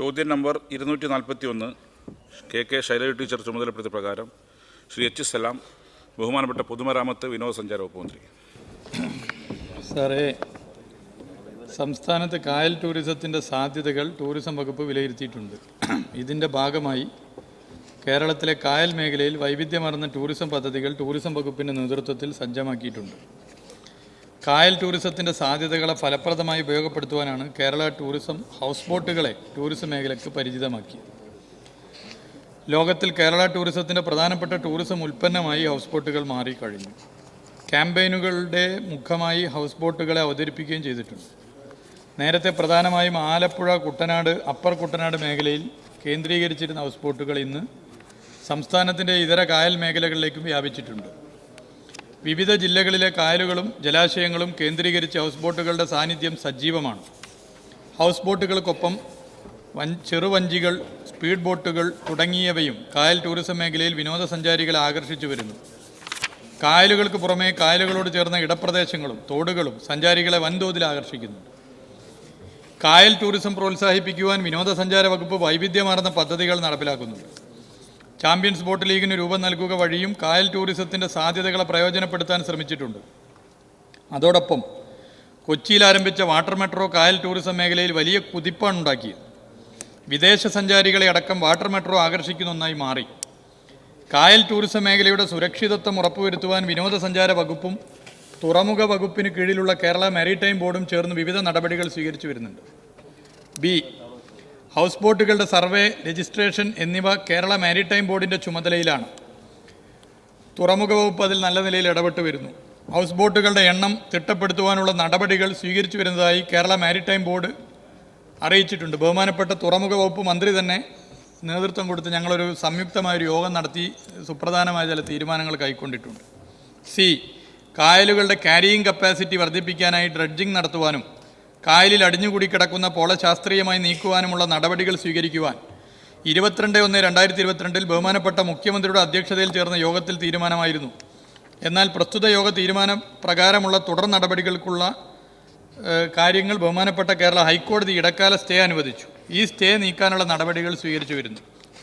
ചോദ്യം number 241 K Shailaja teacher ചുമതലപ്പെടുത്തിയ പ്രകാരം Shri H സലാം, ബഹുമാനപ്പെട്ട പൊതുമരാമത്ത് വിനോദസഞ്ചാര വകുപ്പ് മന്ത്രി. സാറേ, സംസ്ഥാനത്ത് കായൽ ടൂറിസത്തിൻ്റെ സാധ്യതകൾ ടൂറിസം വകുപ്പ് വിലയിരുത്തിയിട്ടുണ്ട്. ഇതിൻ്റെ ഭാഗമായി കേരളത്തിലെ കായൽ മേഖലയിൽ വൈവിധ്യമാർന്ന ടൂറിസം പദ്ധതികൾ ടൂറിസം വകുപ്പിൻ്റെ നേതൃത്വത്തിൽ സജ്ജമാക്കിയിട്ടുണ്ട്. കായൽ ടൂറിസത്തിൻ്റെ സാധ്യതകളെ ഫലപ്രദമായി ഉപയോഗപ്പെടുത്തുവാനാണ് കേരള ടൂറിസം ഹൗസ് ബോട്ടുകളെ ടൂറിസം മേഖലയ്ക്ക് പരിചിതമാക്കിയത്. ലോകത്തിൽ കേരള ടൂറിസത്തിൻ്റെ പ്രധാനപ്പെട്ട ടൂറിസം ഉൽപ്പന്നമായി ഹൗസ് ബോട്ടുകൾ മാറിക്കഴിഞ്ഞു. ക്യാമ്പയിനുകളുടെ മുഖമായി ഹൗസ് ബോട്ടുകളെ അവതരിപ്പിക്കുകയും ചെയ്തിട്ടുണ്ട്. നേരത്തെ പ്രധാനമായും ആലപ്പുഴ, കുട്ടനാട്, അപ്പർ കുട്ടനാട് മേഖലയിൽ കേന്ദ്രീകരിച്ചിരുന്ന ഹൗസ് ബോട്ടുകൾ ഇന്ന് സംസ്ഥാനത്തിൻ്റെ ഇതര കായൽ മേഖലകളിലേക്കും വ്യാപിച്ചിട്ടുണ്ട്. വിവിധ ജില്ലകളിലെ കായലുകളും ജലാശയങ്ങളും കേന്ദ്രീകരിച്ച് ഹൗസ് ബോട്ടുകളുടെ സാന്നിധ്യം സജീവമാണ്. ഹൗസ് ബോട്ടുകൾക്കൊപ്പം ചെറുവഞ്ചികൾ, സ്പീഡ് ബോട്ടുകൾ തുടങ്ങിയവയും കായൽ ടൂറിസം മേഖലയിൽ വിനോദസഞ്ചാരികളെ ആകർഷിച്ചു വരുന്നു. കായലുകൾക്ക് പുറമെ കായലുകളോട് ചേർന്ന ഇടപ്രദേശങ്ങളും തോടുകളും സഞ്ചാരികളെ വൻതോതിൽ ആകർഷിക്കുന്നു. കായൽ ടൂറിസം പ്രോത്സാഹിപ്പിക്കുവാൻ വിനോദസഞ്ചാര വകുപ്പ് വൈവിധ്യമാർന്ന പദ്ധതികൾ നടപ്പിലാക്കുന്നുണ്ട്. ചാമ്പ്യൻസ് ബോട്ട് ലീഗിന് രൂപം നൽകുക വഴിയും കായൽ ടൂറിസത്തിൻ്റെ സാധ്യതകളെ പ്രയോജനപ്പെടുത്താൻ ശ്രമിച്ചിട്ടുണ്ട്. അതോടൊപ്പം കൊച്ചിയിൽ ആരംഭിച്ച വാട്ടർ മെട്രോ കായൽ ടൂറിസം മേഖലയിൽ വലിയ കുതിപ്പാണ് ഉണ്ടാക്കിയത്. വിദേശ സഞ്ചാരികളെ അടക്കം വാട്ടർ മെട്രോ ആകർഷിക്കുന്ന ഒന്നായി മാറി. കായൽ ടൂറിസം മേഖലയുടെ സുരക്ഷിതത്വം ഉറപ്പുവരുത്തുവാൻ വിനോദസഞ്ചാര വകുപ്പും തുറമുഖ വകുപ്പിന് കീഴിലുള്ള കേരള മാരിടൈം ബോർഡും ചേർന്ന് വിവിധ നടപടികൾ സ്വീകരിച്ചു വരുന്നുണ്ട്. ബി, ഹൗസ് ബോട്ടുകളുടെ സർവേ, രജിസ്ട്രേഷൻ എന്നിവ കേരള മാരിടൈം ബോർഡിൻ്റെ ചുമതലയിലാണ്. തുറമുഖ വകുപ്പ് അതിൽ നല്ല നിലയിൽ ഇടപെട്ട് വരുന്നു. ഹൗസ് ബോട്ടുകളുടെ എണ്ണം തിട്ടപ്പെടുത്തുവാനുള്ള നടപടികൾ സ്വീകരിച്ചു വരുന്നതായി കേരള മാരിടൈം ബോർഡ് അറിയിച്ചിട്ടുണ്ട്. ബഹുമാനപ്പെട്ട തുറമുഖ വകുപ്പ് മന്ത്രി തന്നെ നേതൃത്വം കൊടുത്ത് ഞങ്ങളൊരു സംയുക്തമായൊരു യോഗം നടത്തി സുപ്രധാനമായ ചില തീരുമാനങ്ങൾ കൈക്കൊണ്ടിട്ടുണ്ട്. സി, കായലുകളുടെ ക്യാരിയിങ് കപ്പാസിറ്റി വർദ്ധിപ്പിക്കാനായി ഡ്രഡ്ജിംഗ് നടത്തുവാനും കായലിൽ അടിഞ്ഞുകൂടി കിടക്കുന്ന പോള ശാസ്ത്രീയമായി നീക്കുവാനുമുള്ള നടപടികൾ സ്വീകരിക്കുവാൻ 22/1/2022 ബഹുമാനപ്പെട്ട മുഖ്യമന്ത്രിയുടെ അധ്യക്ഷതയിൽ ചേർന്ന യോഗത്തിൽ തീരുമാനമായിരുന്നു. എന്നാൽ പ്രസ്തുത യോഗ തീരുമാന പ്രകാരമുള്ള തുടർ നടപടികൾക്കുള്ള കാര്യങ്ങൾ ബഹുമാനപ്പെട്ട കേരള ഹൈക്കോടതി ഇടക്കാല സ്റ്റേ അനുവദിച്ചു. ഈ സ്റ്റേ നീക്കാനുള്ള നടപടികൾ സ്വീകരിച്ചു വരുന്നു.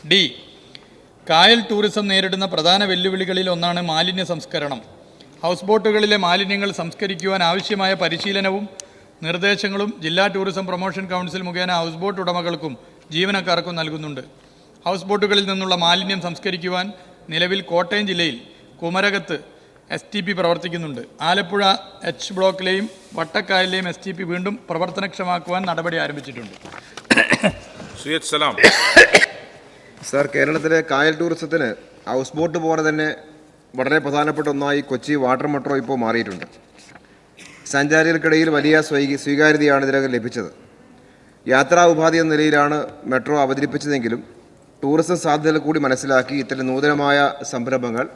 ഡി, കായൽ ടൂറിസം നേരിടുന്ന പ്രധാന വെല്ലുവിളികളിൽ ഒന്നാണ് മാലിന്യ സംസ്കരണം. ഹൗസ് ബോട്ടുകളിലെ മാലിന്യങ്ങൾ സംസ്കരിക്കുവാൻ ആവശ്യമായ പരിശീലനവും നിർദ്ദേശങ്ങളും ജില്ലാ ടൂറിസം പ്രൊമോഷൻ കൗൺസിൽ മുഖേന ഹൗസ് ബോട്ട് ഉടമകൾക്കും ജീവനക്കാർക്കും നൽകുന്നുണ്ട്. ഹൗസ് ബോട്ടുകളിൽ നിന്നുള്ള മാലിന്യം സംസ്കരിക്കുവാൻ നിലവിൽ കോട്ടയം ജില്ലയിൽ കുമരകത്ത് STP പ്രവർത്തിക്കുന്നുണ്ട്. ആലപ്പുഴ H ബ്ലോക്കിലെയും വട്ടക്കായലിലെയും STP വീണ്ടും പ്രവർത്തനക്ഷമമാക്കുവാൻ നടപടി ആരംഭിച്ചിട്ടുണ്ട്. സർ, കേരളത്തിലെ കായൽ ടൂറിസത്തിന് ഹൗസ് ബോട്ട് പോലെ തന്നെ വളരെ പ്രധാനപ്പെട്ട ഒന്നായി കൊച്ചി വാട്ടർ മെട്രോ ഇപ്പോൾ മാറിയിട്ടുണ്ട്. സഞ്ചാരികൾക്കിടയിൽ വലിയ സ്വീകാര്യതയാണ് ഇതിനകം ലഭിച്ചത്. യാത്രാ ഉപാധി എന്ന നിലയിലാണ് മെട്രോ അവതരിപ്പിച്ചതെങ്കിലും ടൂറിസം സാധ്യതകൾ കൂടി മനസ്സിലാക്കി ഇത്തരം നൂതനമായ സംരംഭങ്ങൾ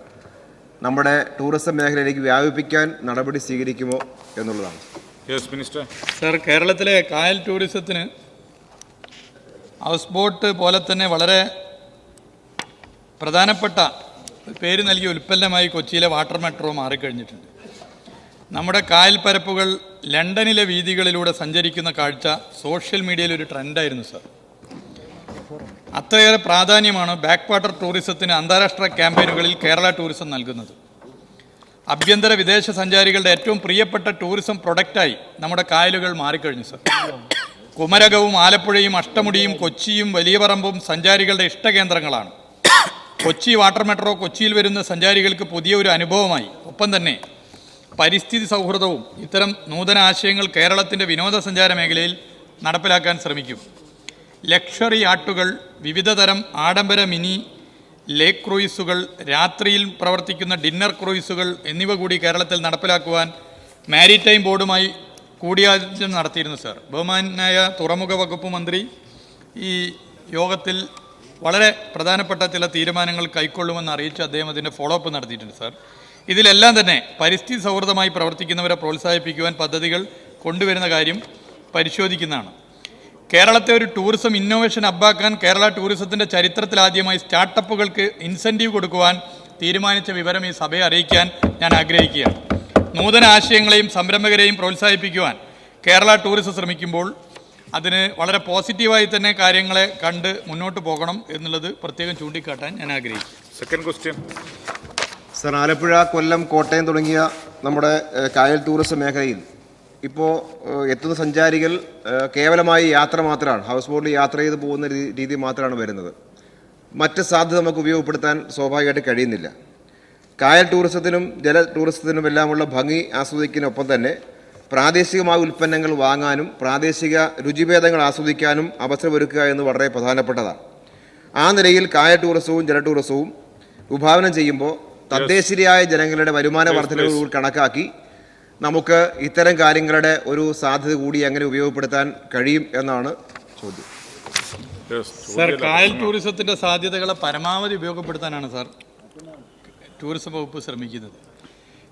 നമ്മുടെ ടൂറിസം മേഖലയിലേക്ക് വ്യാപിപ്പിക്കാൻ നടപടി സ്വീകരിക്കുമോ എന്നുള്ളതാണ്. സർ, കേരളത്തിലെ കായൽ ടൂറിസത്തിന് ഹൗസ് ബോട്ട് പോലെ തന്നെ വളരെ പ്രധാനപ്പെട്ട പേര് നൽകിയ ഉൽപ്പന്നമായി കൊച്ചിയിലെ വാട്ടർ മെട്രോ മാറിക്കഴിഞ്ഞിട്ടുണ്ട്. നമ്മുടെ കായൽ പരപ്പുകൾ ലണ്ടനിലെ വീതികളിലൂടെ സഞ്ചരിക്കുന്ന കാഴ്ച സോഷ്യൽ മീഡിയയിൽ ഒരു ട്രെൻഡായിരുന്നു സർ. അത്രയേറെ പ്രാധാന്യമാണ് ബാക്ക് വാട്ടർ ടൂറിസത്തിന് അന്താരാഷ്ട്ര ക്യാമ്പയിനുകളിൽ കേരള ടൂറിസം നൽകുന്നത്. ആഭ്യന്തര വിദേശ സഞ്ചാരികളുടെ ഏറ്റവും പ്രിയപ്പെട്ട ടൂറിസം പ്രൊഡക്റ്റായി നമ്മുടെ കായലുകൾ മാറിക്കഴിഞ്ഞു സർ. കുമരകവും ആലപ്പുഴയും അഷ്ടമുടിയും കൊച്ചിയും വലിയപറമ്പും സഞ്ചാരികളുടെ ഇഷ്ടകേന്ദ്രങ്ങളാണ്. കൊച്ചി വാട്ടർ മെട്രോ കൊച്ചിയിൽ വരുന്ന സഞ്ചാരികൾക്ക് പുതിയൊരു അനുഭവമായി, ഒപ്പം തന്നെ പരിസ്ഥിതി സൗഹൃദവും ഇത്തരം നൂതന ആശയങ്ങൾ കേരളത്തിൻ്റെ വിനോദസഞ്ചാര മേഖലയിൽ നടപ്പിലാക്കാൻ ശ്രമിക്കും. ലക്ഷറി യാട്ടുകൾ, വിവിധതരം ആഡംബര മിനി ലേക്ക് ക്രൂയിസുകൾ, രാത്രിയിൽ പ്രവർത്തിക്കുന്ന ഡിന്നർ ക്രൂയിസുകൾ എന്നിവ കൂടി കേരളത്തിൽ നടപ്പിലാക്കുവാൻ മാരിടൈം ബോർഡുമായി കൂടിയാലോചന നടത്തിയിരുന്നു സർ. ബഹുമാനായ തുറമുഖ വകുപ്പ് മന്ത്രി ഈ യോഗത്തിൽ വളരെ പ്രധാനപ്പെട്ട ചില തീരുമാനങ്ങൾ കൈക്കൊള്ളുമെന്ന് അറിയിച്ച് അദ്ദേഹം അതിൻ്റെ ഫോളോ അപ്പ് നടത്തിയിട്ടുണ്ട് സർ. ഇതിലെല്ലാം തന്നെ പരിസ്ഥിതി സൗഹൃദമായി പ്രവർത്തിക്കുന്നവരെ പ്രോത്സാഹിപ്പിക്കുവാൻ പദ്ധതികൾ കൊണ്ടുവരുന്ന കാര്യം പരിശോധിക്കുന്നതാണ്. കേരളത്തെ ഒരു ടൂറിസം ഇന്നോവേഷൻ ഹബ്ബാക്കാൻ കേരള ടൂറിസത്തിൻ്റെ ചരിത്രത്തിലാദ്യമായി സ്റ്റാർട്ടപ്പുകൾക്ക് ഇൻസെൻറ്റീവ് കൊടുക്കുവാൻ തീരുമാനിച്ച വിവരം ഈ സഭയെ അറിയിക്കാൻ ഞാൻ ആഗ്രഹിക്കുകയാണ്. നൂതന ആശയങ്ങളെയും സംരംഭകരെയും പ്രോത്സാഹിപ്പിക്കുവാൻ കേരള ടൂറിസം ശ്രമിക്കുമ്പോൾ അതിന് വളരെ പോസിറ്റീവായി തന്നെ കാര്യങ്ങളെ കണ്ട് മുന്നോട്ട് പോകണം എന്നുള്ളത് പ്രത്യേകം ചൂണ്ടിക്കാട്ടാൻ ഞാൻ ആഗ്രഹിക്കുന്നു. Second question. സർ, ആലപ്പുഴ, കൊല്ലം, കോട്ടയം തുടങ്ങിയ നമ്മുടെ കായൽ ടൂറിസം മേഖലയിൽ ഇപ്പോൾ എത്തുന്ന സഞ്ചാരികൾ കേവലമായി യാത്ര മാത്രമാണ്, ഹൗസ് ബോട്ടിൽ യാത്ര ചെയ്ത് പോകുന്ന രീതി മാത്രമാണ് വരുന്നത്. മറ്റ് സാധ്യത നമുക്ക് ഉപയോഗപ്പെടുത്താൻ സ്വാഭാവികമായിട്ട് കഴിയുന്നില്ല. കായൽ ടൂറിസത്തിനും ജല ടൂറിസത്തിനും എല്ലാമുള്ള ഭംഗി ആസ്വദിക്കുന്നതിനൊപ്പം തന്നെ പ്രാദേശികമായ ഉൽപ്പന്നങ്ങൾ വാങ്ങാനും പ്രാദേശിക രുചിഭേദങ്ങൾ ആസ്വദിക്കാനും അവസരമൊരുക്കുക എന്ന് വളരെ പ്രധാനപ്പെട്ടതാണ്. ആ നിലയിൽ കായൽ ടൂറിസവും ജല ടൂറിസവും വിഭാവനം ചെയ്യുമ്പോൾ തദ്ദേശീയരായ ജനങ്ങളുടെ വരുമാന വർധനവ് കണക്കാക്കി നമുക്ക് ഇത്തരം കാര്യങ്ങളുടെ ഒരു സാധ്യത കൂടി എങ്ങനെ ഉപയോഗപ്പെടുത്താൻ കഴിയും എന്നാണ് ചോദ്യം. സാർ, കായൽ ടൂറിസത്തിൻ്റെ സാധ്യതകളെ പരമാവധി ഉപയോഗപ്പെടുത്താനാണ് സാർ ടൂറിസം വകുപ്പ് ശ്രമിക്കുന്നത്.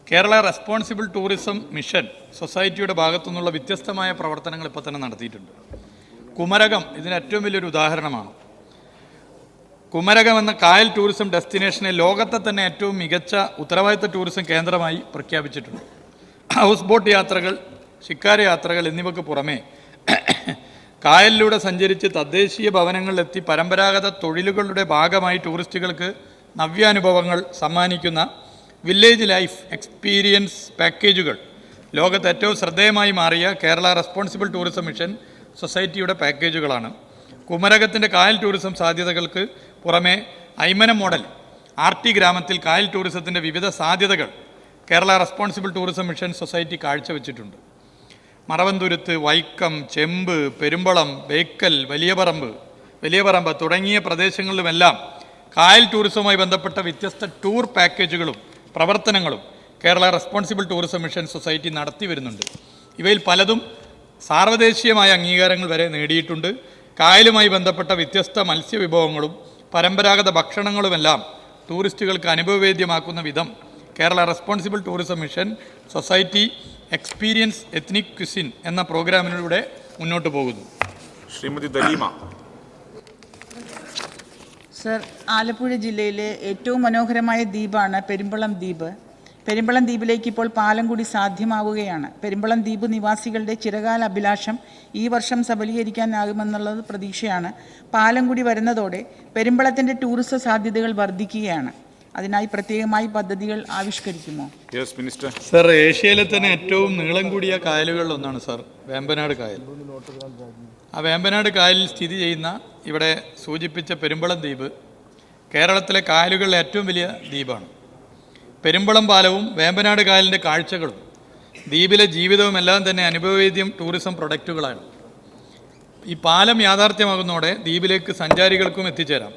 കേരള റെസ്പോൺസിബിൾ ടൂറിസം മിഷൻ സൊസൈറ്റിയുടെ ഭാഗത്തു നിന്നുള്ള വ്യത്യസ്തമായ പ്രവർത്തനങ്ങൾ ഇപ്പോൾ തന്നെ നടത്തിയിട്ടുണ്ട്. കുമരകം ഇതിന് ഏറ്റവും വലിയൊരു ഉദാഹരണമാണ്. കുമരകം എന്ന കായൽ ടൂറിസം ഡെസ്റ്റിനേഷനെ ലോകത്തെ തന്നെ ഏറ്റവും മികച്ച ഉത്തരവാദിത്ത ടൂറിസം കേന്ദ്രമായി പ്രഖ്യാപിച്ചിട്ടുണ്ട്. ഹൗസ് ബോട്ട് യാത്രകൾ, ശിക്കാര യാത്രകൾ എന്നിവയ്ക്ക് പുറമെ കായലിലൂടെ സഞ്ചരിച്ച് തദ്ദേശീയ ഭവനങ്ങളിലെത്തി പരമ്പരാഗത തൊഴിലുകളുടെ ഭാഗമായി ടൂറിസ്റ്റുകൾക്ക് നവ്യാനുഭവങ്ങൾ സമ്മാനിക്കുന്ന വില്ലേജ് ലൈഫ് എക്സ്പീരിയൻസ് പാക്കേജുകൾ ലോകത്ത് ഏറ്റവും ശ്രദ്ധേയമായി മാറിയ കേരള റെസ്പോൺസിബിൾ ടൂറിസം മിഷൻ സൊസൈറ്റിയുടെ പാക്കേജുകളാണ്. കുമരകത്തിൻ്റെ കായൽ ടൂറിസം സാധ്യതകൾക്ക് പുറമെ ഐമനം മോഡൽ RT ഗ്രാമത്തിൽ കായൽ ടൂറിസത്തിൻ്റെ വിവിധ സാധ്യതകൾ Kerala responsible tourism mission society കാഴ്ചവെച്ചിട്ടുണ്ട്. മറവന്തുരുത്ത്, വൈക്കം, ചെമ്പ്, പെരുമ്പളം, ബേക്കൽ, വലിയപറമ്പ് തുടങ്ങിയ പ്രദേശങ്ങളിലുമെല്ലാം കായൽ ടൂറിസവുമായി ബന്ധപ്പെട്ട വ്യത്യസ്ത ടൂർ പാക്കേജുകളും പ്രവർത്തനങ്ങളും Kerala responsible tourism mission society നടത്തി വരുന്നുണ്ട്. ഇവയിൽ പലതും സാർവദേശീയമായ അംഗീകാരങ്ങൾ വരെ നേടിയിട്ടുണ്ട്. കായലുമായി ബന്ധപ്പെട്ട വ്യത്യസ്ത മത്സ്യവിഭവങ്ങളും പരമ്പരാഗത ഭക്ഷണങ്ങളുമെല്ലാം ടൂറിസ്റ്റുകൾക്ക് അനുഭവവേദ്യമാക്കുന്ന വിധം Kerala responsible tourism mission society experience ethnic cuisine എന്ന പ്രോഗ്രാമിലൂടെ മുന്നോട്ട് പോകുന്നു. ശ്രീമതി ദലീമ. സർ, ആലപ്പുഴ ജില്ലയിലെ ഏറ്റവും മനോഹരമായ ദ്വീപാണ് പെരുമ്പളം ദ്വീപ്. പെരുമ്പളം ദ്വീപിലേക്ക് ഇപ്പോൾ പാലം കൂടി സാധ്യമാവുകയാണ്. പെരുമ്പളം ദ്വീപ് നിവാസികളുടെ ചിരകാല അഭിലാഷം ഈ വർഷം സബലീകരിക്കാനാകുമെന്നുള്ളത് പ്രതീക്ഷയാണ്. പാലം കൂടി വരുന്നതോടെ പെരുമ്പളത്തിൻ്റെ ടൂറിസം സാധ്യതകൾ വർദ്ധിക്കുകയാണ്. അതിനായി പ്രത്യേകമായി പദ്ധതികൾ ആവിഷ്കരിക്കുമോ? Yes minister. സർ, ഏഷ്യയിലെ തന്നെ ഏറ്റവും നീളം കൂടിയ കായലുകളിലൊന്നാണ് സാർ വേമ്പനാട് കായൽ. ആ വേമ്പനാട് കായലിൽ സ്ഥിതി ചെയ്യുന്ന ഇവിടെ സൂചിപ്പിച്ച പെരുമ്പളം ദ്വീപ് കേരളത്തിലെ കായലുകളിലെ ഏറ്റവും വലിയ ദ്വീപാണ്. പെരുമ്പളം പാലവും വേമ്പനാട് കായലിൻ്റെ കാഴ്ചകളും ദ്വീപിലെ ജീവിതവും എല്ലാം തന്നെ അനുഭവവേദ്യം ടൂറിസം പ്രൊഡക്റ്റുകളാണ്. ഈ പാലം യാഥാർത്ഥ്യമാകുന്നതോടെ ദ്വീപിലേക്ക് സഞ്ചാരികൾക്കും എത്തിച്ചേരാം.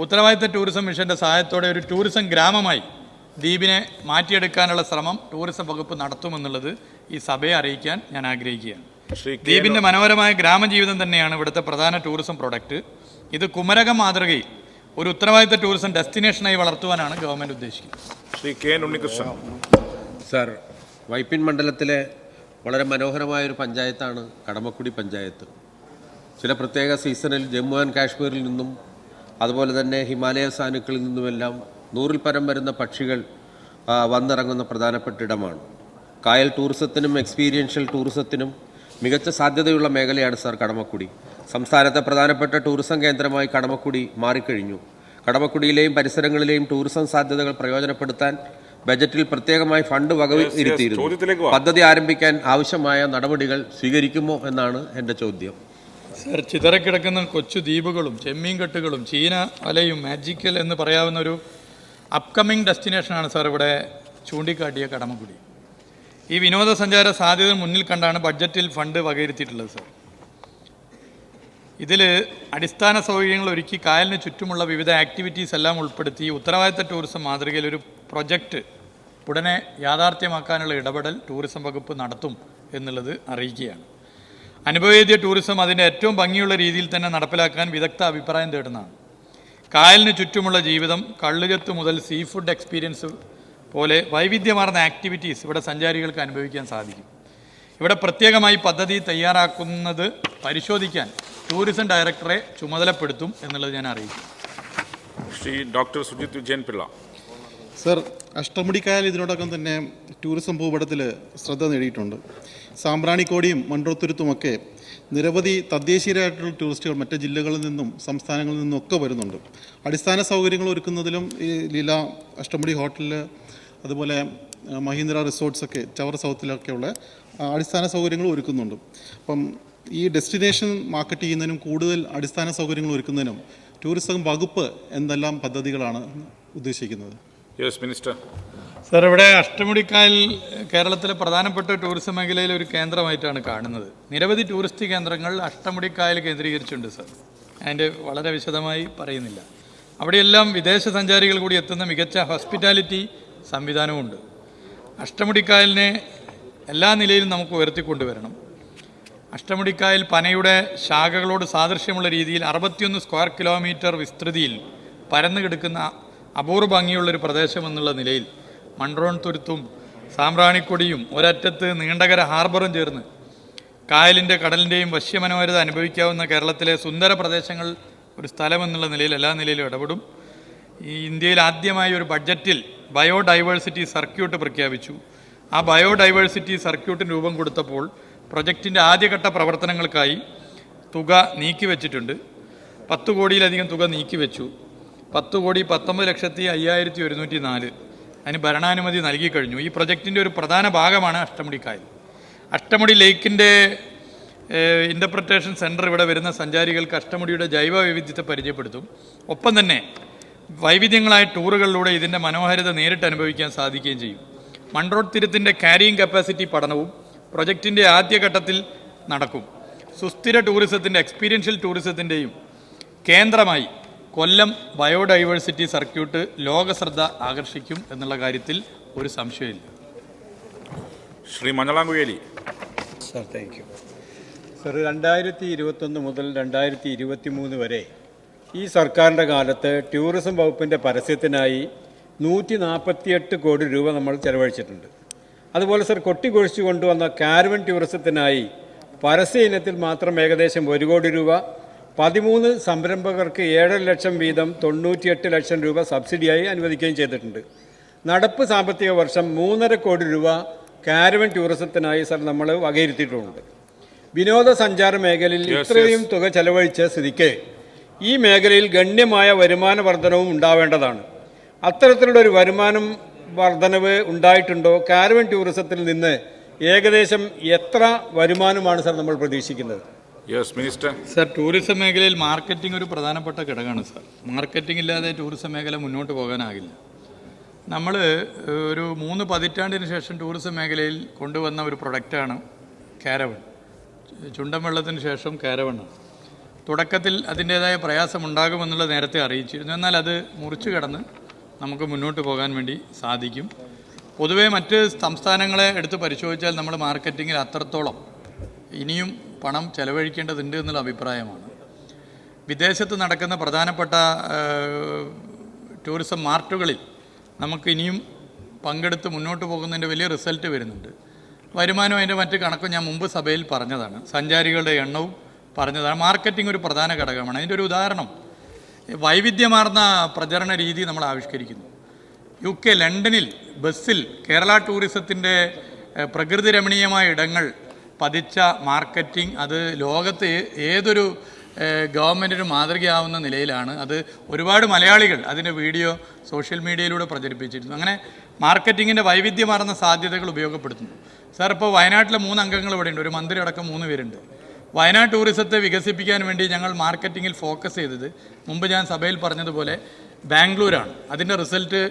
ഉത്തരവാദിത്ത ടൂറിസം മിഷന്റെ സഹായത്തോടെ ഒരു ടൂറിസം ഗ്രാമമായി ദ്വീപിനെ മാറ്റിയെടുക്കാനുള്ള ശ്രമം ടൂറിസം വകുപ്പ് നടത്തുമെന്നുള്ളത് ഈ സഭയെ അറിയിക്കാൻ ഞാൻ ആഗ്രഹിക്കുകയാണ്. ദ്വീപിന്റെ മനോഹരമായ ഗ്രാമജീവിതം തന്നെയാണ് ഇവിടുത്തെ പ്രധാന ടൂറിസം പ്രൊഡക്റ്റ്. ഇത് കുമരകം മാതൃകയിൽ ഒരു ഉത്തരവാദിത്ത ടൂറിസം ഡെസ്റ്റിനേഷനായി വളർത്തുവാനാണ് ഗവൺമെന്റ് ഉദ്ദേശിക്കുന്നത്. ശ്രീ കെ ഉണ്ണികൃഷ്ണൻ. സാർ, വൈപ്പിൻ മണ്ഡലത്തിലെ വളരെ മനോഹരമായൊരു പഞ്ചായത്താണ് കടമക്കുടി പഞ്ചായത്ത്. ചില പ്രത്യേക സീസണിൽ ജമ്മു ആൻഡ് കാശ്മീരിൽ നിന്നും അതുപോലെ തന്നെ ഹിമാലയ സാനുക്കളിൽ നിന്നുമെല്ലാം 100-ൽ പരം വരുന്ന പക്ഷികൾ വന്നിറങ്ങുന്ന പ്രധാനപ്പെട്ട ഇടമാണ്. കായൽ ടൂറിസത്തിനും എക്സ്പീരിയൻഷ്യൽ ടൂറിസത്തിനും മികച്ച സാധ്യതയുള്ള മേഖലയാണ് സാർ കടമക്കുടി. സംസ്ഥാനത്തെ പ്രധാനപ്പെട്ട ടൂറിസം കേന്ദ്രമായി കടമക്കുടി മാറിക്കഴിഞ്ഞു. കടമക്കുടിയിലെയും പരിസരങ്ങളിലെയും ടൂറിസം സാധ്യതകൾ പ്രയോജനപ്പെടുത്താൻ ബജറ്റിൽ പ്രത്യേകമായി ഫണ്ട് വകയിരുത്തിയിരുന്നു. പദ്ധതി ആരംഭിക്കാൻ ആവശ്യമായ നടപടികൾ സ്വീകരിക്കുമോ എന്നാണ് എൻ്റെ ചോദ്യം. സർ, ചിതറക്കിടക്കുന്ന കൊച്ചു ദ്വീപുകളും ചെമ്മീൻകെട്ടുകളും ചീന വലയും മാജിക്കൽ എന്ന് പറയാവുന്ന ഒരു അപ്കമ്മിങ് ഡെസ്റ്റിനേഷനാണ് സാർ ഇവിടെ ചൂണ്ടിക്കാട്ടിയ കടമക്കുടി. ഈ വിനോദസഞ്ചാര സാധ്യത മുന്നിൽ കണ്ടാണ് ബഡ്ജറ്റിൽ ഫണ്ട് വകയിരുത്തിയിട്ടുള്ളത് സാർ. ഇതിൽ അടിസ്ഥാന സൗകര്യങ്ങൾ ഒരുക്കി കായലിന് ചുറ്റുമുള്ള വിവിധ ആക്ടിവിറ്റീസ് എല്ലാം ഉൾപ്പെടുത്തി ഉത്തരവാദിത്ത ടൂറിസം മാതൃകയിൽ ഒരു പ്രൊജക്റ്റ് ഉടനെ യാഥാർത്ഥ്യമാക്കാനുള്ള ഇടപെടൽ ടൂറിസം വകുപ്പ് നടത്തും എന്നുള്ളത് അറിയിക്കുകയാണ്. അനുഭവേദ്യ ടൂറിസം അതിൻ്റെ ഏറ്റവും ഭംഗിയുള്ള രീതിയിൽ തന്നെ നടപ്പിലാക്കാൻ വിദഗ്ധ അഭിപ്രായം തേടുന്നതാണ്. കായലിന് ചുറ്റുമുള്ള ജീവിതം, കള്ളുചെത്ത് മുതൽ സീ ഫുഡ് എക്സ്പീരിയൻസ് പോലെ വൈവിധ്യമാർന്ന ആക്ടിവിറ്റീസ് ഇവിടെ സഞ്ചാരികൾക്ക് അനുഭവിക്കാൻ സാധിക്കും. ഇവിടെ പ്രത്യേകമായി പദ്ധതി തയ്യാറാക്കുന്നത് പരിശോധിക്കാൻ ടൂറിസം ഡയറക്ടറെ ചുമതലപ്പെടുത്തും എന്നുള്ളത് ഞാൻ അറിയിക്കും. ശ്രീ ഡോക്ടർ സുജിത് വിജയൻ പിള്ള. സർ, അഷ്ടമുടിക്കായൽ ഇതിനോടകം തന്നെ ടൂറിസം ഭൂപടത്തിൽ ശ്രദ്ധ നേടിയിട്ടുണ്ട്. സാമ്പ്രാണിക്കോടിയും മൺട്രോത്തുരുത്തുമൊക്കെ നിരവധി തദ്ദേശീയരായിട്ടുള്ള ടൂറിസ്റ്റുകൾ മറ്റ് ജില്ലകളിൽ നിന്നും സംസ്ഥാനങ്ങളിൽ നിന്നും ഒക്കെ വരുന്നുണ്ട്. അടിസ്ഥാന സൗകര്യങ്ങൾ ഒരുക്കുന്നതിലും ഈ ലീല അഷ്ടമുടി ഹോട്ടലിൽ അതുപോലെ മഹീന്ദ്ര റിസോർട്ട്സൊക്കെ ചവർ സൗത്തിലൊക്കെയുള്ള അടിസ്ഥാന സൗകര്യങ്ങൾ ഒരുക്കുന്നുണ്ട്. അപ്പം ഈ ഡെസ്റ്റിനേഷൻ മാർക്കറ്റ് ചെയ്യുന്നതിനും കൂടുതൽ അടിസ്ഥാന സൗകര്യങ്ങൾ ഒരുക്കുന്നതിനും ടൂറിസം വകുപ്പ് എന്തെല്ലാം പദ്ധതികളാണ് ഉദ്ദേശിക്കുന്നത്? Yes minister. സാർ, ഇവിടെ അഷ്ടമുടിക്കായൽ കേരളത്തിലെ പ്രധാനപ്പെട്ട ടൂറിസം മേഖലയിലെ ഒരു കേന്ദ്രമായിട്ടാണ് കാണുന്നത്. നിരവധി ടൂറിസ്റ്റ് കേന്ദ്രങ്ങൾ അഷ്ടമുടിക്കായൽ കേന്ദ്രീകരിച്ചിട്ടുണ്ട് സാർ. അതിൻ്റെ വളരെ വിശദമായി പറയുന്നില്ല. അവിടെയെല്ലാം വിദേശ സഞ്ചാരികൾ കൂടി എത്തുന്ന മികച്ച ഹോസ്പിറ്റാലിറ്റി സംവിധാനവുമുണ്ട്. അഷ്ടമുടിക്കായലിനെ എല്ലാ നിലയിലും നമുക്ക് ഉയർത്തിക്കൊണ്ടുവരണം. അഷ്ടമുടിക്കായൽ പനയുടെ ശാഖകളോട് സാദൃശ്യമുള്ള രീതിയിൽ 61 സ്ക്വയർ കിലോമീറ്റർ വിസ്തൃതിയിൽ പരന്നു കിടക്കുന്ന അപൂർവ ഭംഗിയുള്ളൊരു പ്രദേശം എന്നുള്ള നിലയിൽ മൺട്രോൺ തുരുത്തും സാമ്പ്രാണിക്കൊടിയും ഒരറ്റത്ത് നീണ്ടകര ഹാർബറും ചേർന്ന് കായലിൻ്റെ കടലിൻ്റെയും വശ്യമനോഹരത അനുഭവിക്കാവുന്ന കേരളത്തിലെ സുന്ദര പ്രദേശങ്ങൾ ഒരു സ്ഥലം എന്നുള്ള നിലയിൽ എല്ലാ നിലയിലും ഇടപെടും. ഈ ഇന്ത്യയിൽ ആദ്യമായി ഒരു ബഡ്ജറ്റിൽ ബയോഡൈവേഴ്സിറ്റി സർക്യൂട്ട് പ്രഖ്യാപിച്ചു. ആ ബയോഡൈവേഴ്സിറ്റി സർക്യൂട്ടിന് രൂപം കൊടുത്തപ്പോൾ പ്രൊജക്റ്റിൻ്റെ ആദ്യഘട്ട പ്രവർത്തനങ്ങൾക്കായി തുക നീക്കിവെച്ചിട്ടുണ്ട്. 10 കോടിയിലധികം തുക നീക്കിവെച്ചു. 10,19,05,104 അതിന് ഭരണാനുമതി നൽകിക്കഴിഞ്ഞു. ഈ പ്രൊജക്റ്റിൻ്റെ ഒരു പ്രധാന ഭാഗമാണ് അഷ്ടമുടിക്കായൽ. അഷ്ടമുടി ലേക്കിൻ്റെ ഇൻ്റർപ്രിറ്റേഷൻ സെൻറ്റർ ഇവിടെ വരുന്ന സഞ്ചാരികൾക്ക് അഷ്ടമുടിയുടെ ജൈവ വൈവിധ്യത്തെ പരിചയപ്പെടുത്തും. ഒപ്പം തന്നെ വൈവിധ്യങ്ങളായ ടൂറുകളിലൂടെ ഇതിൻ്റെ മനോഹാരിത നേരിട്ട് അനുഭവിക്കാൻ സാധിക്കുകയും ചെയ്യും. മൺട്രോൺ തീരത്തിൻ്റെ ക്യാരിയിങ് കപ്പാസിറ്റി പഠനവും പ്രൊജക്റ്റിൻ്റെ ആദ്യഘട്ടത്തിൽ നടക്കും. സുസ്ഥിര ടൂറിസത്തിൻ്റെ എക്സ്പീരിയൻഷ്യൽ ടൂറിസത്തിൻ്റെയും കേന്ദ്രമായി കൊല്ലം ബയോഡൈവേഴ്സിറ്റി സർക്യൂട്ട് ലോകശ്രദ്ധ ആകർഷിക്കും എന്നുള്ള കാര്യത്തിൽ ഒരു സംശയമില്ല. Shri Manjalamkuzhi Ali. Sir, thank you. Sir, 2021 മുതൽ 2023 വരെ ഈ സർക്കാരിൻ്റെ കാലത്ത് ടൂറിസം വകുപ്പിൻ്റെ പരസ്യത്തിനായി 148 കോടി രൂപ നമ്മൾ ചെലവഴിച്ചിട്ടുണ്ട്. അതുപോലെ സാർ, കൊട്ടിക്കൊഴിച്ചു കൊണ്ടുവന്ന കാരവൻ ടൂറിസത്തിനായി പരസ്യ ഇനത്തിൽ മാത്രം ഏകദേശം 1 കോടി രൂപ, 13 സംരംഭകർക്ക് 7 ലക്ഷം വീതം 98 ലക്ഷം രൂപ സബ്സിഡിയായി അനുവദിക്കുകയും ചെയ്തിട്ടുണ്ട്. നടപ്പ് സാമ്പത്തിക വർഷം 3.5 കോടി രൂപ കാരവൻ ടൂറിസത്തിനായി സാർ നമ്മൾ വകയിരുത്തിയിട്ടുണ്ട്. വിനോദസഞ്ചാര മേഖലയിൽ ഇത്രയും തുക ചെലവഴിച്ച സ്ഥിതിക്ക് ഈ മേഖലയിൽ ഗണ്യമായ വരുമാന വർധനവും ഉണ്ടാവേണ്ടതാണ്. അത്തരത്തിലുള്ള ഒരു വരുമാനം വർധനവ് ഉണ്ടായിട്ടുണ്ടോ? കാരവൻ ടൂറിസത്തിൽ നിന്ന് ഏകദേശം എത്ര വരുമാനമാണ് സാർ നമ്മൾ പ്രതീക്ഷിക്കുന്നത്? Yes minister. സാർ, ടൂറിസം മേഖലയിൽ മാർക്കറ്റിംഗ് ഒരു പ്രധാനപ്പെട്ട ഘടകമാണ് സാർ. മാർക്കറ്റിംഗ് ഇല്ലാതെ ടൂറിസം മേഖല മുന്നോട്ട് പോകാനാകില്ല. നമ്മൾ ഒരു 3 പതിറ്റാണ്ടിന് ശേഷം ടൂറിസം മേഖലയിൽ കൊണ്ടുവന്ന ഒരു പ്രൊഡക്റ്റാണ് കാരവൺ. ചുണ്ടൻ വെള്ളത്തിന് ശേഷം കാരവണ്ണാണ്. തുടക്കത്തിൽ അതിൻ്റേതായ പ്രയാസമുണ്ടാകുമെന്നുള്ളത് നേരത്തെ അറിയിച്ചിരുന്നു. എന്നാൽ അത് മുറിച്ചു കടന്ന് നമുക്ക് മുന്നോട്ട് പോകാൻ വേണ്ടി സാധിക്കും. പൊതുവേ മറ്റ് സംസ്ഥാനങ്ങളെ എടുത്ത് പരിശോധിച്ചാൽ നമ്മൾ മാർക്കറ്റിങ്ങിൽ അത്രത്തോളം ഇനിയും പണം ചെലവഴിക്കേണ്ടതുണ്ട് എന്നുള്ള അഭിപ്രായമാണ്. വിദേശത്ത് നടക്കുന്ന പ്രധാനപ്പെട്ട ടൂറിസം മാർട്ടുകളിൽ നമുക്ക് ഇനിയും പങ്കെടുത്ത് മുന്നോട്ട് പോകുന്നതിൻ്റെ വലിയ റിസൾട്ട് വരുന്നുണ്ട്. വരുമാനം അതിൻ്റെ മറ്റ് കണക്കും ഞാൻ മുമ്പ് സഭയിൽ പറഞ്ഞതാണ്. സഞ്ചാരികളുടെ എണ്ണവും പറഞ്ഞതാണ്. മാർക്കറ്റിംഗ് ഒരു പ്രധാന ഘടകമാണ്. അതിൻ്റെ ഒരു ഉദാഹരണം, വൈവിധ്യമാർന്ന പ്രചരണ രീതി നമ്മൾ ആവിഷ്കരിക്കുന്നു. UK ലണ്ടനിൽ ബസ്സിൽ കേരള ടൂറിസത്തിൻ്റെ പ്രകൃതി രമണീയമായ ഇടങ്ങൾ പതിച്ച മാർക്കറ്റിംഗ് അത് ലോകത്ത് ഏതൊരു ഗവൺമെൻറ്റിന് മാതൃകയാവുന്ന നിലയിലാണ്. അത് ഒരുപാട് മലയാളികൾ അതിൻ്റെ വീഡിയോ സോഷ്യൽ മീഡിയയിലൂടെ പ്രചരിപ്പിച്ചിരുന്നു. അങ്ങനെ മാർക്കറ്റിങ്ങിൻ്റെ വൈവിധ്യമാർന്ന സാധ്യതകൾ ഉപയോഗപ്പെടുത്തുന്നു. സാർ, ഇപ്പോൾ വയനാട്ടിലെ 3 അംഗങ്ങൾ ഇവിടെയുണ്ട്. ഒരു മന്ത്രി അടക്കം 3 പേരുണ്ട്. വയനാട് ടൂറിസത്തെ വികസിപ്പിക്കാൻ വേണ്ടി ഞങ്ങൾ മാർക്കറ്റിങ്ങിൽ ഫോക്കസ് ചെയ്തത് മുമ്പ് ഞാൻ സഭയിൽ പറഞ്ഞതുപോലെ ബാംഗ്ലൂരാണ്. അതിൻ്റെ റിസൾട്ട്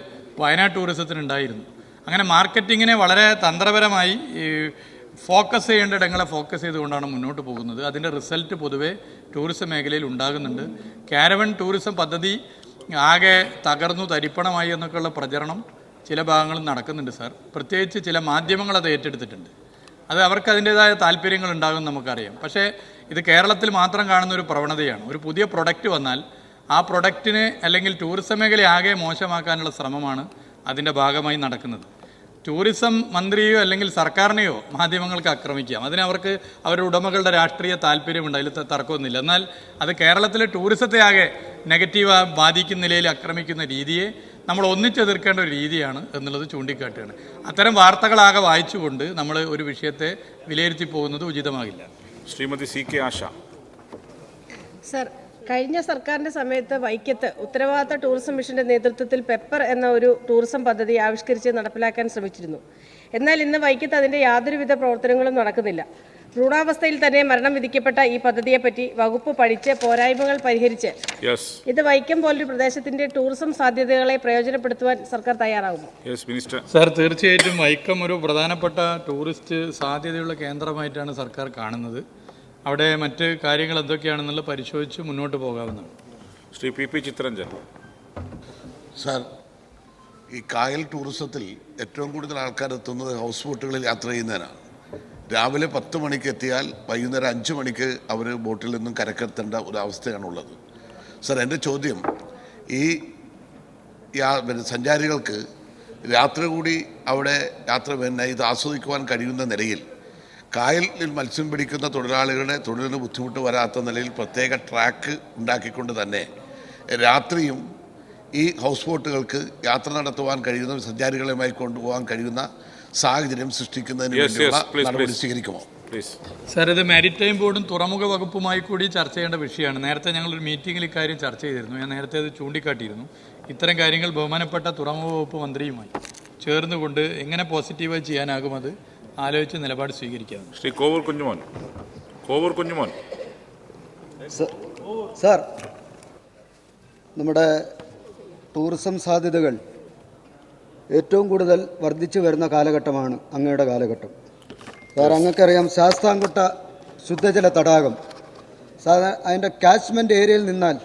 വയനാട് ടൂറിസത്തിനുണ്ടായിരുന്നു. അങ്ങനെ മാർക്കറ്റിങ്ങിനെ വളരെ തന്ത്രപരമായി ഫോക്കസ് ചെയ്യേണ്ട ഇടങ്ങളെ ഫോക്കസ് ചെയ്തുകൊണ്ടാണ് മുന്നോട്ട് പോകുന്നത്. അതിൻ്റെ റിസൾട്ട് പൊതുവെ ടൂറിസം മേഖലയിൽ ഉണ്ടാകുന്നുണ്ട്. കാരവൻ ടൂറിസം പദ്ധതി ആകെ തകർന്നു തരിപ്പണമായി എന്നൊക്കെയുള്ള പ്രചരണം ചില ഭാഗങ്ങളിൽ നടക്കുന്നുണ്ട് സാർ. പ്രത്യേകിച്ച് ചില മാധ്യമങ്ങൾ അത് ഏറ്റെടുത്തിട്ടുണ്ട്. അത് അവർക്ക് അതിൻ്റേതായ താല്പര്യങ്ങൾ ഉണ്ടാകും നമുക്കറിയാം. പക്ഷേ ഇത് കേരളത്തിൽ മാത്രം കാണുന്ന ഒരു പ്രവണതയാണ്. ഒരു പുതിയ പ്രൊഡക്റ്റ് വന്നാൽ ആ പ്രൊഡക്റ്റിന് അല്ലെങ്കിൽ ടൂറിസം മേഖല ആകെ മോശമാക്കാനുള്ള ശ്രമമാണ് അതിൻ്റെ ഭാഗമായി നടക്കുന്നത്. ടൂറിസം മന്ത്രിയോ അല്ലെങ്കിൽ സർക്കാരിനെയോ മാധ്യമങ്ങൾക്ക് ആക്രമിക്കാം. അതിനവർക്ക് അവരുടെ ഉടമകളുടെ രാഷ്ട്രീയ താല്പര്യമുണ്ട്, അതിൽ തർക്കമൊന്നുമില്ല. എന്നാൽ അത് കേരളത്തിലെ ടൂറിസത്തെ ആകെ നെഗറ്റീവ് ബാധിക്കുന്ന നിലയിൽ ആക്രമിക്കുന്ന രീതിയെ നമ്മൾ ഒന്നിച്ചെതിർക്കേണ്ട ഒരു രീതിയാണ് എന്നുള്ളത് ചൂണ്ടിക്കാട്ടുകയാണ്. അത്തരം വാർത്തകളാകെ വായിച്ചുകൊണ്ട് നമ്മൾ ഒരു വിഷയത്തെ വിലയിരുത്തി പോകുന്നത് ഉചിതമാകില്ല. ശ്രീമതി CK ആശ. സർ, കഴിഞ്ഞ സർക്കാരിൻ്റെ സമയത്ത് വൈക്കത്ത് ഉത്തരവാദിത്ത ടൂറിസം മിഷന്റെ നേതൃത്വത്തിൽ പെപ്പർ എന്ന ഒരു ടൂറിസം പദ്ധതി ആവിഷ്കരിച്ച് നടപ്പിലാക്കാൻ ശ്രമിച്ചിരുന്നു. എന്നാൽ ഇന്ന് വൈക്കത്ത് അതിൻ്റെ യാതൊരുവിധ പ്രവർത്തനങ്ങളും നടക്കുന്നില്ല. ഭ്രൂണാവസ്ഥയിൽ തന്നെ മരണം വിധിക്കപ്പെട്ട ഈ പദ്ധതിയെപ്പറ്റി വകുപ്പ് പഠിച്ച് പോരായ്മകൾ പരിഹരിച്ച് ഇത് വൈക്കം പോലൊരു പ്രദേശത്തിന്റെ ടൂറിസം സാധ്യതകളെ പ്രയോജനപ്പെടുത്തുവാൻ സർക്കാർ തയ്യാറാകുമോ? സാർ, തീർച്ചയായിട്ടും വൈക്കം ഒരു പ്രധാനപ്പെട്ട ടൂറിസ്റ്റ് സാധ്യതയുള്ള കേന്ദ്രമായിട്ടാണ് സർക്കാർ കാണുന്നത്. അവിടെ മറ്റ് കാര്യങ്ങൾ എന്തൊക്കെയാണെന്നുള്ളത് പരിശോധിച്ച് മുന്നോട്ട് പോകാവുന്നതാണ്. ശ്രീ PP ചിത്രരഞ്ജൻ. സാർ, ഈ കായൽ ടൂറിസത്തിൽ ഏറ്റവും കൂടുതൽ ആൾക്കാർ എത്തുന്നത് ഹൗസ് ബോട്ടുകളിൽ യാത്ര ചെയ്യുന്നതിനാണ്. രാവിലെ 10 മണിക്ക് എത്തിയാൽ വൈകുന്നേരം 5 മണിക്ക് അവർ ബോട്ടിൽ നിന്നും കരക്കെത്തേണ്ട ഒരവസ്ഥയാണുള്ളത്. സാർ, എൻ്റെ ചോദ്യം, ഈ സഞ്ചാരികൾക്ക് രാത്രി കൂടി അവിടെ ഇത് ആസ്വദിക്കുവാൻ കഴിയുന്ന നിലയിൽ കായലിൽ മത്സ്യം പിടിക്കുന്ന തൊഴിലാളികളുടെ തൊഴിലിന് ബുദ്ധിമുട്ട് വരാത്ത നിലയിൽ പ്രത്യേക ട്രാക്ക് ഉണ്ടാക്കിക്കൊണ്ട് തന്നെ രാത്രിയും ഈ ഹൗസ് ബോട്ടുകൾക്ക് യാത്ര നടത്തുവാൻ കഴിയുന്ന, സഞ്ചാരികളുമായി കൊണ്ടുപോകാൻ കഴിയുന്ന സാഹചര്യം സൃഷ്ടിക്കുന്നതിന് വേണ്ടിയുള്ള നടപടി സ്വീകരിക്കുമോ? സാർ, ഇത് മാരിടൈം ബോർഡും തുറമുഖ വകുപ്പുമായി കൂടി ചർച്ച ചെയ്യേണ്ട വിഷയമാണ്. നേരത്തെ ഞങ്ങളൊരു മീറ്റിങ്ങിൽ ഇക്കാര്യം ചർച്ച ചെയ്തിരുന്നു. ഞാൻ നേരത്തെ അത് ചൂണ്ടിക്കാട്ടിയിരുന്നു. ഇത്തരം കാര്യങ്ങൾ ബഹുമാനപ്പെട്ട തുറമുഖ വകുപ്പ് മന്ത്രിയുമായി ചേർന്നുകൊണ്ട് എങ്ങനെ പോസിറ്റീവായി ചെയ്യാനാകും അത് ആലോചിച്ച് നിലപാട് സ്വീകരിക്കാം. ശ്രീ കോവൂർ കുഞ്ഞുമോൻ. സാർ, നമ്മുടെ ടൂറിസം സാധ്യതകൾ ഏറ്റവും കൂടുതൽ വർദ്ധിച്ചു വരുന്ന കാലഘട്ടമാണ് അങ്ങയുടെ കാലഘട്ടം. സാർ, അങ്ങൾക്കറിയാം, ശാസ്താംകോട്ട ശുദ്ധജല തടാകം അതിൻ്റെ കാച്ച്മെൻറ്റ് ഏരിയയിൽ നിന്നാൽ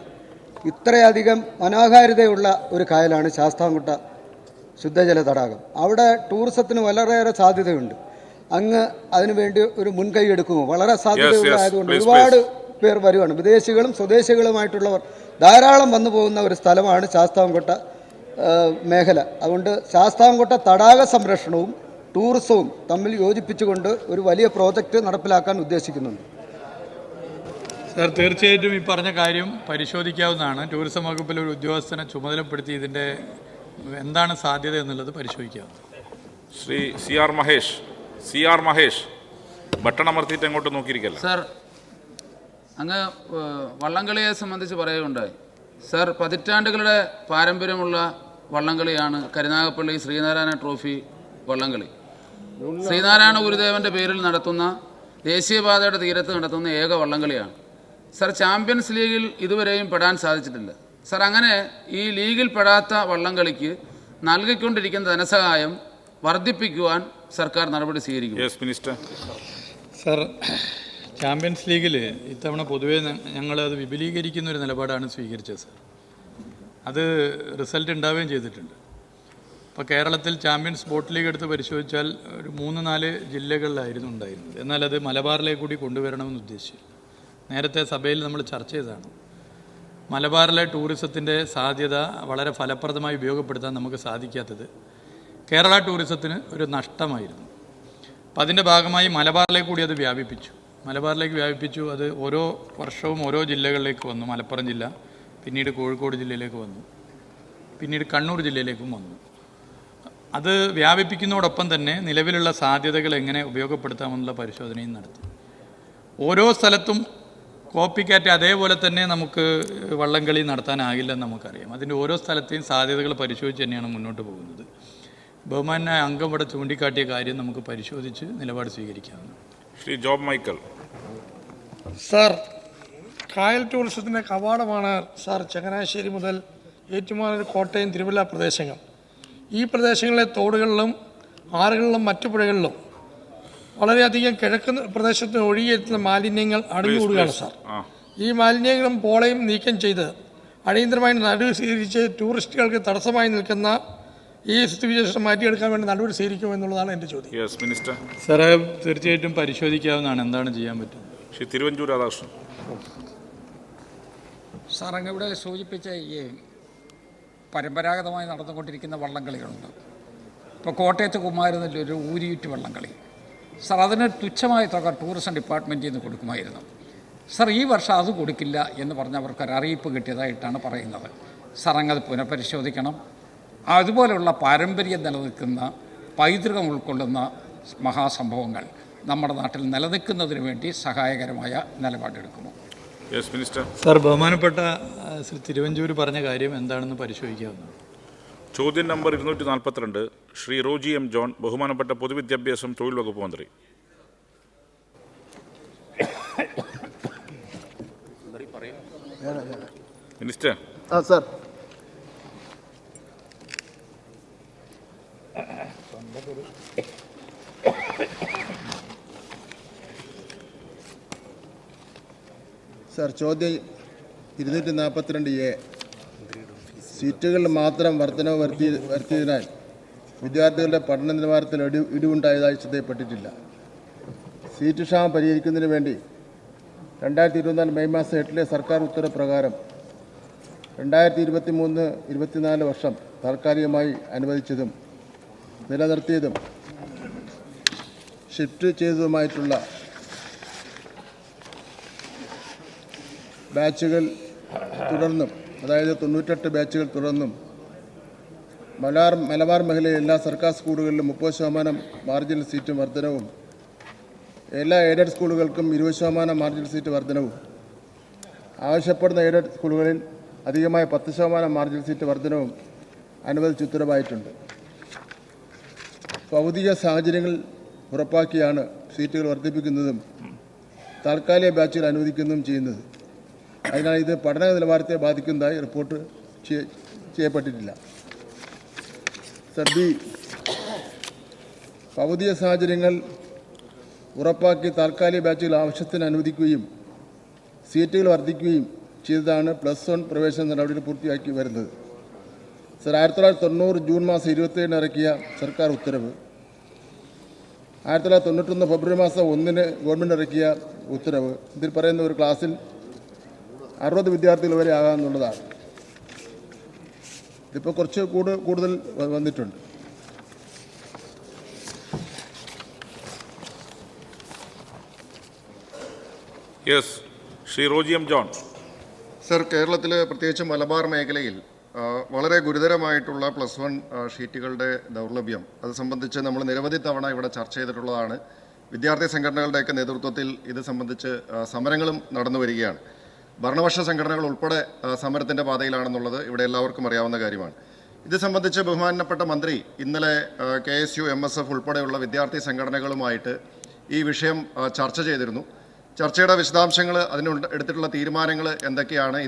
ഇത്രയധികം മനോഹാരിതയുള്ള ഒരു കായലാണ് ശാസ്താംകോട്ട ശുദ്ധജല തടാകം. അവിടെ ടൂറിസത്തിന് വളരെയേറെ സാധ്യതയുണ്ട്. അങ്ങ് അതിനുവേണ്ടി ഒരു മുൻകൈ എടുക്കുമോ? വളരെ സാധ്യതയുള്ളതായതുകൊണ്ട് ഒരുപാട് പേർ വരുവാണ്. വിദേശികളും സ്വദേശികളുമായിട്ടുള്ളവർ ധാരാളം വന്നു പോകുന്ന ഒരു സ്ഥലമാണ് ശാസ്താംകോട്ട മേഖല. അതുകൊണ്ട് ശാസ്താംകോട്ട തടാക സംരക്ഷണവും ടൂറിസവും തമ്മിൽ യോജിപ്പിച്ചുകൊണ്ട് ഒരു വലിയ പ്രോജക്റ്റ് നടപ്പിലാക്കാൻ ഉദ്ദേശിക്കുന്നുണ്ട്. സാർ, തീർച്ചയായിട്ടും ഈ പറഞ്ഞ കാര്യം പരിശോധിക്കാവുന്നതാണ്. ടൂറിസം വകുപ്പിലെ ഒരു ഉദ്യോഗസ്ഥനെ ചുമതലപ്പെടുത്തി ഇതിൻ്റെ എന്താണ് സാധ്യത എന്നുള്ളത് പരിശോധിക്കാവുന്നത്. Shri C R Mahesh button അമർത്തിയിട്ട് എങ്ങോട്ട് നോക്കിയിരിക്കല്ല. സാർ, അങ്ങ് വള്ളംകളിയെ സംബന്ധിച്ച് പറയുകയുണ്ടായി. സാർ, പതിറ്റാണ്ടുകളുടെ പാരമ്പര്യമുള്ള വള്ളംകളിയാണ് കരുനാഗപ്പള്ളി ശ്രീനാരായണ ട്രോഫി വള്ളംകളി. ശ്രീനാരായണ ഗുരുദേവൻ്റെ പേരിൽ നടത്തുന്ന ദേശീയപാതയുടെ തീരത്ത് നടത്തുന്ന ഏക വള്ളംകളിയാണ്. സാർ, ചാമ്പ്യൻസ് ലീഗിൽ ഇതുവരെയും പെടാൻ സാധിച്ചിട്ടില്ല. സാർ, അങ്ങനെ ഈ ലീഗിൽ പെടാത്ത വള്ളംകളിക്ക് നൽകിക്കൊണ്ടിരിക്കുന്ന ധനസഹായം വർദ്ധിപ്പിക്കുവാൻ സർക്കാർ നടപടി സ്വീകരിക്കും. സാർ, ചാമ്പ്യൻസ് ലീഗിൽ ഇത്തവണ പൊതുവേ ഞങ്ങളത് വിപുലീകരിക്കുന്ന ഒരു നിലപാടാണ് സ്വീകരിച്ചത്. സാർ, അത് റിസൾട്ട് ഉണ്ടാവുകയും ചെയ്തിട്ടുണ്ട്. ഇപ്പോൾ കേരളത്തിൽ ചാമ്പ്യൻസ് ബോട്ട് ലീഗ് എടുത്ത് പരിശോധിച്ചാൽ ഒരു 3-4 ജില്ലകളിലായിരുന്നു ഉണ്ടായിരുന്നത്. എന്നാൽ അത് മലബാറിലേക്ക് കൂടി കൊണ്ടുവരണമെന്ന് ഉദ്ദേശിച്ചു. നേരത്തെ സഭയിൽ നമ്മൾ ചർച്ച ചെയ്തതാണ്. മലബാറിലെ ടൂറിസത്തിൻ്റെ സാധ്യത വളരെ ഫലപ്രദമായി ഉപയോഗപ്പെടുത്താൻ നമുക്ക് സാധിക്കാത്തത് കേരള ടൂറിസത്തിന് ഒരു നഷ്ടമായിരുന്നു. അപ്പം അതിൻ്റെ ഭാഗമായി മലബാറിലേക്ക് കൂടി അത് വ്യാപിപ്പിച്ചു. അത് ഓരോ വർഷവും ഓരോ ജില്ലകളിലേക്ക് വന്നു. മലപ്പുറം ജില്ല, പിന്നീട് കോഴിക്കോട് ജില്ലയിലേക്ക് വന്നു, പിന്നീട് കണ്ണൂർ ജില്ലയിലേക്കും വന്നു. അത് വ്യാപിപ്പിക്കുന്നതോടൊപ്പം തന്നെ നിലവിലുള്ള സാധ്യതകൾ എങ്ങനെ ഉപയോഗപ്പെടുത്താമെന്നുള്ള പരിശോധനയും നടത്തി. ഓരോ സ്ഥലത്തും കോപ്പിക്കാറ്റ് അതേപോലെ തന്നെ നമുക്ക് വള്ളംകളി നടത്താനാകില്ലെന്ന് നമുക്കറിയാം. അതിൻ്റെ ഓരോ സ്ഥലത്തെയും സാധ്യതകൾ പരിശോധിച്ച് തന്നെയാണ് മുന്നോട്ട് പോകുന്നത്. ബഹുമാനായ അംഗം ഇവിടെ ചൂണ്ടിക്കാട്ടിയ കാര്യം നമുക്ക് പരിശോധിച്ച് നിലപാട് സ്വീകരിക്കാവുന്നതാണ്. ശ്രീ ജോബ് മൈക്കൽ. സാർ, കായൽ ടൂറിസത്തിൻ്റെ കവാടമാണ് സാർ ചങ്ങനാശ്ശേരി മുതൽ ഏറ്റുമാനൂർ, കോട്ടയം, തിരുവല്ല പ്രദേശങ്ങൾ. ഈ പ്രദേശങ്ങളിലെ തോടുകളിലും ആറുകളിലും മറ്റു പുഴകളിലും വളരെയധികം കിഴക്ക് പ്രദേശത്ത് ഒഴുകിയെത്തുന്ന മാലിന്യങ്ങൾ അടിഞ്ഞുകൂടുകയാണ് സാർ. ഈ മാലിന്യങ്ങളും പോളയും നീക്കം ചെയ്ത് അടിയന്തരമായി നടപടി സ്വീകരിച്ച് ടൂറിസ്റ്റുകൾക്ക് തടസ്സമായി നിൽക്കുന്ന ഈ സ്ഥിതിവിശേഷം മാറ്റിയെടുക്കാൻ വേണ്ടി നടപടി സ്വീകരിക്കുമെന്നുള്ളതാണ് എൻ്റെ ചോദ്യം. സാറേ, തീർച്ചയായിട്ടും പരിശോധിക്കാവുന്നതാണ്. എന്താണ് ചെയ്യാൻ പറ്റുന്നത്? ശ്രീ തിരുവഞ്ചൂർ രാധാകൃഷ്ണൻ. സാർ, അങ്ങ് ഇവിടെ സൂചിപ്പിച്ച ഈ പരമ്പരാഗതമായി നടന്നുകൊണ്ടിരിക്കുന്ന വള്ളംകളികളുണ്ട്. ഇപ്പോൾ കോട്ടയത്ത് കുമാരനെല്ലൂർ ഒരു ഊരിയിട്ട് വള്ളംകളി. സാർ, അതിന് തുച്ഛമായ തുക ടൂറിസം ഡിപ്പാർട്ട്മെൻറ്റിൽ നിന്ന് കൊടുക്കുമായിരുന്നു. സാർ, ഈ വർഷം അത് കൊടുക്കില്ല എന്ന് പറഞ്ഞ് അവർക്കൊരു അറിയിപ്പ് കിട്ടിയതായിട്ടാണ് പറയുന്നത്. സാർ, അങ്ങ് അത് പുനഃപരിശോധിക്കണം. അതുപോലെയുള്ള പാരമ്പര്യം നിലനിൽക്കുന്ന പൈതൃകം ഉൾക്കൊള്ളുന്ന മഹാസംഭവങ്ങൾ നമ്മുടെ നാട്ടിൽ നിലനിൽക്കുന്നതിന് വേണ്ടി സഹായകരമായ നിലപാടെടുക്കുമോ? Yes minister. സാർ, ബഹുമാനപ്പെട്ട ശ്രീ തിരുവഞ്ചൂർ പറഞ്ഞ കാര്യം എന്താണെന്ന് പരിശോധിക്കാവുന്നതാണ്. ചോദ്യം number 242 Shri Roji M John, ബഹുമാനപ്പെട്ട പൊതുവിദ്യാഭ്യാസം തൊഴിൽ വകുപ്പ് മന്ത്രി. മിനിസ്റ്റർ. സാർ, ചോദ്യം 242A സീറ്റുകളിൽ മാത്രം വർധനവ് വരുത്തിയതിനാൽ വിദ്യാർത്ഥികളുടെ പഠന നിലവാരത്തിൽ ഇടിവുണ്ടായതായി ശ്രദ്ധയപ്പെട്ടിട്ടില്ല. സീറ്റ് ക്ഷാമം പരിഹരിക്കുന്നതിന് വേണ്ടി 2024 മെയ് മാസം 8 സർക്കാർ ഉത്തരവ് പ്രകാരം 2023-24 വർഷം താൽക്കാലികമായി അനുവദിച്ചതും നിലനിർത്തിയതും ഷിഫ്റ്റ് ചെയ്തതുമായിട്ടുള്ള ബാച്ചുകൾ തുടർന്നും, അതായത് 98 ബാച്ചുകൾ തുടർന്നും മലബാർ മേഖലയിലെ എല്ലാ സർക്കാർ സ്കൂളുകളിലും 30% മാർജിനൽ സീറ്റ് വർധനവും, എല്ലാ എയ്ഡഡ് സ്കൂളുകൾക്കും 20% മാർജിനൽ സീറ്റ് വർധനവും, ആവശ്യപ്പെടുന്ന എയ്ഡഡ് സ്കൂളുകളിൽ അധികമായ 10% മാർജിനൽ സീറ്റ് വർധനവും അനുവദിച്ച് ഉത്തരവായിട്ടുണ്ട്. ഭൗതിക സാഹചര്യങ്ങൾ ഉറപ്പാക്കിയാണ് സീറ്റുകൾ വർദ്ധിപ്പിക്കുന്നതും താൽക്കാലിക ബാച്ചുകൾ അനുവദിക്കുന്നതും ചെയ്യുന്നത്. അതിനാൽ ഇത് പഠന നിലവാരത്തെ ബാധിക്കുന്നതായി റിപ്പോർട്ട് ചെയ്യപ്പെട്ടിട്ടില്ല. സർ, ബി, ഭൗതിക സാഹചര്യങ്ങൾ ഉറപ്പാക്കി താൽക്കാലിക ബാച്ചുകൾ ആവശ്യത്തിന് അനുവദിക്കുകയും സീറ്റുകൾ വർദ്ധിക്കുകയും ചെയ്തതാണ് +1 പ്രവേശന നടപടികൾ പൂർത്തിയാക്കി വരുന്നത്. സർ, 1990 ജൂൺ മാസം 27 ഇറക്കിയ സർക്കാർ ഉത്തരവ്, 1991 ഫെബ്രുവരി മാസം 1 ഗവൺമെൻറ് ഇറക്കിയ ഉത്തരവ്, ഇതിൽ പറയുന്ന ഒരു ക്ലാസ്സിൽ 60 വിദ്യാർത്ഥികൾ വരെ ആകാമെന്നുള്ളതാണ്. ഇതിപ്പോൾ കുറച്ച് കൂടുതൽ വന്നിട്ടുണ്ട്. Yes, Shri Roji M John. Sir, കേരളത്തിൽ പ്രത്യേകിച്ച് മലബാർ മേഖലയിൽ വളരെ ഗുരുതരമായിട്ടുള്ള +1 ഷീറ്റുകളുടെ ദൗർലഭ്യം, അത് സംബന്ധിച്ച് നമ്മൾ നിരവധി തവണ ഇവിടെ ചർച്ച ചെയ്തിട്ടുള്ളതാണ്. വിദ്യാർത്ഥി സംഘടനകളുടെയൊക്കെ നേതൃത്വത്തിൽ ഇത് സംബന്ധിച്ച് സമരങ്ങളും നടന്നു വരികയാണ്. ഭരണപക്ഷ സംഘടനകൾ ഉൾപ്പെടെ സമരത്തിൻ്റെ പാതയിലാണെന്നുള്ളത് ഇവിടെ എല്ലാവർക്കും അറിയാവുന്ന കാര്യമാണ്. ഇത് സംബന്ധിച്ച് ബഹുമാനപ്പെട്ട മന്ത്രി ഇന്നലെ KSU, MSF ഉൾപ്പെടെയുള്ള വിദ്യാർത്ഥി സംഘടനകളുമായിട്ട് ഈ വിഷയം ചർച്ച ചെയ്തിരുന്നു. ചർച്ചയുടെ വിശദാംശങ്ങൾ, അതിന് എടുത്തിട്ടുള്ള തീരുമാനങ്ങൾ എന്തൊക്കെയാണ്,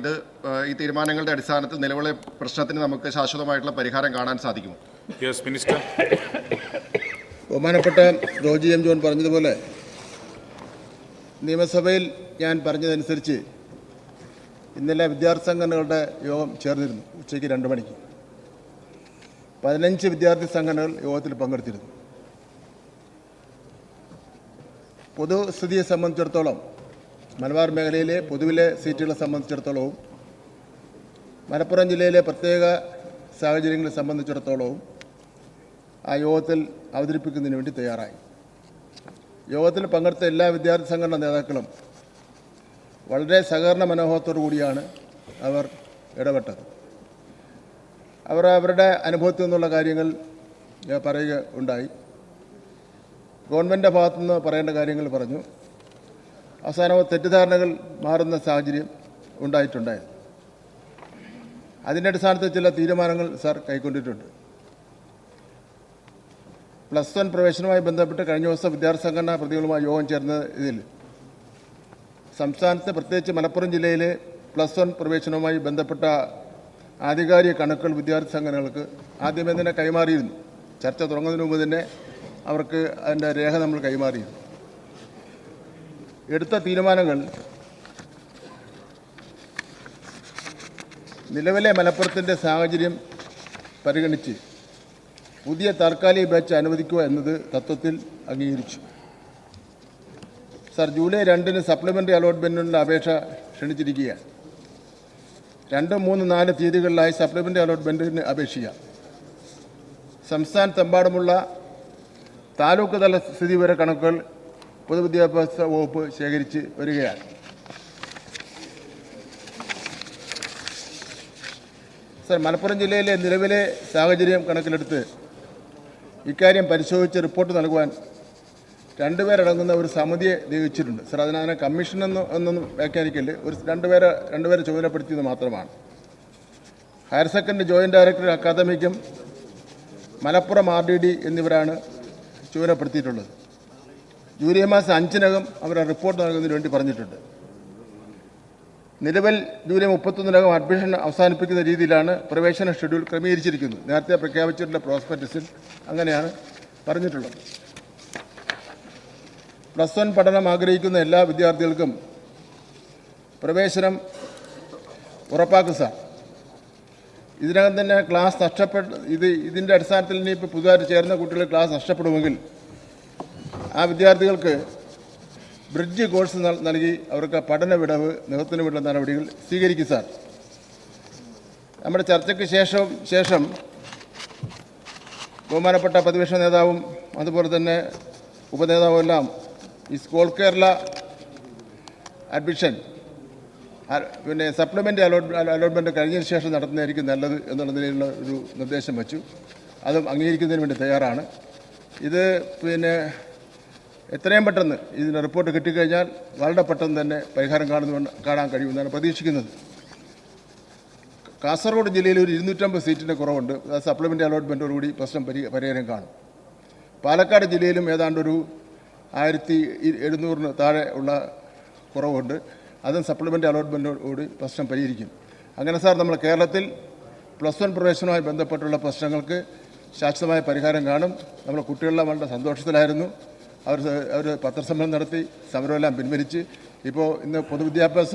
ഈ തീരുമാനങ്ങളുടെ അടിസ്ഥാനത്തിൽ നിലവിലെ പ്രശ്നത്തിന് നമുക്ക് ശാശ്വതമായിട്ടുള്ള പരിഹാരം കാണാൻ സാധിക്കുമോ? Yes minister. ബഹുമാനപ്പെട്ട റോജി എം ജോൺ പറഞ്ഞതുപോലെ നിയമസഭയിൽ ഞാൻ പറഞ്ഞതനുസരിച്ച് ഇന്നലെ വിദ്യാർത്ഥി സംഘടനകളുടെ യോഗം ചേർന്നിരുന്നു. ഉച്ചയ്ക്ക് 2 മണിക്ക് 15 വിദ്യാർത്ഥി സംഘടനകൾ യോഗത്തിൽ പങ്കെടുത്തിരുന്നു. പൊതുസ്ഥിതിയെ സംബന്ധിച്ചിടത്തോളം, മലബാർ മേഖലയിലെ പൊതുവിലെ സീറ്റുകളെ സംബന്ധിച്ചിടത്തോളവും മലപ്പുറം ജില്ലയിലെ പ്രത്യേക സാഹചര്യങ്ങളെ സംബന്ധിച്ചിടത്തോളവും ആ യോഗത്തിൽ അവതരിപ്പിക്കുന്നതിന് വേണ്ടി തയ്യാറായി. യോഗത്തിൽ പങ്കെടുത്ത എല്ലാ വിദ്യാർത്ഥി സംഘടനാ നേതാക്കളും വളരെ സഹകരണ മനോഭാവത്തോടു കൂടിയാണ് അവർ ഇടപെട്ടത്. അവർ അവരുടെ അനുഭവത്തിൽ നിന്നുള്ള കാര്യങ്ങൾ പറയുക ഉണ്ടായി. ഗവൺമെൻറ്റിൻ്റെ ഭാഗത്തുനിന്ന് പറയേണ്ട കാര്യങ്ങൾ പറഞ്ഞു. അവസാനം തെറ്റിദ്ധാരണകൾ മാറുന്ന സാഹചര്യം ഉണ്ടായിട്ടുണ്ടായിരുന്നു. അതിൻ്റെ അടിസ്ഥാനത്തിൽ ചില തീരുമാനങ്ങൾ സാർ കൈക്കൊണ്ടിട്ടുണ്ട്. +1 പ്രവേശനവുമായി ബന്ധപ്പെട്ട് കഴിഞ്ഞ ദിവസം വിദ്യാർത്ഥി സംഘടനാ പ്രതികളുമായി യോഗം ചേർന്ന ഇതിൽ സംസ്ഥാനത്ത്, പ്രത്യേകിച്ച് മലപ്പുറം ജില്ലയിലെ +1 പ്രവേശനവുമായി ബന്ധപ്പെട്ട ആധികാരിക കണക്കുകൾ വിദ്യാർത്ഥി സംഘടനകൾക്ക് ആദ്യമേ തന്നെ കൈമാറിയിരുന്നു. ചർച്ച തുടങ്ങുന്നതിന് മുമ്പ് തന്നെ അവർക്ക് അതിൻ്റെ രേഖ നമ്മൾ കൈമാറിയിരുന്നു. എടുത്ത തീരുമാനങ്ങൾ നിലവിലെ മലപ്പുറത്തിൻ്റെ സാഹചര്യം പരിഗണിച്ച് പുതിയ താൽക്കാലിക ബാച്ച് അനുവദിക്കുക എന്നത് തത്വത്തിൽ അംഗീകരിച്ചു. സർ, ജൂലൈ 2 സപ്ലിമെൻ്ററി അലോട്ട്മെൻറ്റിനുള്ള അപേക്ഷ ക്ഷണിച്ചിരിക്കുകയാണ്. 2, 3, 4 തീയതികളിലായി സപ്ലിമെൻ്ററി അലോട്ട്മെൻറ്റിന് അപേക്ഷിക്കാം. സംസ്ഥാനത്തെമ്പാടുമുള്ള താലൂക്ക് തല സ്ഥിതി വരെ കണക്കുകൾ പൊതുവിദ്യാഭ്യാസ വകുപ്പ് ശേഖരിച്ച് വരികയാണ്. സർ, മലപ്പുറം ജില്ലയിലെ നിലവിലെ സാഹചര്യം കണക്കിലെടുത്ത് ഇക്കാര്യം പരിശോധിച്ച് റിപ്പോർട്ട് നൽകുവാൻ രണ്ടുപേരടങ്ങുന്ന ഒരു സമിതിയെ നിയോഗിച്ചിട്ടുണ്ട്. സർ, അതിനങ്ങനെ കമ്മീഷൻ എന്നൊന്നും വ്യാഖ്യാനിക്കല്, ഒരു രണ്ടുപേരെ ചുമതലപ്പെടുത്തിയത് മാത്രമാണ്. ഹയർ സെക്കൻഡറി ജോയിൻറ്റ് ഡയറക്ടർ അക്കാദമിക്കും മലപ്പുറം RDD എന്നിവരാണ് ചുമതലപ്പെടുത്തിയിട്ടുള്ളത്. ജൂലൈ മാസം 5-നകം അവരുടെ റിപ്പോർട്ട് നൽകുന്നതിന് വേണ്ടി പറഞ്ഞിട്ടുണ്ട്. നിലവിൽ ജൂലൈ 31-നകം അഡ്മിഷൻ അവസാനിപ്പിക്കുന്ന രീതിയിലാണ് പ്രവേശന ഷെഡ്യൂൾ ക്രമീകരിച്ചിരിക്കുന്നത്. നേരത്തെ പ്രഖ്യാപിച്ചിട്ടുള്ള പ്രോസ്പെക്ടസിൽ അങ്ങനെയാണ് പറഞ്ഞിട്ടുള്ളത്. +1 പഠനം ആഗ്രഹിക്കുന്ന എല്ലാ വിദ്യാർത്ഥികൾക്കും പ്രവേശനം ഉറപ്പാക്കും സാർ. ഇതിനകം തന്നെ ക്ലാസ് ഇതിൻ്റെ അടിസ്ഥാനത്തിൽ ഇനിയിപ്പോൾ പുതുതായിട്ട് ചേർന്ന കുട്ടികൾ ക്ലാസ് നഷ്ടപ്പെടുമെങ്കിൽ ആ വിദ്യാർത്ഥികൾക്ക് ബ്രിഡ്ജ് കോഴ്സ് നൽകി അവർക്ക് പഠന വിടവ് നികത്തുന്നതിനുള്ള നടപടികൾ സ്വീകരിക്കും സാർ. നമ്മുടെ ചർച്ചയ്ക്ക് ശേഷം ബഹുമാനപ്പെട്ട പ്രതിപക്ഷ നേതാവും അതുപോലെ തന്നെ ഉപനേതാവും എല്ലാം ഈ സ്കൂൾ കേരള അഡ്മിഷൻ പിന്നെ സപ്ലിമെൻ്റ് അലോട്ട്മെൻറ്റ് കഴിഞ്ഞതിന് ശേഷം നടത്തുന്നതായിരിക്കും നല്ലത് എന്നുള്ള നിലയിലുള്ള ഒരു നിർദ്ദേശം വച്ചു. അതും അംഗീകരിക്കുന്നതിന് വേണ്ടി തയ്യാറാണ്. ഇത് പിന്നെ എത്രയും പെട്ടെന്ന് ഇതിൻ്റെ റിപ്പോർട്ട് കിട്ടിക്കഴിഞ്ഞാൽ വളരെ പെട്ടെന്ന് തന്നെ പരിഹാരം കാണാൻ കഴിയുമെന്നാണ് പ്രതീക്ഷിക്കുന്നത്. കാസർഗോഡ് ജില്ലയിൽ ഒരു 250 സീറ്റിൻ്റെ കുറവുണ്ട്. അത് സപ്ലിമെൻ്റ് അലോട്ട്മെൻറ്റോടുകൂടി പ്രശ്നം പരിഹാരം കാണും. പാലക്കാട് ജില്ലയിലും ഏതാണ്ട് ഒരു 1700 താഴെ ഉള്ള കുറവുണ്ട്. അതും സപ്ലിമെൻ്റ് അലോട്ട്മെൻറ്റോടുകൂടി പ്രശ്നം പരിഹരിക്കും. അങ്ങനെ സാർ, നമ്മൾ കേരളത്തിൽ +1 പ്രവേശനവുമായി ബന്ധപ്പെട്ടുള്ള പ്രശ്നങ്ങൾക്ക് ശാശ്വതമായ പരിഹാരം കാണും. നമ്മൾ കുട്ടികളെല്ലാം വളരെ സന്തോഷത്തിലായിരുന്നു. അവർ പത്രസമ്മേളനം നടത്തി, സമരമെല്ലാം പിൻവലിച്ച് ഇപ്പോൾ ഇന്ന് പൊതുവിദ്യാഭ്യാസ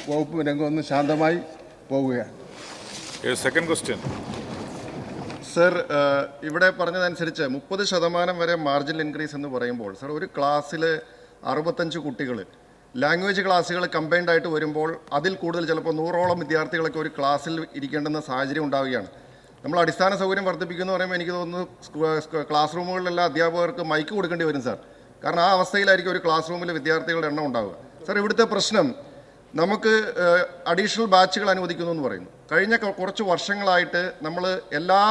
വകുപ്പ് രംഗം ഒന്ന് ശാന്തമായി പോവുകയാണ്. സെക്കൻഡ് ക്വസ്റ്റ്യൻ സർ, ഇവിടെ പറഞ്ഞതനുസരിച്ച് 30% വരെ മാർജിനൽ ഇൻക്രീസ് എന്ന് പറയുമ്പോൾ സർ, ഒരു ക്ലാസ്സിൽ 65 കുട്ടികൾ ലാംഗ്വേജ് ക്ലാസ്സുകൾ കമ്പൈൻഡ് ആയിട്ട് വരുമ്പോൾ അതിൽ കൂടുതൽ ചിലപ്പോൾ 100ഓളം വിദ്യാർത്ഥികളൊക്കെ ഒരു ക്ലാസ്സിൽ ഇരിക്കേണ്ടുന്ന സാഹചര്യം ഉണ്ടാവുകയാണ്. നമ്മൾ അടിസ്ഥാന സൗകര്യം വർദ്ധിപ്പിക്കുന്നു പറയുമ്പോൾ എനിക്ക് തോന്നുന്നു ക്ലാസ് റൂമുകളിലെല്ലാം അധ്യാപകർക്ക് മൈക്ക് കൊടുക്കേണ്ടി വരും സാർ. കാരണം ആ അവസ്ഥയിലായിരിക്കും ഒരു ക്ലാസ് റൂമിൽ വിദ്യാർത്ഥികളുടെ എണ്ണം ഉണ്ടാവുക. സാർ, ഇവിടുത്തെ പ്രശ്നം നമുക്ക് അഡീഷണൽ ബാച്ചുകൾ അനുവദിക്കുന്നു എന്ന് പറയുന്നു. കഴിഞ്ഞ കുറച്ച് വർഷങ്ങളായിട്ട് നമ്മൾ എല്ലാ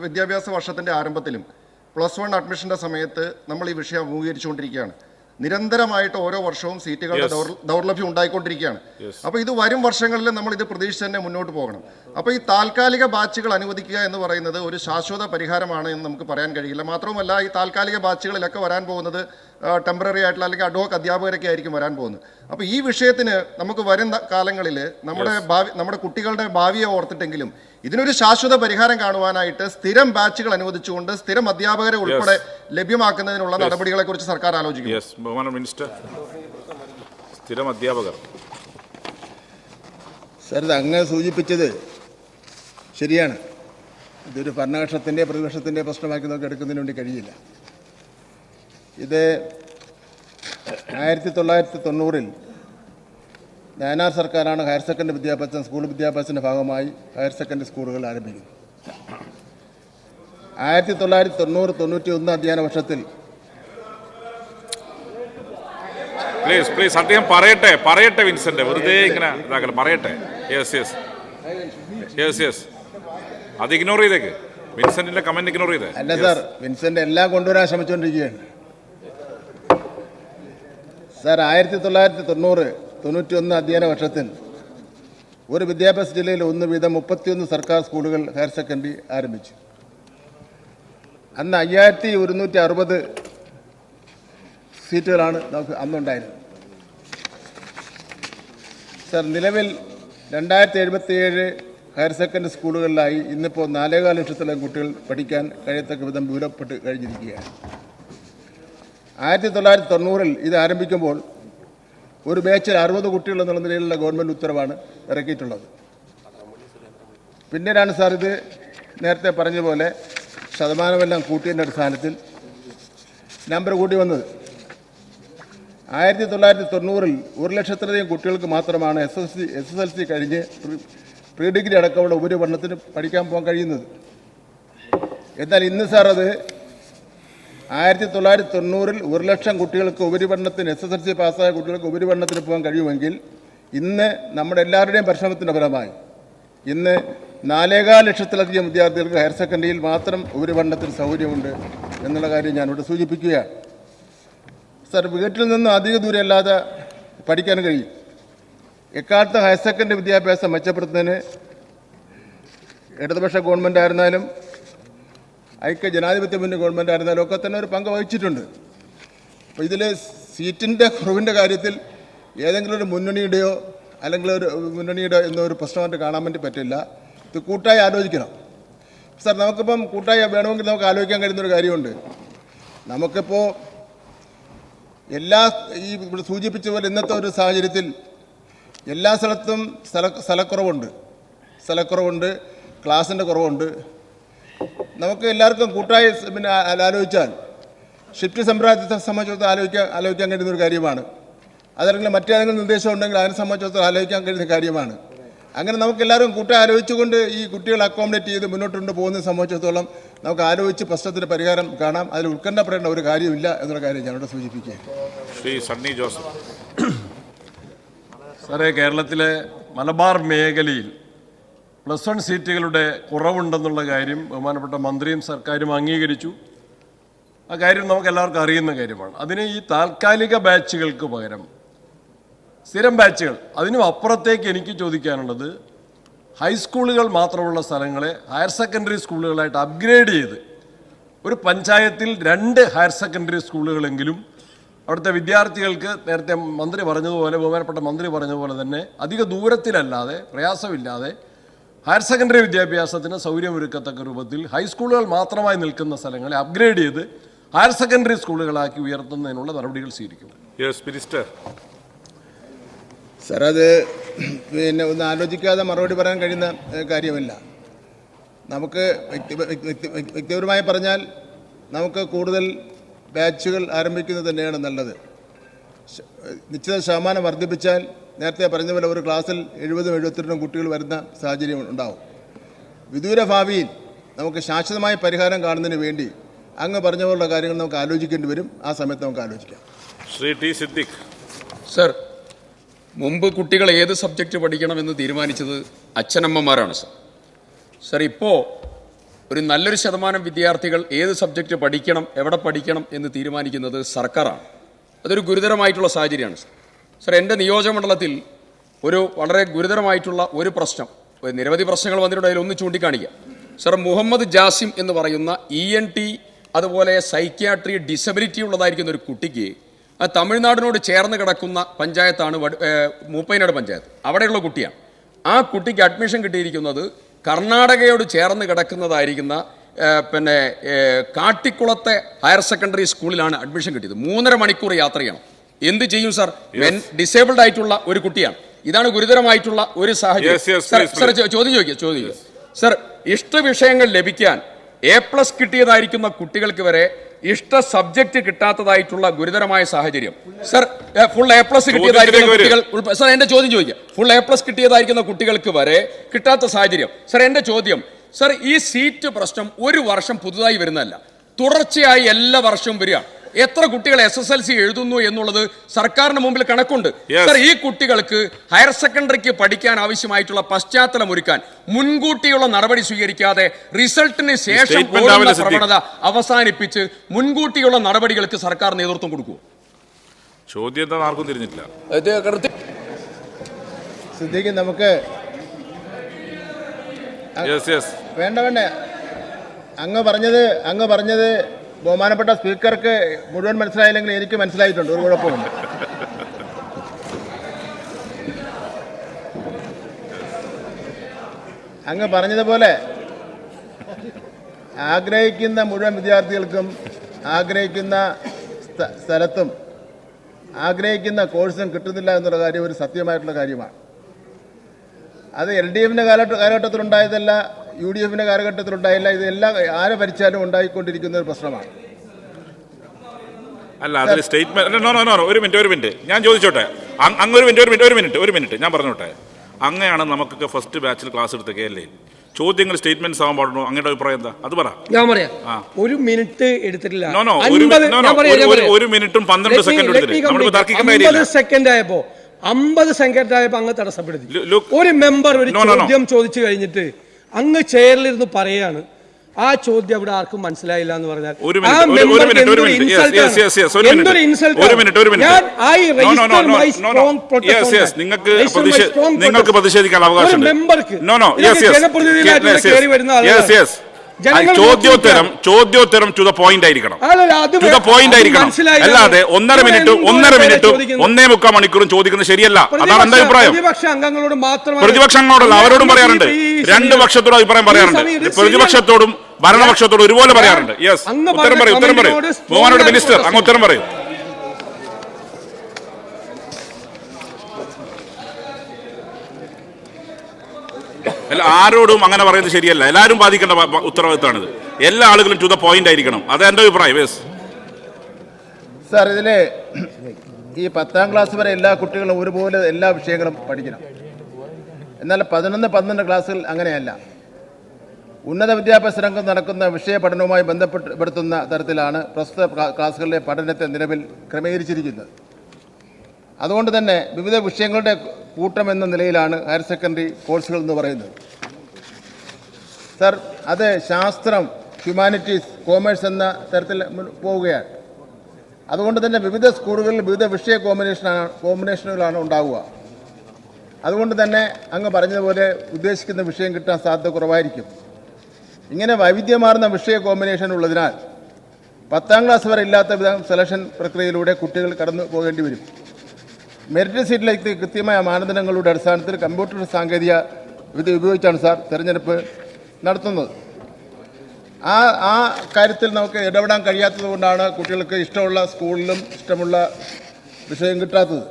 വിദ്യാഭ്യാസ വർഷത്തിൻ്റെ ആരംഭത്തിലും +1 അഡ്മിഷൻ്റെ സമയത്ത് നമ്മൾ ഈ വിഷയം അഭിമുഖീകരിച്ചുകൊണ്ടിരിക്കുകയാണ്. നിരന്തരമായിട്ട് ഓരോ വർഷവും സീറ്റുകളുടെ ദൗർലഭ്യം ഉണ്ടായിക്കൊണ്ടിരിക്കുകയാണ്. അപ്പോൾ ഇത് വരും വർഷങ്ങളിൽ നമ്മൾ ഇത് പ്രതീക്ഷിച്ച് തന്നെ മുന്നോട്ട് പോകണം. അപ്പോൾ ഈ താൽക്കാലിക ബാച്ചുകൾ അനുവദിക്കുക എന്ന് പറയുന്നത് ഒരു ശാശ്വത പരിഹാരമാണ് എന്ന് നമുക്ക് പറയാൻ കഴിയില്ല. മാത്രവുമല്ല, ഈ താൽക്കാലിക ബാച്ചുകളിലൊക്കെ വരാൻ പോകുന്നത് ടെമ്പററി ആയിട്ടുള്ള അല്ലെങ്കിൽ അഡ്ഹോക്ക് അധ്യാപകരൊക്കെ ആയിരിക്കും വരാൻ പോകുന്നത്. അപ്പോൾ ഈ വിഷയത്തിന് നമുക്ക് വരും കാലങ്ങളിൽ നമ്മുടെ കുട്ടികളുടെ ഭാവിയെ ഓർത്തിട്ടെങ്കിലും ഇതിനൊരു ശാശ്വത പരിഹാരം കാണുവാനായിട്ട് സ്ഥിരം ബാച്ചുകൾ അനുവദിച്ചുകൊണ്ട് സ്ഥിരം അധ്യാപകരെ ഉൾപ്പെടെ ലഭ്യമാക്കുന്നതിനുള്ള നടപടികളെ കുറിച്ച് സർക്കാർ ആലോചിക്കും. ബഹുമാന മിനിസ്റ്റർ, സ്ഥിരം അധ്യാപകർ. സർ, ഇത് അങ്ങ് സൂചിപ്പിച്ചത് ശരിയാണ്. ഇതൊരു ഭരണപക്ഷത്തിൻ്റെ പ്രതിപക്ഷത്തിൻ്റെ പ്രശ്നമാക്കി നമുക്ക് എടുക്കുന്നതിന് വേണ്ടി കഴിയില്ല. ഇത് 1990-ൽ നയനാർ സർക്കാരാണ് ഹയർ സെക്കൻഡറി വിദ്യാഭ്യാസം സ്കൂൾ വിദ്യാഭ്യാസത്തിൻ്റെ ഭാഗമായി ഹയർ സെക്കൻഡറി സ്കൂളുകൾ ആരംഭിക്കുന്നത്. 1990-91 അധ്യയന വർഷത്തിൽ പ്ലീസ് അദ്ദേഹം പറയട്ടെ വിൻസെന്റ്, വെറുതെ ഇങ്ങനെ പറയട്ടെ. യെസ് അത് ഇഗ്നോർ ചെയ്തേക്ക്. വിൻസെന്റിന്റെ കമന്റ് ഇഗ്നോർ ചെയ്തേ. അല്ല സാർ, വിൻസെന്റ് എല്ലാം കൊണ്ടുവരാൻ ശ്രമിച്ചുകൊണ്ടിരിക്കുകയാണ്. സാർ, 1990-91 അധ്യയന വർഷത്തിൽ ഒരു വിദ്യാഭ്യാസ ജില്ലയിൽ 1 വീതം 31 സർക്കാർ സ്കൂളുകൾ ഹയർ സെക്കൻഡറി ആരംഭിച്ചു. അന്ന് 5160 സീറ്റുകളാണ് നമുക്ക് അന്നുണ്ടായിരുന്നത്. സാർ, നിലവിൽ 2077 ഹയർ സെക്കൻഡറി സ്കൂളുകളിലായി ഇന്നിപ്പോൾ 4.25 ലക്ഷത്തോളം കുട്ടികൾ പഠിക്കാൻ കഴിയത്തക്ക വിധം വിപുലപ്പെട്ട് കഴിഞ്ഞിരിക്കുകയാണ്. 1990-ൽ ഇത് ആരംഭിക്കുമ്പോൾ ഒരു ബാച്ചിൽ 60 കുട്ടികൾ എന്നുള്ള നിലയിലുള്ള ഗവൺമെൻറ് ഉത്തരവാണ് ഇറക്കിയിട്ടുള്ളത്. പിന്നീടാണ് സാർ ഇത് നേരത്തെ പറഞ്ഞ പോലെ ശതമാനമെല്ലാം കൂട്ടിയതിൻ്റെ അടിസ്ഥാനത്തിൽ നമ്പർ കൂട്ടി വന്നത്. 1990-ൽ 1 ലക്ഷത്തിലധികം കുട്ടികൾക്ക് മാത്രമാണ് SSLC കഴിഞ്ഞ് പ്രീ ഡിഗ്രി അടക്കമുള്ള ഉപരിപഠനത്തിന് പഠിക്കാൻ പോകാൻ കഴിയുന്നത്. എന്നാൽ ഇന്ന് സാർ അത് 1990-ൽ 1 ലക്ഷം കുട്ടികൾക്ക് ഉപരിപഠനത്തിന് SSLC പാസ്സായ കുട്ടികൾക്ക് ഉപരിപഠനത്തിന് പോകാൻ കഴിയുമെങ്കിൽ ഇന്ന് നമ്മുടെ എല്ലാവരുടെയും പരിശ്രമത്തിൻ്റെ ഫലമായി ഇന്ന് 4.25 ലക്ഷത്തിലധികം വിദ്യാർത്ഥികൾക്ക് ഹയർ സെക്കൻഡറിയിൽ മാത്രം ഉപരിപഠനത്തിന് സൗകര്യമുണ്ട് എന്നുള്ള കാര്യം ഞാനിവിടെ സൂചിപ്പിക്കുകയാണ്. സർ, വീട്ടിൽ നിന്നും അധിക ദൂരമല്ലാതെ പഠിക്കാൻ കഴിയും. എക്കാലത്ത് ഹയർ സെക്കൻഡറി വിദ്യാഭ്യാസം മെച്ചപ്പെടുത്തുന്നതിന് ഇടതുപക്ഷ ഗവൺമെൻറ് ആയിരുന്നാലും ഐക്യ ജനാധിപത്യ മുന്നണി ഗവൺമെൻറ് ആയിരുന്നാലും ഒക്കെ തന്നെ ഒരു പങ്ക് വഹിച്ചിട്ടുണ്ട്. അപ്പോൾ ഇതിൽ സീറ്റിൻ്റെ കുറവിൻ്റെ കാര്യത്തിൽ ഏതെങ്കിലും ഒരു മുന്നണിയുടെയോ അല്ലെങ്കിൽ ഒരു മുന്നണിയുടെ എന്നൊരു പ്രശ്നമായിട്ട് കാണാൻ വേണ്ടി പറ്റില്ല. ഇത് കൂട്ടായി ആലോചിക്കണം. സാർ, നമുക്കിപ്പം കൂട്ടായി വേണമെങ്കിൽ നമുക്ക് ആലോചിക്കാൻ കഴിയുന്നൊരു കാര്യമുണ്ട്. നമുക്കിപ്പോൾ ഇവിടെ സൂചിപ്പിച്ച പോലെ ഇന്നത്തെ ഒരു സാഹചര്യത്തിൽ എല്ലാ സ്ഥലത്തും സ്ഥലക്കുറവുണ്ട്, ക്ലാസിൻ്റെ കുറവുണ്ട്. നമുക്ക് എല്ലാവർക്കും കൂട്ടായി ആലോചിച്ചാൽ ഷിഫ്റ്റ് സമ്പ്രദായത്തെ സംബന്ധിച്ചിടത്തോളം ആലോചിക്കാൻ കഴിയുന്നൊരു കാര്യമാണ്. അതല്ലെങ്കിൽ മറ്റേതെങ്കിലും നിർദ്ദേശം ഉണ്ടെങ്കിൽ അതിനെ സംബന്ധിച്ചിടത്തോളം ആലോചിക്കാൻ കഴിയുന്ന കാര്യമാണ്. അങ്ങനെ നമുക്ക് എല്ലാവരും കൂട്ടായി ആലോചിച്ചുകൊണ്ട് ഈ കുട്ടികളെ അക്കോമഡേറ്റ് ചെയ്ത് മുന്നോട്ട് പോകുന്നതിനെ സംബന്ധിച്ചിടത്തോളം നമുക്ക് ആലോചിച്ച് പ്രശ്നത്തിന് പരിഹാരം കാണാം. അതിൽ ഉത്കണ്ഠപ്പെടേണ്ട ഒരു കാര്യമില്ല എന്നുള്ള കാര്യം ഞാനിവിടെ സൂചിപ്പിക്കുകയാണ്. ശ്രീ സണ്ണി ജോസഫ്. സാറേ, കേരളത്തിലെ മലബാർ മേഖലയിൽ +1 സീറ്റുകളുടെ കുറവുണ്ടെന്നുള്ള കാര്യം ബഹുമാനപ്പെട്ട മന്ത്രിയും സർക്കാരും അംഗീകരിച്ചു. ആ കാര്യം നമുക്ക് എല്ലാവർക്കും അറിയുന്ന കാര്യമാണ്. അതിന് ഈ താൽക്കാലിക ബാച്ചുകൾക്ക് പകരം സ്ഥിരം ബാച്ചുകൾ, അതിനും അപ്പുറത്തേക്ക് എനിക്ക് ചോദിക്കാനുള്ളത്, ഹൈസ്കൂളുകൾ മാത്രമുള്ള സ്ഥലങ്ങളെ ഹയർ സെക്കൻഡറി സ്കൂളുകളായിട്ട് അപ്ഗ്രേഡ് ചെയ്ത് ഒരു പഞ്ചായത്തിൽ 2 ഹയർ സെക്കൻഡറി സ്കൂളുകളെങ്കിലും അവിടുത്തെ വിദ്യാർത്ഥികൾക്ക് നേരത്തെ മന്ത്രി പറഞ്ഞതുപോലെ, ബഹുമാനപ്പെട്ട മന്ത്രി പറഞ്ഞതുപോലെ തന്നെ അധിക ദൂരത്തിലല്ലാതെ പ്രയാസമില്ലാതെ ഹയർ സെക്കൻഡറി വിദ്യാഭ്യാസത്തിന് സൗകര്യമൊരുക്കത്തക്ക രൂപത്തിൽ ഹൈസ്കൂളുകൾ മാത്രമായി നിൽക്കുന്ന സ്ഥലങ്ങളെ അപ്ഗ്രേഡ് ചെയ്ത് ഹയർ സെക്കൻഡറി സ്കൂളുകളാക്കി ഉയർത്തുന്നതിനുള്ള നടപടികൾ സ്വീകരിക്കും. സാർ, അത് ഒന്ന് ആലോചിക്കാതെ മറുപടി പറയാൻ കഴിയുന്ന കാര്യമല്ല. നമുക്ക് വ്യക്തിപരമായി പറഞ്ഞാൽ നമുക്ക് കൂടുതൽ ബാച്ചുകൾ ആരംഭിക്കുന്നത് തന്നെയാണ് നല്ലത്. നിശ്ചിത ശതമാനം വർദ്ധിപ്പിച്ചാൽ നേരത്തെ പറഞ്ഞ പോലെ ഒരു ക്ലാസ്സിൽ 70-72 കുട്ടികൾ വരുന്ന സാഹചര്യം ഉണ്ടാവും. വിദൂര ഭാവിയിൽ നമുക്ക് ശാശ്വതമായ പരിഹാരം കാണുന്നതിന് വേണ്ടി അങ്ങ് പറഞ്ഞ പോലുള്ള കാര്യങ്ങൾ നമുക്ക് ആലോചിക്കേണ്ടി വരും. ആ സമയത്ത് നമുക്ക് ആലോചിക്കാം. ശ്രീ ടി സിദ്ദിഖ്. സർ, മുമ്പ് കുട്ടികൾ ഏത് സബ്ജക്റ്റ് പഠിക്കണമെന്ന് തീരുമാനിച്ചത് അച്ഛനമ്മമാരാണ് സർ. സർ, ഇപ്പോൾ ഒരു നല്ലൊരു ശതമാനം വിദ്യാർത്ഥികൾ ഏത് സബ്ജക്റ്റ് പഠിക്കണം, എവിടെ പഠിക്കണം എന്ന് തീരുമാനിക്കുന്നത് സർക്കാരാണ്. അതൊരു ഗുരുതരമായിട്ടുള്ള സാഹചര്യമാണ് സർ. സർ, എൻ്റെ നിയോജകമണ്ഡലത്തിൽ ഒരു വളരെ ഗുരുതരമായിട്ടുള്ള ഒരു പ്രശ്നം, നിരവധി പ്രശ്നങ്ങൾ വന്നിട്ടുണ്ട്, അതിലൊന്ന് ചൂണ്ടിക്കാണിക്കാം. സർ, മുഹമ്മദ് ജാസിം എന്ന് പറയുന്ന ENT അതുപോലെ സൈക്യാട്രി ഡിസബിലിറ്റി ഉള്ളതായിരിക്കുന്ന ഒരു കുട്ടിക്ക് തമിഴ്നാടിനോട് ചേർന്ന് കിടക്കുന്ന പഞ്ചായത്താണ് മൂപ്പൈനാട് പഞ്ചായത്ത്. അവിടെയുള്ള കുട്ടിയാണ്. ആ കുട്ടിക്ക് അഡ്മിഷൻ കിട്ടിയിരിക്കുന്നത് കർണാടകയോട് ചേർന്ന് കിടക്കുന്നതായിരിക്കുന്ന കാട്ടിക്കുളത്തെ ഹയർ സെക്കൻഡറി സ്കൂളിലാണ് അഡ്മിഷൻ കിട്ടിയത്. 3.5 മണിക്കൂർ യാത്ര ചെയ്യണം. എന്ത് ചെയ്യും സാർ? ഡിസേബിൾഡ് ആയിട്ടുള്ള ഒരു കുട്ടിയാണ്. ഇതാണ് ഗുരുതരമായിട്ടുള്ള ഒരു സാഹചര്യം. സർ, ചോദ്യം ചോദിക്കുക. സർ, ഇഷ്ട വിഷയങ്ങൾ ലഭിക്കാൻ A+ കിട്ടിയതായിരിക്കുന്ന കുട്ടികൾക്ക് വരെ ഇഷ്ട സബ്ജക്റ്റ് കിട്ടാത്തതായിട്ടുള്ള ഗുരുതരമായ സാഹചര്യം. സർ, ഫുൾ A+ കിട്ടിയതായിരിക്കുന്ന കുട്ടികൾ, സർ എൻ്റെ ചോദ്യം ചോദിക്കുക, ഫുൾ A+ കിട്ടിയതായിരിക്കുന്ന കുട്ടികൾക്ക് വരെ കിട്ടാത്ത സാഹചര്യം. സർ, എൻ്റെ ചോദ്യം, സർ, ഈ സീറ്റ് പ്രശ്നം ഒരു വർഷം പുതുതായി വരുന്നതല്ല, തുടർച്ചയായി എല്ലാ വർഷവും വരികയാണ്. എത്ര കുട്ടികൾ SSLC എഴുതുന്നു എന്നുള്ളത് സർക്കാരിന് മുമ്പിൽ കണക്കുണ്ട്. സർ, ഈ കുട്ടികൾക്ക് ഹയർ സെക്കൻഡറിക്ക് പഠിക്കാൻ ആവശ്യമായിട്ടുള്ള പശ്ചാത്തലം ഒരുക്കാൻ മുൻകൂട്ടിയുള്ള നടപടി സ്വീകരിക്കാതെ റിസൾട്ടിന് ശേഷം പ്രവണത അവസാനിപ്പിച്ച് മുൻകൂട്ടിയുള്ള നടപടികൾക്ക് സർക്കാർ നേതൃത്വം കൊടുക്കുമോ? ചോദ്യം ആർക്കും തിരിഞ്ഞിട്ടില്ല. നമുക്ക് വേണ്ട അങ്ങ് പറഞ്ഞത് ബഹുമാനപ്പെട്ട സ്പീക്കർക്ക് മുഴുവൻ മനസ്സിലായില്ലെങ്കിൽ എനിക്ക് മനസ്സിലായിട്ടുണ്ട്. ഒരു കുഴപ്പമുണ്ട്. അങ്ങ് പറഞ്ഞതുപോലെ ആഗ്രഹിക്കുന്ന മുഴുവൻ വിദ്യാർത്ഥികൾക്കും ആഗ്രഹിക്കുന്ന സ്ഥലത്തും ആഗ്രഹിക്കുന്ന കോഴ്സും കിട്ടുന്നില്ല എന്നുള്ള കാര്യം ഒരു സത്യമായിട്ടുള്ള കാര്യമാണ്. അത് LDFിൻ്റെ കാലഘട്ടത്തിലുണ്ടായതല്ല, UDFിൻ്റെ കാലഘട്ടത്തിലുണ്ടായില്ല. ഇതെല്ലാം ആരെ ഭരിച്ചാലും ഉണ്ടായിക്കൊണ്ടിരിക്കുന്ന ഒരു പ്രശ്നമാണ്. അല്ല, അതിൽ സ്റ്റേറ്റ്മെന്റ് ഒരു മിനിറ്റ് ഞാൻ ചോദിച്ചോട്ടെ. അങ്ങ് ഒരു മിനിറ്റ് ഞാൻ പറഞ്ഞോട്ടെ. അങ്ങനെയാണ് നമുക്കൊക്കെ ഫസ്റ്റ് ബാച്ചിൽ ക്ലാസ് എടുത്ത KLA ചോദ്യങ്ങൾ സ്റ്റേറ്റ്മെന്റ്സ് ആവാൻ പാടുള്ളൂ. അങ്ങയുടെ അഭിപ്രായം എന്താ? അത് പറ. ഞാൻ പറയാം. 1 മിനിറ്റ് എടുത്തിട്ടില്ല. 1 മിനിറ്റും 12 സെക്കൻഡ് 50 സെക്കൻഡ് ആയപ്പോ 50 സെക്കൻഡ് ആയപ്പോ അങ്ങ് തടസ്സപ്പെടുത്തി. ഒരു മെമ്പർ ഒരു ചോദ്യം ചോദിച്ചു കഴിഞ്ഞിട്ട് അങ്ങ് ചെയറിലിരുന്ന് പറയാണ് ആ ചോദ്യം അവിടെ ആർക്കും മനസ്സിലായില്ല എന്ന് പറഞ്ഞാൽ ഒരു നിങ്ങൾക്ക് പ്രതിഷേധിക്കാൻ ചോദ്യോത്തരം ടു ദ പോയിന്റ് ആയിരിക്കണം. അല്ലാതെ 1.5 മിനിറ്റും 1.25 മണിക്കൂറും ചോദിക്കുന്നത് ശരിയല്ല. അതാണ് എന്റെ അഭിപ്രായം. പ്രതിപക്ഷ അംഗങ്ങളോടല്ല, അവരോടും പറയാറുണ്ട്. രണ്ട് പക്ഷത്തോടും അഭിപ്രായം പറയാറുണ്ട്. പ്രതിപക്ഷത്തോടും ഭരണപക്ഷത്തോടും ഒരുപോലെ പറയാറുണ്ട്. യെസ്, ഉത്തരം പറയും. ബഹുമാനോട് മിനിസ്റ്റർ അങ്ങ് ഉത്തരം പറയും. അല്ല, ആരോടും അങ്ങനെ പറയുന്നത് ശരിയല്ല. എല്ലാവരും ബാധിക്കേണ്ട ഉത്തരവാദിത്തമാണിത്. എല്ലാ ആളുകളും ടു ദ പോയിന്റ് ആയിരിക്കണം. അത് എന്റെ അഭിപ്രായം. യെസ് സാർ, ഇതിലെ ഈ 10ാം ക്ലാസ് വരെ എല്ലാ കുട്ടികളും ഒരുപോലെ എല്ലാ വിഷയങ്ങളും പഠിക്കണം. എന്നാൽ 11, 12 ക്ലാസ്സുകൾ അങ്ങനെയല്ല. ഉന്നത വിദ്യാഭ്യാസ രംഗം നടക്കുന്ന വിഷയ പഠനവുമായി ബന്ധപ്പെടുത്തുന്ന തരത്തിലാണ് പ്രസ്തുത ക്ലാസ്സുകളിലെ പഠനത്തെ നിലവിൽ ക്രമീകരിച്ചിരിക്കുന്നത്. അതുകൊണ്ട് തന്നെ വിവിധ വിഷയങ്ങളുടെ കൂട്ടം എന്ന നിലയിലാണ് ഹയർ സെക്കൻഡറി കോഴ്സുകൾ എന്ന് പറയുന്നത്. സർ, അത് ശാസ്ത്രം, ഹ്യൂമാനിറ്റീസ്, കോമേഴ്സ് എന്ന തരത്തിൽ പോവുകയാണ്. അതുകൊണ്ട് തന്നെ വിവിധ സ്കൂളുകളിൽ വിവിധ വിഷയ കോമ്പിനേഷനുകളാണ് ഉണ്ടാവുക. അതുകൊണ്ട് തന്നെ അങ്ങ് പറഞ്ഞതുപോലെ ഉദ്ദേശിക്കുന്ന വിഷയം കിട്ടാൻ സാധ്യത കുറവായിരിക്കും. ഇങ്ങനെ വൈവിധ്യമാർന്ന വിഷയ കോമ്പിനേഷൻ ഉള്ളതിനാൽ 10ാം ക്ലാസ് വരെ ഇല്ലാത്ത വിധം സെലക്ഷൻ പ്രക്രിയയിലൂടെ കുട്ടികൾ കടന്നു പോകേണ്ടി വരും. മെറിറ്റ് സീറ്റിലേക്ക് കൃത്യമായ മാനദണ്ഡങ്ങളുടെ അടിസ്ഥാനത്തിൽ കമ്പ്യൂട്ടർ സാങ്കേതിക വിദ്യ ഉപയോഗിച്ചാണ് സാർ തിരഞ്ഞെടുപ്പ് നടത്തുന്നത്. ആ കാര്യത്തിൽ നമുക്ക് ഇടപെടാൻ കഴിയാത്തത് കൊണ്ടാണ് കുട്ടികൾക്ക് ഇഷ്ടമുള്ള സ്കൂളിലും ഇഷ്ടമുള്ള വിഷയം കിട്ടാത്തത്.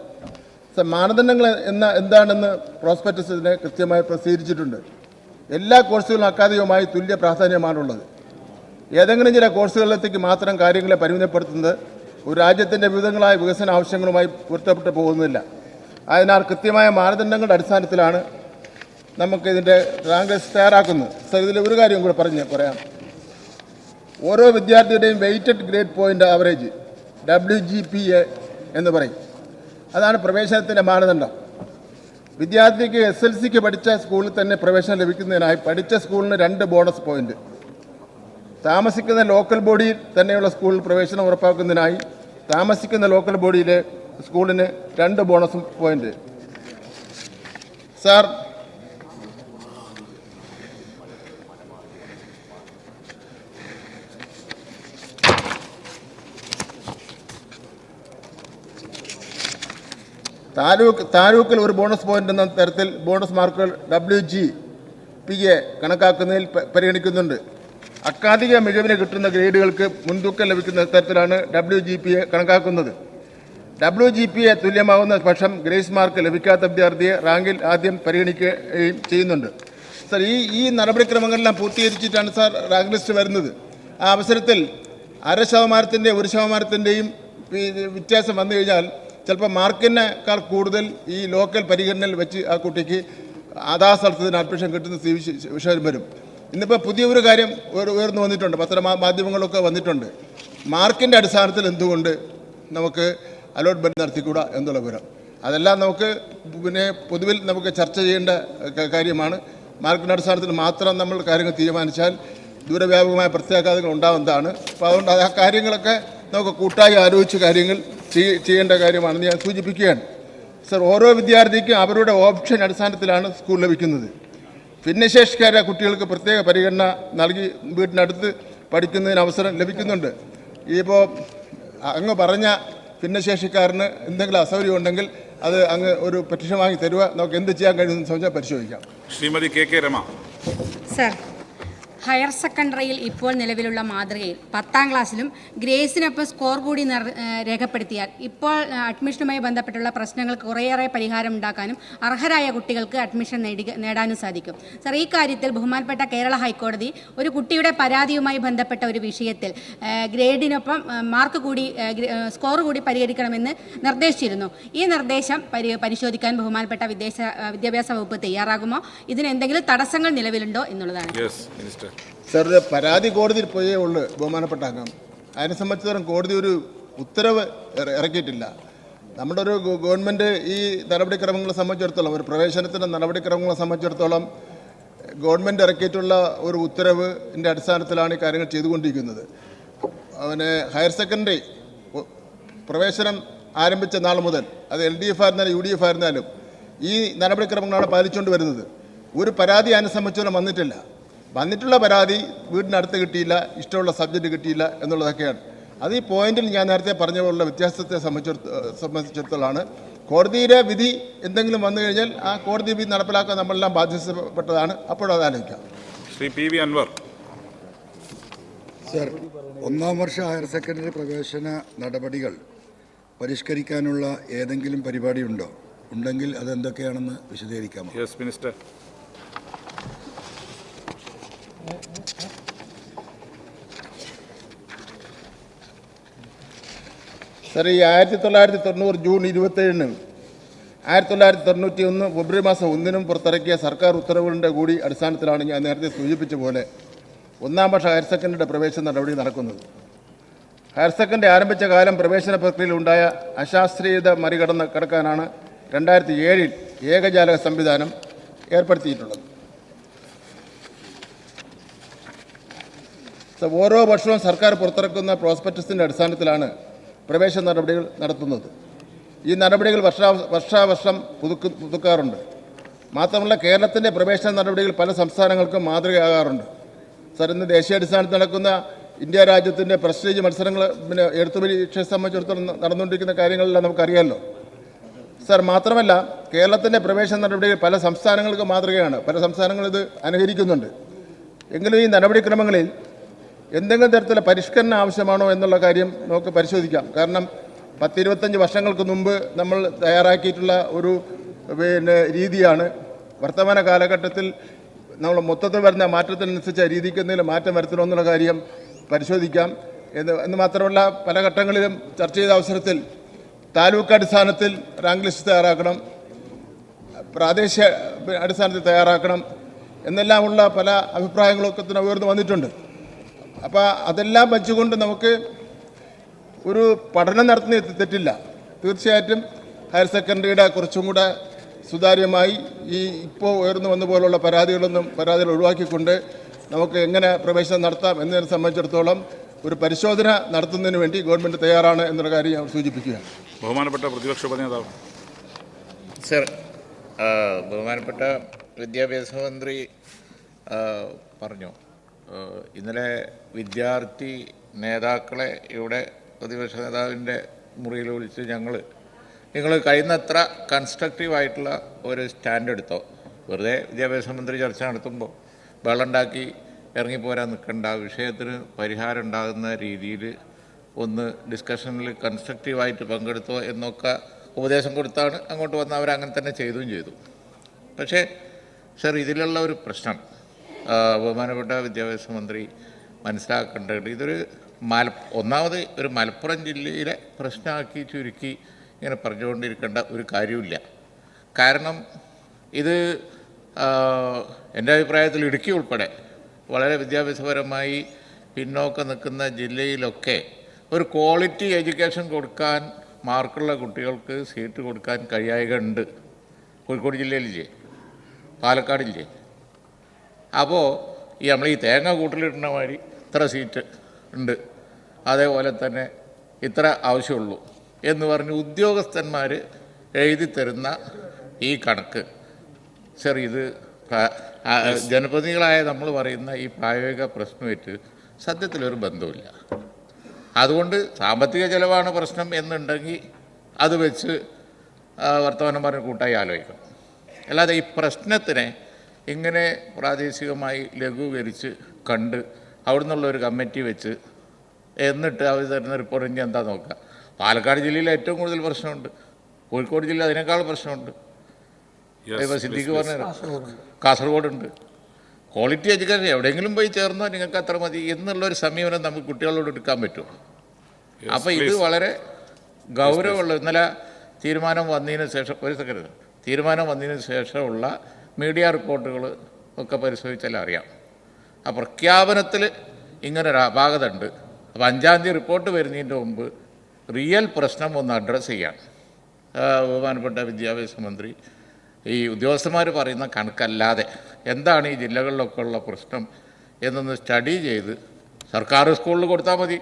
സാർ, മാനദണ്ഡങ്ങൾ എന്താണെന്ന് പ്രോസ്പെക്ടസിനെ കൃത്യമായി പ്രസിദ്ധീകരിച്ചിട്ടുണ്ട്. എല്ലാ കോഴ്സുകളും അക്കാദമികമായി തുല്യ പ്രാധാന്യമാണുള്ളത്. ഏതെങ്കിലും ചില കോഴ്സുകളിലേക്ക് മാത്രം കാര്യങ്ങളെ പരിമിതപ്പെടുത്തുന്നത് ഒരു രാജ്യത്തിൻ്റെ വിവിധങ്ങളായ വികസന ആവശ്യങ്ങളുമായി പൊരുത്തപ്പെട്ട് പോകുന്നില്ല. അതിനാൽ കൃത്യമായ മാനദണ്ഡങ്ങളുടെ അടിസ്ഥാനത്തിലാണ് നമുക്കിതിൻ്റെ റാങ്ക് ലിസ്റ്റ് തയ്യാറാക്കുന്നത്. സർ, ഇതിൽ ഒരു കാര്യം കൂടെ പറയാം. ഓരോ വിദ്യാർത്ഥിയുടെയും weighted grade point average WGPA എന്ന് പറയും. അതാണ് പ്രവേശനത്തിൻ്റെ മാനദണ്ഡം. വിദ്യാർത്ഥിക്ക് SLCക്ക് പഠിച്ച സ്കൂളിൽ തന്നെ പ്രവേശനം ലഭിക്കുന്നതിനായി പഠിച്ച സ്കൂളിന് 2 ബോണസ് പോയിന്റ്, താമസിക്കുന്ന ലോക്കൽ ബോഡിയിൽ തന്നെയുള്ള സ്കൂളിൽ പ്രവേശനം ഉറപ്പാക്കുന്നതിനായി താമസിക്കുന്ന ലോക്കൽ ബോഡിയിലെ സ്കൂളിന് 2 ബോണസ് പോയിന്റ്. സാർ, താലൂക്കിൽ 1 ബോണസ് പോയിന്റ് എന്ന തരത്തിൽ ബോണസ് മാർക്കുകൾ WGPA കണക്കാക്കുന്നതിൽ പരിഗണിക്കുന്നുണ്ട്. അക്കാദമിക മികവിന് കിട്ടുന്ന ഗ്രേഡുകൾക്ക് മുൻതൂക്കം ലഭിക്കുന്ന തരത്തിലാണ് WGPA കണക്കാക്കുന്നത്. WGPA തുല്യമാകുന്ന പക്ഷം ഗ്രേസ് മാർക്ക് ലഭിക്കാത്ത വിദ്യാർത്ഥിയെ റാങ്കിൽ ആദ്യം പരിഗണിക്കുകയും ചെയ്യുന്നുണ്ട്. സാർ, ഈ നടപടിക്രമങ്ങളെല്ലാം പൂർത്തീകരിച്ചിട്ടാണ് സാർ റാങ്ക് ലിസ്റ്റ് വരുന്നത്. ആ അവസരത്തിൽ 0.5%, 1%ൻ്റെയും വ്യത്യാസം വന്നു കഴിഞ്ഞാൽ ചിലപ്പോൾ മാർക്കിനേക്കാൾ കൂടുതൽ ഈ ലോക്കൽ പരിഗണനയിൽ വെച്ച് ആ കുട്ടിക്ക് അതാ സ്ഥലത്തിന് അഡ്മിഷൻ കിട്ടുന്ന വിഷയം വരും. ഇന്നിപ്പോൾ പുതിയൊരു കാര്യം ഉയർന്നു വന്നിട്ടുണ്ട്, പത്രമാധ്യമങ്ങളൊക്കെ വന്നിട്ടുണ്ട്. മാർക്കിൻ്റെ അടിസ്ഥാനത്തിൽ എന്തുകൊണ്ട് നമുക്ക് അലോട്ട്മെൻറ്റ് നടത്തിക്കൂടാ എന്നുള്ള വിവരം. അതെല്ലാം നമുക്ക് പൊതുവിൽ നമുക്ക് ചർച്ച ചെയ്യേണ്ട കാര്യമാണ്. മാർക്കിൻ്റെ അടിസ്ഥാനത്തിൽ മാത്രം നമ്മൾ കാര്യങ്ങൾ തീരുമാനിച്ചാൽ ദൂരവ്യാപകമായ പ്രത്യാഘാതങ്ങൾ ഉണ്ടാകുന്നതാണ്. അപ്പോൾ അതുകൊണ്ട് ആ കാര്യങ്ങളൊക്കെ നമുക്ക് കൂട്ടായി ആലോചിച്ച് കാര്യങ്ങൾ ചെയ്യേണ്ട കാര്യമാണെന്ന് ഞാൻ സൂചിപ്പിക്കുകയാണ്. സർ, ഓരോ വിദ്യാർത്ഥിക്കും അവരുടെ ഓപ്ഷൻ അടിസ്ഥാനത്തിലാണ് സ്കൂൾ ലഭിക്കുന്നത്. ഭിന്നശേഷിക്കാരായ കുട്ടികൾക്ക് പ്രത്യേക പരിഗണന നൽകി വീട്ടിനടുത്ത് പഠിക്കുന്നതിന് അവസരം ലഭിക്കുന്നുണ്ട്. ഇപ്പോൾ അങ്ങ് പറഞ്ഞ ഭിന്നശേഷിക്കാരന് എന്തെങ്കിലും അസൗകര്യം ഉണ്ടെങ്കിൽ അത് അങ്ങ് ഒരു പെറ്റീഷൻ വാങ്ങി തരുക. നമുക്ക് എന്ത് ചെയ്യാൻ കഴിയുമെന്ന് ചോദിച്ചാൽ പരിശോധിക്കാം. Shrimati KK Rema. Sir, higher സെക്കൻഡറിയിൽ ഇപ്പോൾ നിലവിലുള്ള മാതൃകയിൽ 10ാം ക്ലാസ്സിലും ഗ്രേസിനൊപ്പം സ്കോർ കൂടി രേഖപ്പെടുത്തിയാൽ ഇപ്പോൾ അഡ്മിഷനുമായി ബന്ധപ്പെട്ടുള്ള പ്രശ്നങ്ങൾക്ക് കുറേയേറെ പരിഹാരം ഉണ്ടാക്കാനും അർഹരായ കുട്ടികൾക്ക് അഡ്മിഷൻ നേടാനും സാധിക്കും. സർ, ഈ കാര്യത്തിൽ ബഹുമാനപ്പെട്ട കേരള ഹൈക്കോടതി ഒരു കുട്ടിയുടെ പരാതിയുമായി ബന്ധപ്പെട്ട ഒരു വിഷയത്തിൽ ഗ്രേഡിനൊപ്പം മാർക്ക് കൂടി സ്കോർ കൂടി പരിഹരിക്കണമെന്ന് നിർദ്ദേശിച്ചിരുന്നു. ഈ നിർദ്ദേശം പരിശോധിക്കാൻ ബഹുമാനപ്പെട്ട വിദ്യാഭ്യാസ വകുപ്പ് തയ്യാറാകുമോ? ഇതിന് എന്തെങ്കിലും തടസ്സങ്ങൾ നിലവിലുണ്ടോ എന്നുള്ളതാണ്. സർ, പരാതി കോടതിയിൽ പോയേ ഉള്ളൂ ബഹുമാനപ്പെട്ട അംഗം. അതിനെ സംബന്ധിച്ചിടത്തോളം കോടതി ഒരു ഉത്തരവ് ഇറക്കിയിട്ടില്ല. നമ്മുടെ ഒരു ഗവൺമെൻറ് ഈ നടപടിക്രമങ്ങളെ സംബന്ധിച്ചിടത്തോളം, ഒരു പ്രവേശനത്തിൻ്റെ നടപടിക്രമങ്ങളെ സംബന്ധിച്ചിടത്തോളം ഗവൺമെൻറ് ഇറക്കിയിട്ടുള്ള ഒരു ഉത്തരവിൻ്റെ അടിസ്ഥാനത്തിലാണ് ഈ കാര്യങ്ങൾ ചെയ്തുകൊണ്ടിരിക്കുന്നത്. ഹയർ സെക്കൻഡറി പ്രവേശനം ആരംഭിച്ച നാൾ മുതൽ അത് LDF ആയിരുന്നാലും UDF ആയിരുന്നാലും ഈ നടപടിക്രമങ്ങളാണ് പാലിച്ചുകൊണ്ട് വരുന്നത്. ഒരു പരാതി അതിനെ സംബന്ധിച്ചോളം വന്നിട്ടുള്ള പരാതി വീടിനടുത്ത് കിട്ടിയില്ല, ഇഷ്ടമുള്ള സബ്ജക്റ്റ് കിട്ടിയില്ല എന്നുള്ളതൊക്കെയാണ്. അത് ഈ പോയിന്റിൽ ഞാൻ നേരത്തെ പറഞ്ഞ പോലുള്ള വ്യത്യാസത്തെ സംബന്ധിച്ചിടത്തോളമാണ്. കോടതിയുടെ വിധി എന്തെങ്കിലും വന്നു കഴിഞ്ഞാൽ ആ കോടതി വിധി നടപ്പിലാക്കാൻ നമ്മളെല്ലാം ബാധ്യതപ്പെട്ടതാണ്. അപ്പോഴത് ആലോചിക്കാം. ശ്രീ PV അൻവർ. സർ, 1ാം വർഷ ഹയർ സെക്കൻഡറി പ്രവേശന നടപടികൾ പരിഷ്കരിക്കാനുള്ള ഏതെങ്കിലും പരിപാടിയുണ്ടോ? ഉണ്ടെങ്കിൽ അതെന്തൊക്കെയാണെന്ന് വിശദീകരിക്കാമോ? Yes minister. സർ, ഈ 1990 ജൂൺ 27-ന് 1991 ഫെബ്രുവരി മാസം 1-നും പുറത്തിറക്കിയ സർക്കാർ ഉത്തരവുകളുടെ കൂടി അടിസ്ഥാനത്തിലാണ് ഞാൻ നേരത്തെ സൂചിപ്പിച്ച പോലെ 1ാം വർഷ ഹയർ സെക്കൻഡറിയുടെ പ്രവേശന നടപടി നടക്കുന്നത്. ഹയർ സെക്കൻഡറി ആരംഭിച്ച കാലം പ്രവേശന പ്രക്രിയയിലുണ്ടായ അശാസ്ത്രീയത കടക്കാനാണ് 2007-ൽ ഏകജാലക സംവിധാനം ഏർപ്പെടുത്തിയിട്ടുള്ളത്. ഓരോ വർഷവും സർക്കാർ പുറത്തിറക്കുന്ന പ്രോസ്പെക്ടസിൻ്റെ അടിസ്ഥാനത്തിലാണ് പ്രവേശന നടപടികൾ നടത്തുന്നത്. ഈ നടപടികൾ വർഷാവർഷം പുതുക്കാറുണ്ട്. മാത്രമല്ല, കേരളത്തിൻ്റെ പ്രവേശന നടപടികൾ പല സംസ്ഥാനങ്ങൾക്കും മാതൃകയാകാറുണ്ട്. സർ, ഇന്ന് ദേശീയാടിസ്ഥാനത്തിൽ നടക്കുന്ന ഇന്ത്യ രാജ്യത്തിൻ്റെ പ്രസ്റ്റീജ് മത്സരങ്ങൾ എഴുത്തു പരീക്ഷയെ സംബന്ധിച്ചിടത്തോളം നടന്നുകൊണ്ടിരിക്കുന്ന കാര്യങ്ങളെല്ലാം നമുക്കറിയാമല്ലോ. സർ, മാത്രമല്ല കേരളത്തിൻ്റെ പ്രവേശന നടപടികൾ പല സംസ്ഥാനങ്ങൾക്ക് മാതൃകയാണ്. പല സംസ്ഥാനങ്ങളും ഇത് അനുകരിക്കുന്നുണ്ട്. എങ്കിലും ഈ നടപടിക്രമങ്ങളിൽ എന്തെങ്കിലും തരത്തിലുള്ള പരിഷ്കരണം ആവശ്യമാണോ എന്നുള്ള കാര്യം നമുക്ക് പരിശോധിക്കാം. കാരണം 10-25 വർഷങ്ങൾക്ക് മുമ്പ് നമ്മൾ തയ്യാറാക്കിയിട്ടുള്ള ഒരു രീതിയാണ് വർത്തമാന കാലഘട്ടത്തിൽ നമ്മൾ മൊത്തത്തിൽ വരുന്ന മാറ്റത്തിനനുസരിച്ച് രീതിക്ക് എന്തെങ്കിലും മാറ്റം വരുത്തണമെന്നുള്ള കാര്യം പരിശോധിക്കാം. എന്ന് മാത്രമല്ല, പല ഘട്ടങ്ങളിലും ചർച്ച ചെയ്ത അവസരത്തിൽ താലൂക്ക് അടിസ്ഥാനത്തിൽ റാങ്ക് ലിസ്റ്റ് തയ്യാറാക്കണം, പ്രാദേശിക അടിസ്ഥാനത്തിൽ തയ്യാറാക്കണം എന്നെല്ലാമുള്ള പല അഭിപ്രായങ്ങളൊക്കെ തന്നെ ഉയർന്നു വന്നിട്ടുണ്ട്. അപ്പോൾ അതെല്ലാം വെച്ചുകൊണ്ട് നമുക്ക് ഒരു പഠനം നടത്തുന്ന തെറ്റില്ല. തീർച്ചയായിട്ടും ഹയർ സെക്കൻഡറിയുടെ കുറച്ചും കൂടെ സുതാര്യമായി ഈ ഇപ്പോൾ ഉയർന്നു വന്ന പോലുള്ള പരാതികൾ ഒഴിവാക്കിക്കൊണ്ട് നമുക്ക് എങ്ങനെ പ്രവേശനം നടത്താം എന്നതിനെ സംബന്ധിച്ചിടത്തോളം ഒരു പരിശോധന നടത്തുന്നതിന് വേണ്ടി ഗവൺമെൻറ് തയ്യാറാണ് എന്നുള്ള കാര്യം ഞാൻ സൂചിപ്പിക്കുകയാണ്. ബഹുമാനപ്പെട്ട പ്രതിപക്ഷ ഉപനേതാവ്. സർ, ബഹുമാനപ്പെട്ട വിദ്യാഭ്യാസ മന്ത്രി പറഞ്ഞു, ഇന്നലെ വിദ്യാർത്ഥി നേതാക്കളെ ഇവിടെ പ്രതിപക്ഷ നേതാവിൻ്റെ മുറിയിൽ വിളിച്ച് നിങ്ങൾ കഴിയുന്നത്ര കൺസ്ട്രക്റ്റീവായിട്ടുള്ള ഒരു സ്റ്റാൻഡ് എടുത്തോ. വെറുതെ വിദ്യാഭ്യാസ മന്ത്രി ചർച്ച നടത്തുമ്പോൾ വെള്ളമുണ്ടാക്കി ഇറങ്ങിപ്പോരാൻ നിൽക്കേണ്ട, വിഷയത്തിന് പരിഹാരം ഉണ്ടാകുന്ന രീതിയിൽ ഒന്ന് ഡിസ്കഷനിൽ കൺസ്ട്രക്റ്റീവായിട്ട് പങ്കെടുത്തോ എന്നൊക്കെ ഉപദേശം കൊടുത്താണ് അങ്ങോട്ട് വന്ന് അവരങ്ങനെ തന്നെ ചെയ്തു. പക്ഷേ സർ, ഇതിലുള്ള ഒരു പ്രശ്നം ബഹുമാനപ്പെട്ട വിദ്യാഭ്യാസ മന്ത്രി മനസ്സിലാക്കേണ്ടത്, ഇതൊരു ഒന്നാമത് ഒരു മലപ്പുറം ജില്ലയിലെ പ്രശ്നമാക്കി ചുരുക്കി ഇങ്ങനെ പറഞ്ഞുകൊണ്ടിരിക്കേണ്ട ഒരു കാര്യമില്ല. കാരണം ഇത് എൻ്റെ അഭിപ്രായത്തിൽ ഇടുക്കി ഉൾപ്പെടെ വളരെ വിദ്യാഭ്യാസപരമായി പിന്നോക്കം നിൽക്കുന്ന ജില്ലയിലൊക്കെ ഒരു ക്വാളിറ്റി എഡ്യൂക്കേഷൻ കൊടുക്കാൻ മാർക്കുള്ള കുട്ടികൾക്ക് സീറ്റ് കൊടുക്കാൻ കഴിയായകയുണ്ട്. കോഴിക്കോട് ജില്ലയിലില്ലേ, പാലക്കാടില്ലേ. അപ്പോൾ നമ്മൾ ഈ തേങ്ങ കൂട്ടിലിടുന്ന മാതിരി ഇത്ര സീറ്റ് ഉണ്ട്, അതേപോലെ തന്നെ ഇത്ര ആവശ്യമുള്ളൂ എന്ന് പറഞ്ഞ് ഉദ്യോഗസ്ഥന്മാർ എഴുതി തരുന്ന ഈ കണക്ക് സർ, ഇത് ജനപ്രതിനിധികളായ നമ്മൾ പറയുന്ന ഈ പ്രായോഗിക പ്രശ്നമായിട്ട് സത്യത്തിലൊരു ബന്ധമില്ല. അതുകൊണ്ട് സാമ്പത്തിക ചെലവാണ് പ്രശ്നം എന്നുണ്ടെങ്കിൽ അത് വെച്ച് വർത്തമാനം പറഞ്ഞ് കൂട്ടായി ആലോചിക്കണം. അല്ലാതെ ഈ പ്രശ്നത്തിനെ ഇങ്ങനെ പ്രാദേശികമായി ലഘൂകരിച്ച് കണ്ട് അവിടെ നിന്നുള്ള ഒരു കമ്മിറ്റി വെച്ച് എന്നിട്ട് അവർ തരുന്ന റിപ്പോർട്ട് ഇനി എന്താ നോക്കുക. പാലക്കാട് ജില്ലയിൽ ഏറ്റവും കൂടുതൽ പ്രശ്നമുണ്ട്, കോഴിക്കോട് ജില്ല അതിനേക്കാൾ പ്രശ്നമുണ്ട്. ഇപ്പോൾ സിദ്ദീഖ് പറഞ്ഞ കാസർഗോഡുണ്ട്. ക്വാളിറ്റി എഡ്യൂക്കേഷൻ എവിടെയെങ്കിലും പോയി ചേർന്നോ നിങ്ങൾക്ക് അത്ര മതി എന്നുള്ളൊരു സമീപനം നമുക്ക് കുട്ടികളോട് എടുക്കാൻ പറ്റുമോ? അപ്പോൾ ഇത് വളരെ ഗൗരവമുള്ള ഇന്നലെ തീരുമാനം വന്നതിന് ശേഷമുള്ള മീഡിയ റിപ്പോർട്ടുകൾ ഒക്കെ പരിശോധിച്ചാൽ അറിയാം. ആ പ്രഖ്യാപനത്തിൽ ഇങ്ങനൊരു അപാകത ഉണ്ട്. അപ്പോൾ 5-ാം തീയതി റിപ്പോർട്ട് വരുന്നതിൻ്റെ മുമ്പ് റിയൽ പ്രശ്നം ഒന്ന് അഡ്രസ്സ് ചെയ്യാൻ ബഹുമാനപ്പെട്ട വിദ്യാഭ്യാസ മന്ത്രി ഈ ഉദ്യോഗസ്ഥന്മാർ പറയുന്ന കണക്കല്ലാതെ എന്താണ് ഈ ജില്ലകളിലൊക്കെ ഉള്ള പ്രശ്നം എന്നൊന്ന് സ്റ്റഡി ചെയ്ത് സർക്കാർ സ്കൂളിൽ കൊടുത്താൽ മതി.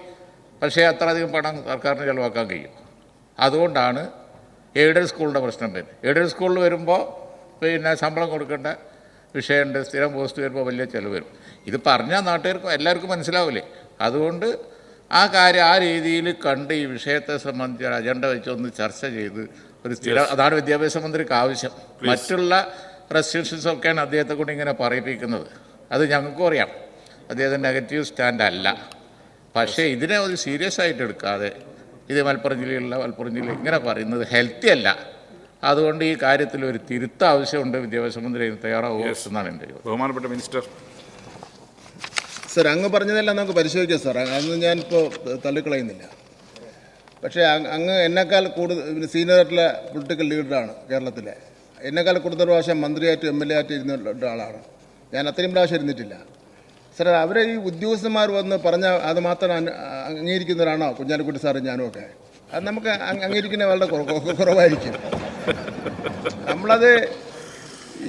പക്ഷേ അത്രയധികം പണം സർക്കാരിന് ചിലവാക്കാൻ കഴിയും. അതുകൊണ്ടാണ് എയ്ഡഡ് സ്കൂളിൻ്റെ പ്രശ്നം വരുന്നത്. എയ്ഡഡ് സ്കൂളിൽ വരുമ്പോൾ പിന്നെ ശമ്പളം കൊടുക്കേണ്ട വിഷയമുണ്ട്, സ്ഥിരം പോസ്റ്റ് വരുമ്പോൾ വലിയ ചിലവ് വരും. ഇത് പറഞ്ഞാൽ നാട്ടുകാർക്കും എല്ലാവർക്കും മനസ്സിലാവില്ലേ? അതുകൊണ്ട് ആ കാര്യം ആ രീതിയിൽ കണ്ട് ഈ വിഷയത്തെ സംബന്ധിച്ച് അജണ്ട വെച്ചൊന്ന് ചർച്ച ചെയ്ത് ഒരു സ്ഥിരം, അതാണ് വിദ്യാഭ്യാസ മന്ത്രിക്ക് ആവശ്യം. മറ്റുള്ള റെസ്ട്രിക്ഷൻസൊക്കെയാണ് അദ്ദേഹത്തെ കൊണ്ട് ഇങ്ങനെ പറയിപ്പിക്കുന്നത്. അത് ഞങ്ങൾക്കും അറിയാം, അദ്ദേഹത്തിൻ്റെ നെഗറ്റീവ് സ്റ്റാൻഡ് അല്ല. പക്ഷേ ഇതിനെ ഒരു സീരിയസ് ആയിട്ട് എടുക്കാതെ ഇത് മലപ്പുറം ജില്ല ഇങ്ങനെ പറയുന്നത് ഹെൽത്തി അല്ല. അതുകൊണ്ട് ഈ കാര്യത്തിൽ ഒരു തിരുത്ത് ആവശ്യമുണ്ട്. വിദ്യാഭ്യാസ മന്ത്രി തയ്യാറാവുക എന്നാണ് എൻ്റെ ബഹുമാനപ്പെട്ട മിനിസ്റ്റർ. സർ, അങ്ങ് പറഞ്ഞതെല്ലാം നമുക്ക് പരിശോധിക്കാം സാർ, അതൊന്നും ഞാനിപ്പോൾ തള്ളിക്കളയുന്നില്ല. പക്ഷേ അങ്ങ് എന്നെക്കാൾ കൂടുതൽ സീനിയറായിട്ടുള്ള പൊളിറ്റിക്കൽ ലീഡറാണ് കേരളത്തിലെ. എന്നെക്കാൾ കൂടുതൽ പ്രാവശ്യം മന്ത്രിയായിട്ട് MLA ആയിട്ട് ഇരുന്ന ആളാണ് ഞാൻ. അത്രയും പ്രാവശ്യം ഇരുന്നിട്ടില്ല സാർ. അവരെ ഈ ഉദ്യോഗസ്ഥന്മാർ വന്ന് പറഞ്ഞാൽ അത് മാത്രം അംഗീകരിക്കുന്നവരാണോ കുഞ്ഞാലിക്കുട്ടി സാറും ഞാനും ഒക്കെ? അത് നമുക്ക് അംഗീകരിക്കുന്നത് വളരെ കുറവായിരിക്കും. നമ്മളത്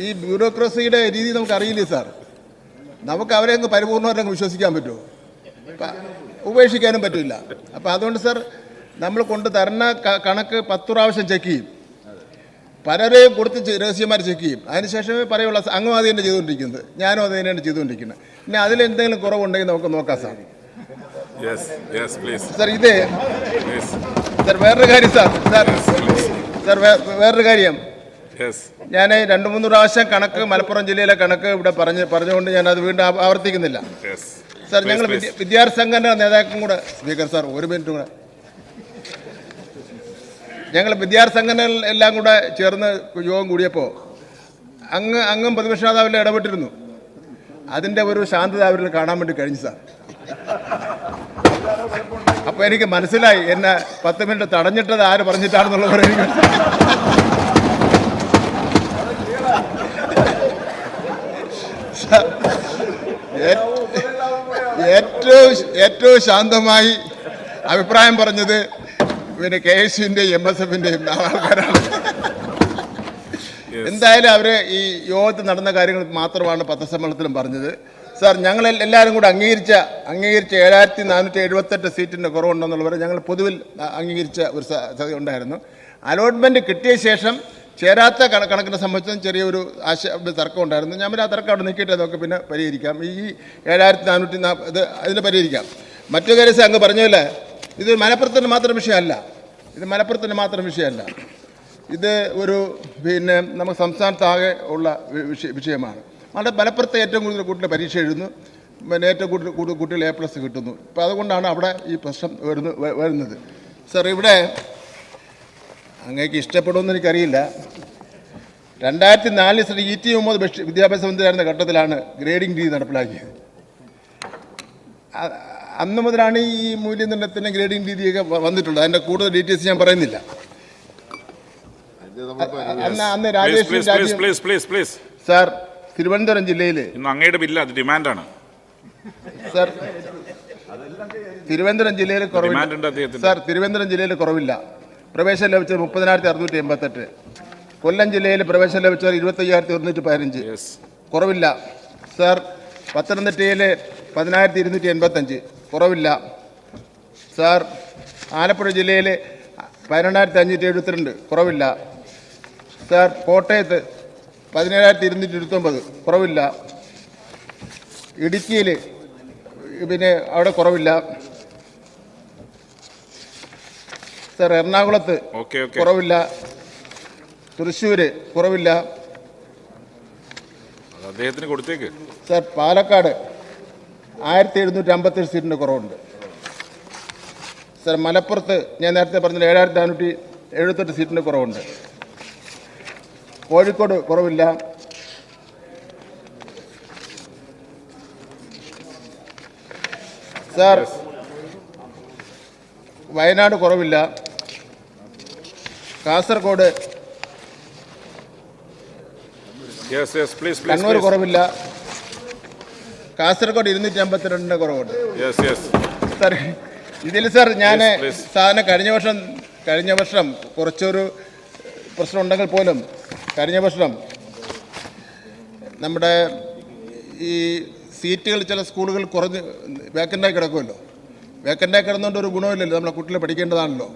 ഈ ബ്യൂറോക്രസിയുടെ രീതി നമുക്കറിയില്ലേ സാർ. നമുക്ക് അവരെ അങ്ങ് പരിപൂർണ്ണമായിട്ട് വിശ്വസിക്കാൻ പറ്റുമോ? ഉപേക്ഷിക്കാനും പറ്റില്ല. അപ്പോൾ അതുകൊണ്ട് സാർ നമ്മൾ കൊണ്ട് തരുന്ന കണക്ക് 10 പ്രാവശ്യം ചെക്ക് ചെയ്യും, പലരെയും കൊടുത്ത് രഹസ്യമാർ ചെക്ക് ചെയ്യും. അതിനുശേഷമേ പറയുള്ളൂ. അങ്ങും അത് തന്നെ ചെയ്തുകൊണ്ടിരിക്കുന്നത്, ഞാനും അത് തന്നെയാണ് ചെയ്തുകൊണ്ടിരിക്കുന്നത്. പിന്നെ അതിലെന്തെങ്കിലും കുറവുണ്ടെങ്കിൽ നമുക്ക് നോക്കാം സാർ. സാർ ഇത് സാർ വേറൊരു കാര്യം സാർ വേറൊരു കാര്യം, ഞാൻ 2-3 പ്രാവശ്യം കണക്ക് മലപ്പുറം ജില്ലയിലെ കണക്ക് ഇവിടെ പറഞ്ഞുകൊണ്ട് ഞാനത് വീണ്ടും ആവർത്തിക്കുന്നില്ല സാർ. ഞങ്ങൾ വിദ്യാർത്ഥി സംഘടന നേതാക്കളും കൂടെ, സ്പീക്കർ സാർ 1 മിനിറ്റ് കൂടെ, ഞങ്ങൾ വിദ്യാർത്ഥി സംഘടനകൾ എല്ലാം കൂടെ ചേർന്ന് യോഗം കൂടിയപ്പോൾ അങ്ങും പ്രതിപക്ഷ നേതാവിൽ ഇടപെട്ടിരുന്നു. അതിൻ്റെ ഒരു ശാന്തത അവരിൽ കാണാൻ വേണ്ടി കഴിഞ്ഞു സാർ. അപ്പോൾ എനിക്ക് മനസ്സിലായി എന്നെ 10 മിനിറ്റ് തടഞ്ഞിട്ടത് ആര് പറഞ്ഞിട്ടാണെന്നുള്ളത് എനിക്ക് ഏറ്റവും ശാന്തമായി അഭിപ്രായം പറഞ്ഞത് പിന്നെ KSUവിൻ്റെയും MSFിൻ്റെയും ആൾക്കാരാണ്. എന്തായാലും അവർ ഈ യോഗത്തിൽ നടന്ന കാര്യങ്ങൾ മാത്രമാണ് പത്രസമ്മേളനത്തിലും പറഞ്ഞത് സാർ. ഞങ്ങൾ എല്ലാവരും കൂടെ അംഗീകരിച്ച 7478 സീറ്റിൻ്റെ കുറവുണ്ടെന്നുള്ളവരെ ഞങ്ങൾ പൊതുവിൽ അംഗീകരിച്ച ഒരു ഉണ്ടായിരുന്നു. അലോട്ട്മെൻറ്റ് കിട്ടിയ ശേഷം ചേരാത്ത കണക്കിനെ സംബന്ധിച്ചും ചെറിയൊരു തർക്കം ഉണ്ടായിരുന്നു. ഞാൻ ആ തർക്കം അവിടെ നിൽക്കിയിട്ട് അതൊക്കെ പിന്നെ പരിഹരിക്കാം. ഈ 7440 അതിന് പരിഹരിക്കാം. മറ്റു കാര്യം അങ്ങ് പറഞ്ഞല്ലേ, ഇത് മലപ്പുറത്തിന് മാത്രം വിഷയമല്ല. ഇത് ഒരു പിന്നെ നമുക്ക് സംസ്ഥാനത്താകെ ഉള്ള വിഷയമാണ്. മലപ്പുറത്തെ ഏറ്റവും കൂടുതൽ കുട്ടികൾ പരീക്ഷ എഴുതുന്നു, പിന്നെ ഏറ്റവും കൂടുതൽ കുട്ടികൾ A+ കിട്ടുന്നു. അപ്പോൾ അതുകൊണ്ടാണ് അവിടെ ഈ പ്രശ്നം വരുന്നത് സാർ. ഇവിടെ അങ്ങേക്ക് ഇഷ്ടപ്പെടുമെന്ന് എനിക്കറിയില്ല. 2004 E.T. മുഹമ്മദ് വിദ്യാഭ്യാസ മന്ത്രിയായിരുന്ന ഘട്ടത്തിലാണ് ഗ്രേഡിംഗ് രീതി നടപ്പിലാക്കിയത്. അന്ന് മുതലാണ് ഈ മൂല്യനിർണ്ണയത്തിൻ്റെ ഗ്രേഡിംഗ് രീതിയൊക്കെ വന്നിട്ടുള്ളത്. അതിൻ്റെ കൂടുതൽ ഡീറ്റെയിൽസ് ഞാൻ പറയുന്നില്ല. അന്ന് രാജേഷ് സാർ തിരുവനന്തപുരം ജില്ലയിൽ അങ്ങയുടെ ബില്ല് അത് ഡിമാൻഡാണ് സാർ. തിരുവനന്തപുരം ജില്ലയിൽ കുറവില്ല സാർ. തിരുവനന്തപുരം ജില്ലയിൽ കുറവില്ല. പ്രവേശനം ലഭിച്ചത് 30,688. കൊല്ലം ജില്ലയിൽ പ്രവേശനം ലഭിച്ചത് 25,115. കുറവില്ല സാർ. പത്തനംതിട്ടയിൽ 10,285. കുറവില്ല സാർ. ആലപ്പുഴ ജില്ലയിൽ 12,572. കുറവില്ല സാർ. കോട്ടയത്ത് 17,229. കുറവില്ല. ഇടുക്കിയിൽ പിന്നെ അവിടെ കുറവില്ല സാർ. എറണാകുളത്ത് കുറവില്ല. തൃശ്ശൂർ കുറവില്ല അദ്ദേഹത്തിന് കൊടുത്തേക്ക് സാർ. പാലക്കാട് 1757 സീറ്റിൻ്റെ കുറവുണ്ട് സാർ. മലപ്പുറത്ത് ഞാൻ നേരത്തെ പറഞ്ഞ 7478 സീറ്റിൻ്റെ കുറവുണ്ട്. കോഴിക്കോട് കുറവില്ല സാർ. വയനാട് കുറവില്ല. കാസർഗോഡ്, കണ്ണൂർ കുറവില്ല. കാസർഗോഡ് 252 കുറവുണ്ട് സാർ. ഇതിൽ സാർ ഞാൻ സാധാരണ കഴിഞ്ഞ വർഷം കുറച്ചൊരു പ്രശ്നം ഉണ്ടെങ്കിൽ പോലും കഴിഞ്ഞ വർഷം നമ്മുടെ ഈ സീറ്റുകൾ ചില സ്കൂളുകൾ കുറഞ്ഞ് വേക്കൻ്റായി കിടക്കുമല്ലോ. വേക്കൻ്റായി കിടന്നുകൊണ്ട് ഒരു ഗുണമില്ലല്ലോ, നമ്മളെ കുട്ടികളെ പഠിക്കേണ്ടതാണല്ലോ.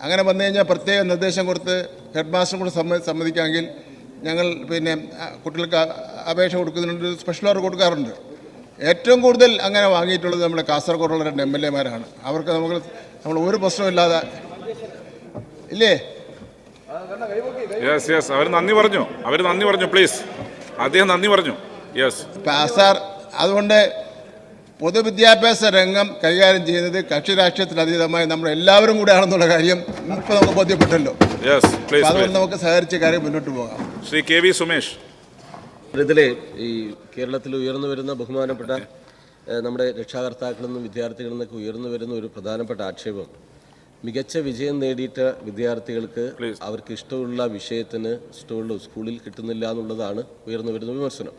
അങ്ങനെ വന്നു കഴിഞ്ഞാൽ പ്രത്യേക നിർദ്ദേശം കൊടുത്ത് ഹെഡ് മാസ്റ്ററും കൂടെ സമ്മതിക്കാമെങ്കിൽ ഞങ്ങൾ പിന്നെ കുട്ടികൾക്ക് അപേക്ഷ കൊടുക്കുന്നതിനൊരു സ്പെഷ്യൽ ഓർഡർ കൊടുക്കാറുണ്ട്. ഏറ്റവും കൂടുതൽ അങ്ങനെ വാങ്ങിയിട്ടുള്ളത് നമ്മുടെ കാസർഗോഡുള്ള 2 MLA-മാരാണ്. അവർക്ക് നമ്മൾ ഒരു പ്രശ്നമില്ലാതെ ഇല്ലേ? യെസ് യെസ്, അവർ നന്ദി പറഞ്ഞു പ്ലീസ്. അദ്ദേഹം നന്ദി പറഞ്ഞു. യെസ് സാർ, അതുകൊണ്ട് പൊതുവിദ്യാഭ്യാസ രംഗം കൈകാര്യം ചെയ്യുന്നത് കക്ഷി രാഷ്ട്രീയത്തിനതീതമായി നമ്മൾ എല്ലാവരും കൂടെയാണെന്നുള്ള കാര്യം ഇപ്പോൾ നമുക്ക് ബോധ്യപ്പെട്ടല്ലോ. അതുകൊണ്ട് നമുക്ക് സഹകരിച്ച കാര്യം മുന്നോട്ട് പോകാം. ശ്രീ KV സുമേഷ്, ഇതിൽ ഈ കേരളത്തിൽ ഉയർന്നു വരുന്ന ബഹുമാനപ്പെട്ട നമ്മുടെ രക്ഷാകർത്താക്കളിൽ നിന്നും വിദ്യാർത്ഥികളിൽ നിന്നൊക്കെ ഉയർന്നു വരുന്ന ഒരു പ്രധാനപ്പെട്ട ആക്ഷേപം, മികച്ച വിജയം നേടിയിട്ട് വിദ്യാർത്ഥികൾക്ക് അവർക്ക് ഇഷ്ടമുള്ള വിഷയത്തിന് ഇഷ്ടമുള്ള സ്കൂളിൽ കിട്ടുന്നില്ല എന്നുള്ളതാണ് ഉയർന്നു വരുന്ന വിമർശനം.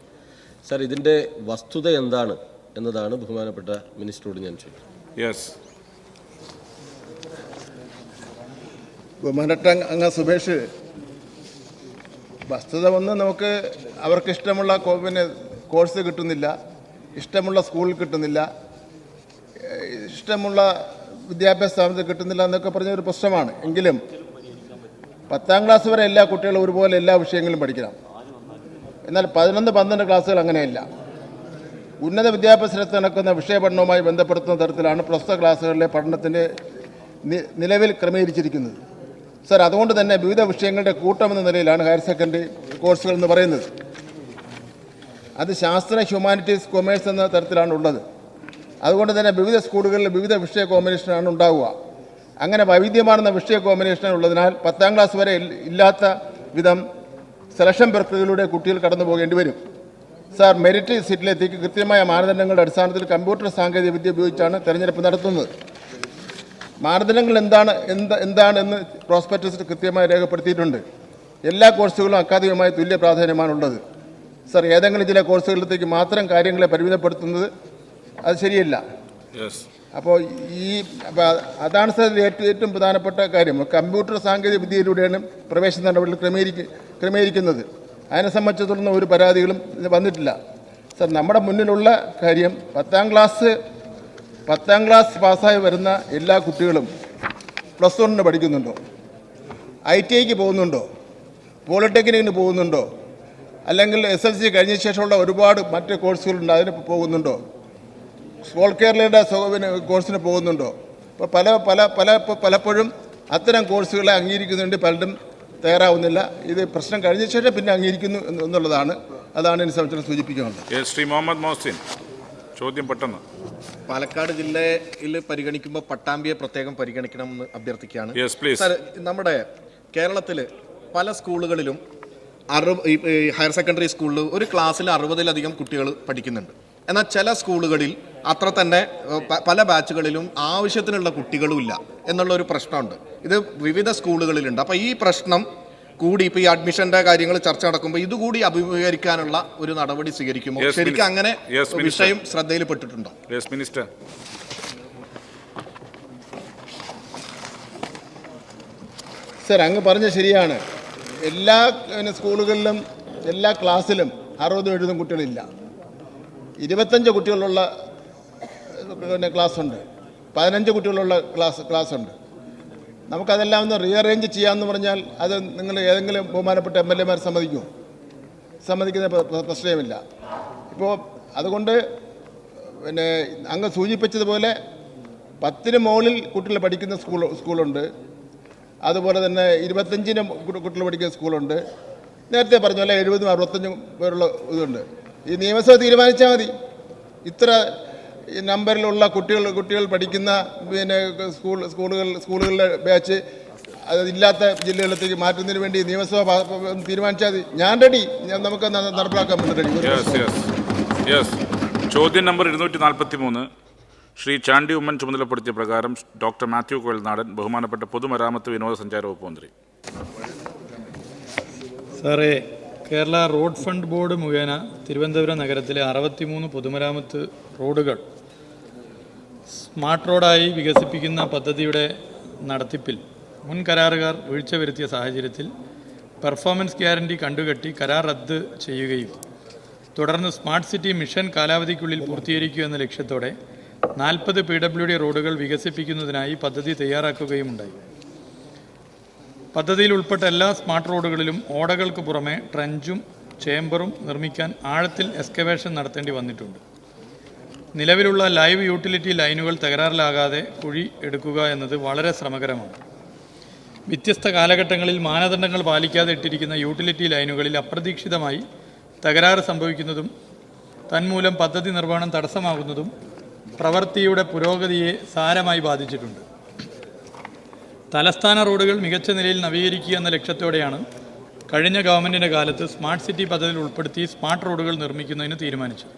സാർ, ഇതിൻ്റെ വസ്തുത എന്താണ് എന്നതാണ് ബഹുമാനപ്പെട്ട മിനിസ്റ്ററോട് ഞാൻ ചോദിക്കുന്നത്. ബഹുമാനപ്പെട്ട അങ്ങ് സുമേഷ്, വസ്തുത ഒന്ന് നമുക്ക് അവർക്ക് ഇഷ്ടമുള്ള പിന്നെ കോഴ്സ് കിട്ടുന്നില്ല, ഇഷ്ടമുള്ള സ്കൂളിൽ കിട്ടുന്നില്ല, ഇഷ്ടമുള്ള വിദ്യാഭ്യാസ സ്ഥാപനത്തിൽ കിട്ടുന്നില്ല എന്നൊക്കെ പറഞ്ഞൊരു പ്രശ്നമാണ്. എങ്കിലും 10ാം ക്ലാസ് വരെ എല്ലാ കുട്ടികളും ഒരുപോലെ എല്ലാ വിഷയങ്ങളും പഠിക്കണം. എന്നാൽ 11, 12 ക്ലാസ്സുകൾ അങ്ങനെയല്ല. ഉന്നത വിദ്യാഭ്യാസത്തിൽ നടക്കുന്ന വിഷയപഠനവുമായി ബന്ധപ്പെടുത്തുന്ന തരത്തിലാണ് പ്രസ്തുത ക്ലാസ്സുകളിലെ പഠനത്തിൻ്റെ നിലവിൽ ക്രമീകരിച്ചിരിക്കുന്നത്. സർ, അതുകൊണ്ട് തന്നെ വിവിധ വിഷയങ്ങളുടെ കൂട്ടമെന്ന നിലയിലാണ് ഹയർ സെക്കൻഡറി കോഴ്സുകൾ എന്ന് പറയുന്നത്. അത് ശാസ്ത്ര, ഹ്യൂമാനിറ്റീസ്, കൊമേഴ്സ് എന്ന തരത്തിലാണ് ഉള്ളത്. അതുകൊണ്ട് തന്നെ വിവിധ സ്കൂളുകളിൽ വിവിധ വിഷയ കോമ്പിനേഷനാണ് ഉണ്ടാവുക. അങ്ങനെ വൈവിധ്യമാർന്ന വിഷയ കോമ്പിനേഷൻ ഉള്ളതിനാൽ 10ാം ക്ലാസ് വരെ ഇല്ലാത്ത വിധം സെലക്ഷൻ പ്രക്രിയയിലൂടെ കുട്ടികൾ കടന്നു പോകേണ്ടി വരും. സാർ, മെറിറ്റ് സീറ്റിലെത്തിക്ക് കൃത്യമായ മാനദണ്ഡങ്ങളുടെ അടിസ്ഥാനത്തിൽ കമ്പ്യൂട്ടർ സാങ്കേതിക വിദ്യ ഉപയോഗിച്ചാണ് തെരഞ്ഞെടുപ്പ് നടത്തുന്നത്. മാനദണ്ഡങ്ങൾ എന്താണെന്ന് പ്രോസ്പെക്ടസിൽ കൃത്യമായി രേഖപ്പെടുത്തിയിട്ടുണ്ട്. എല്ലാ കോഴ്സുകളും അക്കാദമികമായി തുല്യ പ്രാധാന്യമാണുള്ളത്. സാർ, ഏതെങ്കിലും ചില കോഴ്സുകളിലേക്ക് മാത്രം കാര്യങ്ങളെ പരിമിതപ്പെടുത്തുന്നത് അത് ശരിയല്ല. അപ്പോൾ അതാണ് സാർ ഏറ്റവും പ്രധാനപ്പെട്ട കാര്യം. കമ്പ്യൂട്ടർ സാങ്കേതിക വിദ്യയിലൂടെയാണ് പ്രവേശന നടപടികൾ ക്രമീകരിക്കുന്നത്. അതിനെ സംബന്ധിച്ചിടത്തോളം ഒരു പരാതികളും വന്നിട്ടില്ല. സാർ, നമ്മുടെ മുന്നിലുള്ള കാര്യം 10ാം ക്ലാസ് പാസ്സായി വരുന്ന എല്ലാ കുട്ടികളും +1 പഠിക്കുന്നുണ്ടോ, ITIക്ക് പോകുന്നുണ്ടോ, പോളിടെക്നിക്കിന് പോകുന്നുണ്ടോ, അല്ലെങ്കിൽ SLC കഴിഞ്ഞ ശേഷമുള്ള ഒരുപാട് മറ്റ് കോഴ്സുകളുണ്ട് അതിന് പോകുന്നുണ്ടോ, സ്മോൾ കേരളയുടെ കോഴ്സിന് പോകുന്നുണ്ടോ? ഇപ്പോൾ പലപ്പോഴും അത്തരം കോഴ്സുകളെ അംഗീകരിക്കുന്നതിന് പലരും തയ്യാറാവുന്നില്ല. ഇത് പ്രശ്നം കഴിഞ്ഞ ശേഷം പിന്നെ അംഗീകരിക്കുന്നു എന്നുള്ളതാണ്. അതാണ് എന്നെ സംബന്ധിച്ച് സൂചിപ്പിക്കാനുള്ളത്. ശ്രീ മുഹമ്മദ് മോഹസിൻ, ചോദ്യം പെട്ടെന്ന്. പാലക്കാട് ജില്ലയിൽ പരിഗണിക്കുമ്പോൾ പട്ടാമ്പിയെ പ്രത്യേകം പരിഗണിക്കണമെന്ന് അഭ്യർത്ഥിക്കുകയാണ്. സാർ, നമ്മുടെ കേരളത്തിൽ പല സ്കൂളുകളിലും ഹയർ സെക്കൻഡറി സ്കൂളിൽ ഒരു ക്ലാസ്സിൽ 60-ലധികം കുട്ടികൾ പഠിക്കുന്നുണ്ട്. എന്നാൽ ചില സ്കൂളുകളിൽ അത്ര തന്നെ പല ബാച്ചുകളിലും ആവശ്യത്തിനുള്ള കുട്ടികളുമില്ല എന്നുള്ളൊരു പ്രശ്നമുണ്ട്. ഇത് വിവിധ സ്കൂളുകളിലുണ്ട്. അപ്പോൾ ഈ പ്രശ്നം കൂടി ഇപ്പോൾ ഈ അഡ്മിഷൻ്റെ കാര്യങ്ങൾ ചർച്ച നടക്കുമ്പോൾ ഇതുകൂടി അഭിമുഖീകരിക്കാനുള്ള ഒരു നടപടി സ്വീകരിക്കുമോ? ശരിക്കും അങ്ങനെ വിഷയം ശ്രദ്ധയിൽപ്പെട്ടിട്ടുണ്ടോ? മിനിസ്റ്റർ. സർ, അങ്ങ് പറഞ്ഞ ശരിയാണ്. എല്ലാ സ്കൂളുകളിലും എല്ലാ ക്ലാസ്സിലും 60-70 കുട്ടികളില്ല. 25 കുട്ടികളുള്ള ക്ലാസ്സുണ്ട്, 15 കുട്ടികളുള്ള ക്ലാസ് ഉണ്ട്. നമുക്കതെല്ലാം ഒന്ന് റീഅറേഞ്ച് ചെയ്യാമെന്ന് പറഞ്ഞാൽ അത് നിങ്ങൾ ഏതെങ്കിലും ബഹുമാനപ്പെട്ട MLA-മാർ സമ്മതിക്കുമോ? സമ്മതിക്കുന്ന പ്രശ്നമില്ല. ഇപ്പോൾ അതുകൊണ്ട് പിന്നെ അങ്ങ് സൂചിപ്പിച്ചതുപോലെ 10-ന് മുകളിൽ കുട്ടികൾ പഠിക്കുന്ന സ്കൂളുണ്ട്. അതുപോലെ തന്നെ 25-ന് കുട്ടികൾ പഠിക്കുന്ന സ്കൂളുണ്ട്. നേരത്തെ പറഞ്ഞ പോലെ 70-65 പേരുള്ള ഇതുണ്ട്. ഈ നിയമസഭ തീരുമാനിച്ചാൽ മതി ഇത്ര നമ്പറിലുള്ള കുട്ടികൾ പഠിക്കുന്ന പിന്നെ സ്കൂളുകളുടെ ബാച്ച് അതില്ലാത്ത ജില്ലകളിലേക്ക് മാറ്റുന്നതിന് വേണ്ടി നിയമസഭ തീരുമാനിച്ചാൽ മതി. ഞാൻ റെഡി, നമുക്ക് നടപ്പിലാക്കാൻ റെഡി. ചോദ്യം നമ്പർ 243 ശ്രീ ചാണ്ടി ഉമ്മൻ ചുമതലപ്പെടുത്തിയ പ്രകാരം ഡോക്ടർ മാത്യു കോയൽനാടൻ, ബഹുമാനപ്പെട്ട പൊതുമരാമത്ത് വിനോദസഞ്ചാര വകുപ്പ് മന്ത്രി. സാറേ, കേരള റോഡ് ഫണ്ട് ബോർഡ് മുഖേന തിരുവനന്തപുരം നഗരത്തിലെ 63 പൊതുമരാമത്ത് റോഡുകൾ സ്മാർട്ട് റോഡായി വികസിപ്പിക്കുന്ന പദ്ധതിയുടെ നടത്തിപ്പിൽ മുൻ കരാറുകാർ വീഴ്ച വരുത്തിയ സാഹചര്യത്തിൽ പെർഫോമൻസ് ഗ്യാരണ്ടി കണ്ടുകെട്ടി കരാർ റദ്ദ് ചെയ്യുകയും തുടർന്ന് സ്മാർട്ട് സിറ്റി മിഷൻ കാലാവധിക്കുള്ളിൽ പൂർത്തീകരിക്കുക എന്ന ലക്ഷ്യത്തോടെ 40 PWD റോഡുകൾ വികസിപ്പിക്കുന്നതിനായി പദ്ധതി തയ്യാറാക്കുകയുമുണ്ടായി. പദ്ധതിയിൽ ഉൾപ്പെട്ട എല്ലാ സ്മാർട്ട് റോഡുകളിലും ഓടകൾക്ക് പുറമെ ട്രഞ്ചും ചേംബറും നിർമ്മിക്കാൻ ആഴത്തിൽ എക്സ്കവേഷൻ നടത്തേണ്ടി വന്നിട്ടുണ്ട്. നിലവിലുള്ള ലൈവ് യൂട്ടിലിറ്റി ലൈനുകൾ തകരാറിലാകാതെ കുഴി എടുക്കുക എന്നത് വളരെ ശ്രമകരമാണ്. വ്യത്യസ്ത കാലഘട്ടങ്ങളിൽ മാനദണ്ഡങ്ങൾ പാലിക്കാതെ ഇട്ടിരിക്കുന്ന യൂട്ടിലിറ്റി ലൈനുകളിൽ അപ്രതീക്ഷിതമായി തകരാറ് സംഭവിക്കുന്നതും തന്മൂലം പദ്ധതി നിർവഹണം തടസ്സമാകുന്നതും പ്രവൃത്തിയുടെ പുരോഗതിയെ സാരമായി ബാധിച്ചിട്ടുണ്ട്. തലസ്ഥാന റോഡുകൾ മികച്ച നിലയിൽ നവീകരിക്കുക എന്ന ലക്ഷ്യത്തോടെയാണ് കഴിഞ്ഞ ഗവൺമെൻറ്റിൻ്റെ കാലത്ത് സ്മാർട്ട് സിറ്റി പദ്ധതിയിൽ ഉൾപ്പെടുത്തി സ്മാർട്ട് റോഡുകൾ നിർമ്മിക്കുന്നതിന് തീരുമാനിച്ചത്.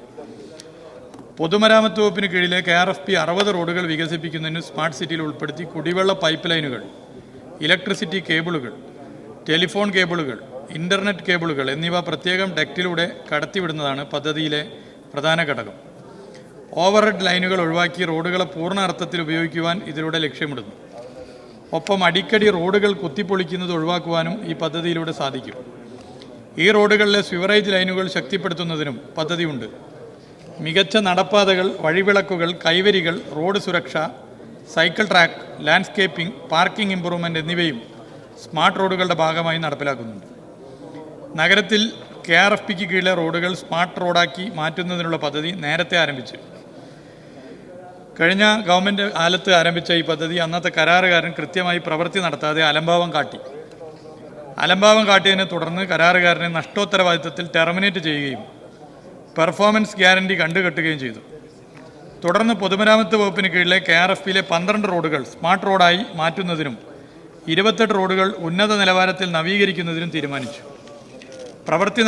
പൊതുമരാമത്ത് വകുപ്പിന് കീഴിലെ KRFP 60 റോഡുകൾ വികസിപ്പിക്കുന്നതിന് സ്മാർട്ട് സിറ്റിയിൽ ഉൾപ്പെടുത്തി കുടിവെള്ള പൈപ്പ് ലൈനുകൾ, ഇലക്ട്രിസിറ്റി കേബിളുകൾ, ടെലിഫോൺ കേബിളുകൾ, ഇൻ്റർനെറ്റ് കേബിളുകൾ എന്നിവ പ്രത്യേകം ഡക്റ്റിലൂടെ കടത്തിവിടുന്നതാണ് പദ്ധതിയിലെ പ്രധാന ഘടകം. ഓവർഹെഡ് ലൈനുകൾ ഒഴിവാക്കി റോഡുകളെ പൂർണ്ണ അർത്ഥത്തിൽ ഉപയോഗിക്കുവാൻ ഇതിലൂടെ ലക്ഷ്യമിടുന്നു. ഒപ്പം അടിക്കടി റോഡുകൾ കുത്തിപ്പൊളിക്കുന്നത് ഒഴിവാക്കുവാനും ഈ പദ്ധതിയിലൂടെ സാധിക്കും. ഈ റോഡുകളിലെ സ്വിവറേജ് ലൈനുകൾ ശക്തിപ്പെടുത്തുന്നതിനും പദ്ധതിയുണ്ട്. മികച്ച നടപ്പാതകൾ, വഴിവിളക്കുകൾ, കൈവരികൾ, റോഡ് സുരക്ഷ, cycle track, landscaping, parking improvement എന്നിവയും സ്മാർട്ട് റോഡുകളുടെ ഭാഗമായി നടപ്പിലാക്കുന്നുണ്ട്. നഗരത്തിൽ KRFPക്ക് കീഴിലെ റോഡുകൾ സ്മാർട്ട് റോഡാക്കി മാറ്റുന്നതിനുള്ള പദ്ധതി നേരത്തെ ആരംഭിച്ചു. കഴിഞ്ഞ ഗവൺമെൻറ് കാലത്ത് ആരംഭിച്ച ഈ പദ്ധതി അന്നത്തെ കരാറുകാരൻ കൃത്യമായി പ്രവൃത്തി നടത്താതെ അലംഭാവം കാട്ടിയതിനെ തുടർന്ന് കരാറുകാരനെ നഷ്ടോത്തരവാദിത്തത്തിൽ ടെർമിനേറ്റ് ചെയ്യുകയും പെർഫോമൻസ് ഗ്യാരണ്ടി കണ്ടുകെട്ടുകയും ചെയ്തു. തുടർന്ന് പൊതുമരാമത്ത് വകുപ്പിന് കീഴിലെ KRFPയിലെ 12 റോഡുകൾ സ്മാർട്ട് റോഡായി മാറ്റുന്നതിനും 28 റോഡുകൾ ഉന്നത നിലവാരത്തിൽ നവീകരിക്കുന്നതിനും തീരുമാനിച്ചു. പ്രവൃത്തി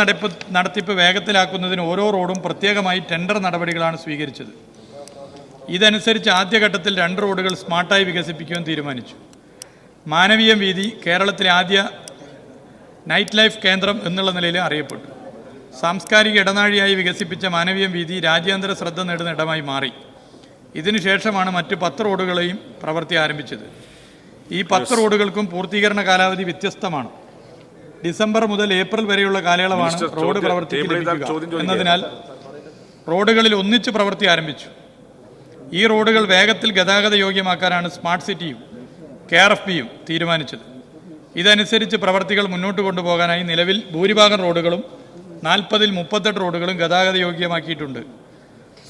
നടത്തിപ്പ് വേഗത്തിലാക്കുന്നതിന് ഓരോ റോഡും പ്രത്യേകമായി ടെൻഡർ നടപടികളാണ് സ്വീകരിച്ചത്. ഇതനുസരിച്ച് ആദ്യഘട്ടത്തിൽ 2 റോഡുകൾ സ്മാർട്ടായി വികസിപ്പിക്കുവാൻ തീരുമാനിച്ചു. മാനവീയം വീഥി കേരളത്തിലെ ആദ്യ നൈറ്റ് ലൈഫ് കേന്ദ്രം എന്നുള്ള നിലയിൽ അറിയപ്പെട്ടു. സാംസ്കാരിക ഇടനാഴിയായി വികസിപ്പിച്ച മാനവീയം വീഥി രാജ്യാന്തര ശ്രദ്ധ നേടുന്ന ഇടമായി മാറി. ഇതിനുശേഷമാണ് മറ്റ് 10 റോഡുകളെയും പ്രവൃത്തി ആരംഭിച്ചത്. ഈ 10 റോഡുകൾക്കും പൂർത്തീകരണ കാലാവധി വ്യത്യസ്തമാണ്. ഡിസംബർ മുതൽ ഏപ്രിൽ വരെയുള്ള കാലയളവാണ് റോഡ് പ്രവൃത്തിക്ക് ലഭിക്കുക എന്നതിനാൽ റോഡുകളിൽ ഒന്നിച്ച് പ്രവൃത്തി ആരംഭിച്ചു. ഈ റോഡുകൾ വേഗത്തിൽ ഗതാഗത യോഗ്യമാക്കാനാണ് സ്മാർട്ട് സിറ്റിയും KRFPയും തീരുമാനിച്ചത്. ഇതനുസരിച്ച് പ്രവൃത്തികൾ മുന്നോട്ട് കൊണ്ടുപോകാനായി നിലവിൽ ഭൂരിഭാഗം റോഡുകളും 40-ൽ 38 റോഡുകളും ഗതാഗത യോഗ്യമാക്കിയിട്ടുണ്ട്.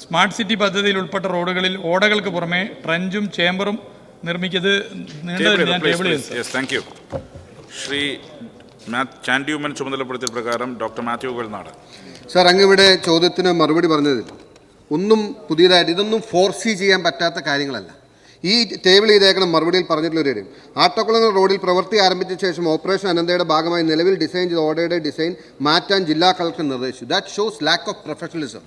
സ്മാർട്ട് സിറ്റി പദ്ധതിയിൽ ഉൾപ്പെട്ട റോഡുകളിൽ ഓടകൾക്ക് പുറമെ ട്രഞ്ചും ചേംബറും നിർമ്മിക്കുന്നത് ശ്രീ ചാൻഡ്യൂമൻ ചുമതലപ്പെടുത്തിയ പ്രകാരം ഡോക്ടർ മാത്യു വെൽനാട്. സാർ, അങ്ങിവിടെ ചോദ്യത്തിന് മറുപടി പറഞ്ഞതിൽ ഒന്നും പുതിയതായിട്ട് ഇതൊന്നും ഫോർസീ ചെയ്യാൻ പറ്റാത്ത കാര്യങ്ങളല്ല. ഈ ടേബിൾ ചെയ്തേക്കണം മറുപടിയിൽ പറഞ്ഞിട്ടുള്ള ഒരു കാര്യം, ആട്ടക്കുളങ്ങര റോഡിൽ പ്രവൃത്തി ആരംഭിച്ച ശേഷം ഓപ്പറേഷൻ അനന്തയുടെ ഭാഗമായി നിലവിൽ ഡിസൈൻ ചെയ്ത ഓടയുടെ ഡിസൈൻ മാറ്റാൻ ജില്ലാ കളക്ടർ നിർദ്ദേശിച്ചു. That shows lack of professionalism.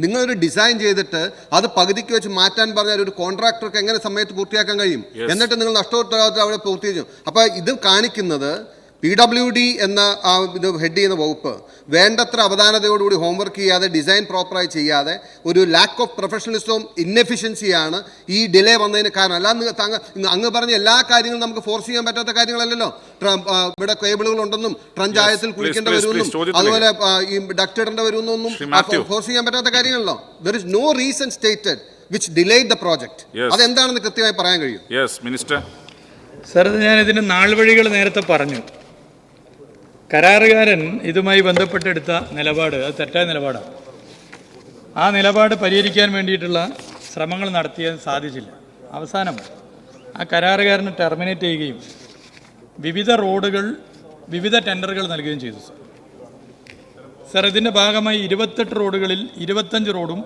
നിങ്ങളൊരു ഡിസൈൻ ചെയ്തിട്ട് അത് പകുതിക്ക് വെച്ച് മാറ്റാൻ പറഞ്ഞാൽ ഒരു കോൺട്രാക്ടർക്ക് എങ്ങനെ സമയത്ത് പൂർത്തിയാക്കാൻ കഴിയും? എന്നിട്ട് നിങ്ങൾ നഷ്ടോത്തരവാദിത്തം അവിടെ പൂർത്തീകരിച്ചു. അപ്പോൾ ഇത് കാണിക്കുന്നത് PWD എന്ന ഇത് ഹെഡ് ചെയ്യുന്ന വകുപ്പ് വേണ്ടത്ര അവധാനതയോടുകൂടി ഹോംവർക്ക് ചെയ്യാതെ ഡിസൈൻ പ്രോപ്പറായി ചെയ്യാതെ ഒരു ലാക്ക് ഓഫ് പ്രൊഫഷണലിസവും ഇന്നെഫിഷ്യൻസിയാണ് ഈ ഡിലേ വന്നതിന് കാരണം. അല്ലാതെ അങ്ങ് പറഞ്ഞ എല്ലാ കാര്യങ്ങളും നമുക്ക് ഫോഴ്സ് ചെയ്യാൻ പറ്റാത്ത കാര്യങ്ങളല്ലല്ലോ. ഇവിടെ കേബിളുകൾ ഉണ്ടെന്നും ട്രഞ്ച് ആയത്തിൽ കുളിക്കേണ്ട വരുമെന്നും അതുപോലെ ഈ ഡക്ട് ഇടേണ്ട വരുമെന്നൊന്നും ഫോഴ്സ് ചെയ്യാൻ പറ്റാത്ത കാര്യങ്ങളല്ലോ. There is no reason stated which delayed the project. അതെന്താണെന്ന് കൃത്യമായി പറയാൻ കഴിയും? സർ, ഞാൻ ഇതിന് നാൾവഴികൾ നേരത്തെ പറഞ്ഞു. കരാറുകാരൻ ഇതുമായി ബന്ധപ്പെട്ടെടുത്ത നിലപാട് അത് തെറ്റായ നിലപാടാണ്. ആ നിലപാട് പരിഹരിക്കാൻ വേണ്ടിയിട്ടുള്ള ശ്രമങ്ങൾ നടത്തിയാൽ സാധിച്ചില്ല. അവസാനം ആ കരാറുകാരനെ ടെർമിനേറ്റ് ചെയ്യുകയും വിവിധ റോഡുകൾ വിവിധ ടെൻഡറുകൾ നൽകുകയും ചെയ്തു. സർ, ഇതിൻ്റെ ഭാഗമായി 28 റോഡുകളിൽ 25 റോഡും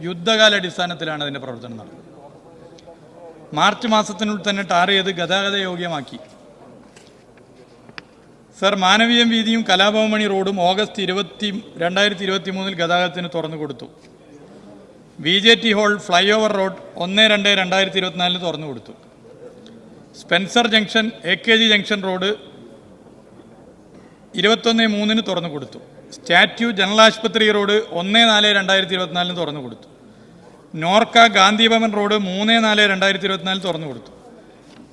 യുദ്ധകാലാടിസ്ഥാനത്തിലാണ് അതിൻ്റെ പ്രവർത്തനം നടന്നത്. മാർച്ച് മാസത്തിനുള്ളിൽ തന്നെ ടാർ ചെയ്ത് ഗതാഗത യോഗ്യമാക്കി. സർ, മാനവീയം വീതിയും കലാഭവമണി റോഡും ഓഗസ്റ്റ് 2023 ഗതാഗതത്തിന് തുറന്നു കൊടുത്തു. VJT hall flyover road 1/2/2024 തുറന്നു കൊടുത്തു. Spencer junction AKG junction road 21/3 തുറന്നു കൊടുത്തു. സ്റ്റാറ്റ്യൂ ജനറൽ ആശുപത്രി റോഡ് 1/4/2024 തുറന്നു കൊടുത്തു. നോർക്ക ഗാന്ധിഭവൻ റോഡ് 3/4/2024 തുറന്നു കൊടുത്തു.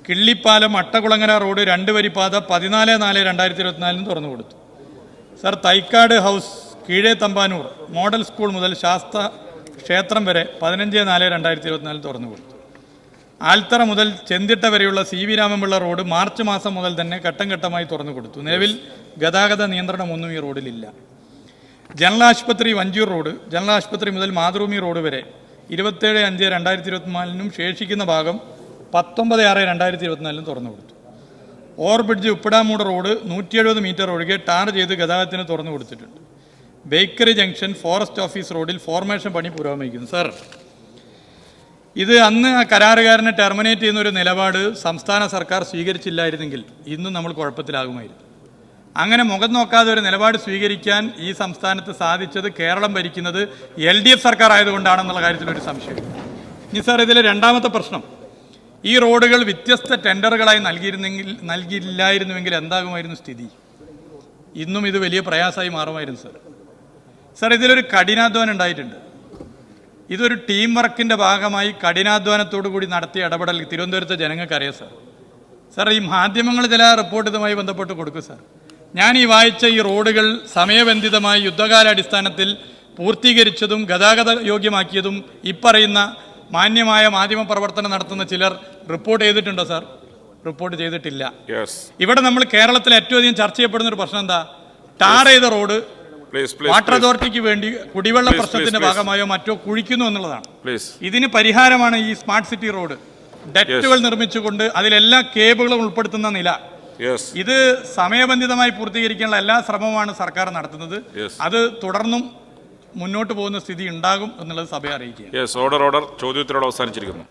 കിള്ളിപ്പാലം അട്ടകുളങ്ങര റോഡ് 2 വരിപ്പാത 14/4/2024 തുറന്നു കൊടുത്തു. സർ, തൈക്കാട് ഹൗസ് കീഴേ തമ്പാനൂർ മോഡൽ സ്കൂൾ മുതൽ ശാസ്ത ക്ഷേത്രം വരെ 15/4/2024 തുറന്നു കൊടുത്തു. ആൽത്തറ മുതൽ ചെന്തിട്ട വരെയുള്ള CV രാമൻപിള്ള റോഡ് മാർച്ച് മാസം മുതൽ തന്നെ ഘട്ടം ഘട്ടമായി തുറന്നു കൊടുത്തു. നിലവിൽ ഗതാഗത നിയന്ത്രണമൊന്നും ഈ റോഡിലില്ല. ജനറൽ ആശുപത്രി വഞ്ചൂർ റോഡ് ജനറൽ ആശുപത്രി മുതൽ മാതൃഭൂമി റോഡ് വരെ 27/5/2024 ശേഷിക്കുന്ന ഭാഗം 19/6/2024 തുറന്നു കൊടുത്തു. ഓവർബ്രിഡ്ജ് ഉപ്പിടാമൂട് റോഡ് 170 മീറ്റർ ഒഴികെ ടാർ ചെയ്ത് ഗതാഗതത്തിന് തുറന്നു കൊടുത്തിട്ടുണ്ട്. ബേക്കറി ജംഗ്ഷൻ ഫോറസ്റ്റ് ഓഫീസ് റോഡിൽ ഫോർമേഷൻ പണി പുരോഗമിക്കുന്നു. സാർ, ഇത് അന്ന് ആ കരാറുകാരനെ ടെർമിനേറ്റ് ചെയ്യുന്ന ഒരു നിലപാട് സംസ്ഥാന സർക്കാർ സ്വീകരിച്ചില്ലായിരുന്നെങ്കിൽ ഇന്നും നമ്മൾ കുഴപ്പത്തിലാകുമായിരുന്നു. അങ്ങനെ മുഖം നോക്കാതെ ഒരു നിലപാട് സ്വീകരിക്കാൻ ഈ സംസ്ഥാനത്ത് സാധിച്ചത് കേരളം ഭരിക്കുന്നത് LDF സർക്കാർ ആയതുകൊണ്ടാണെന്നുള്ള കാര്യത്തിലൊരു സംശയം. ഇനി സാർ, ഇതിലെ രണ്ടാമത്തെ പ്രശ്നം, ഈ റോഡുകൾ വ്യത്യസ്ത ടെൻഡറുകളായി നൽകിയില്ലായിരുന്നുവെങ്കിൽ എന്താകുമായിരുന്നു സ്ഥിതി? ഇന്നും ഇത് വലിയ പ്രയാസമായി മാറുമായിരുന്നു സാർ. സാർ, ഇതിലൊരു കഠിനാധ്വാനം ഉണ്ടായിട്ടുണ്ട്. ഇതൊരു ടീം വർക്കിൻ്റെ ഭാഗമായി കഠിനാധ്വാനത്തോടു കൂടി നടത്തിയ ഇടപെടൽ തിരുവനന്തപുരത്തെ ജനങ്ങൾക്കറിയാം സാർ. സാർ, ഈ മാധ്യമങ്ങൾ ചില റിപ്പോർട്ട് ഇതുമായി ബന്ധപ്പെട്ട് കൊടുക്കും സാർ. ഞാൻ ഈ വായിച്ച ഈ റോഡുകൾ സമയബന്ധിതമായി യുദ്ധകാലാടിസ്ഥാനത്തിൽ പൂർത്തീകരിച്ചതും ഗതാഗത യോഗ്യമാക്കിയതും ഇപ്പറയുന്ന മാന്യമായ മാധ്യമ പ്രവർത്തനം നടത്തുന്ന ചിലർ റിപ്പോർട്ട് ചെയ്തിട്ടുണ്ടോ സാർ? റിപ്പോർട്ട് ചെയ്തിട്ടില്ല. ഇവിടെ നമ്മൾ കേരളത്തിൽ ഏറ്റവും അധികം ചർച്ച ചെയ്യപ്പെടുന്ന ഒരു പ്രശ്നം എന്താ? ടാർ ചെയ്ത റോഡ് വാട്ടർ അതോറിറ്റിക്ക് വേണ്ടി കുടിവെള്ള പ്രശ്നത്തിന്റെ ഭാഗമായോ മറ്റോ കുഴിക്കുന്നു എന്നുള്ളതാണ്. ഇതിന് പരിഹാരമാണ് ഈ സ്മാർട്ട് സിറ്റി റോഡ്. ഡെറ്റുകൾ നിർമ്മിച്ചുകൊണ്ട് അതിലെല്ലാ കേബിളുകളും ഉൾപ്പെടുത്തുന്ന നില. ഇത് സമയബന്ധിതമായി പൂർത്തീകരിക്കാനുള്ള എല്ലാ ശ്രമവുമാണ് സർക്കാർ നടത്തുന്നത്. അത് തുടർന്നും മുന്നോട്ട് പോകുന്ന സ്ഥിതി ഉണ്ടാകും എന്നുള്ളത് സഭയെ അറിയിക്കുക. ഓർഡർ ചോദ്യോത്തരയോട് അവസാനിച്ചിരിക്കുന്നു.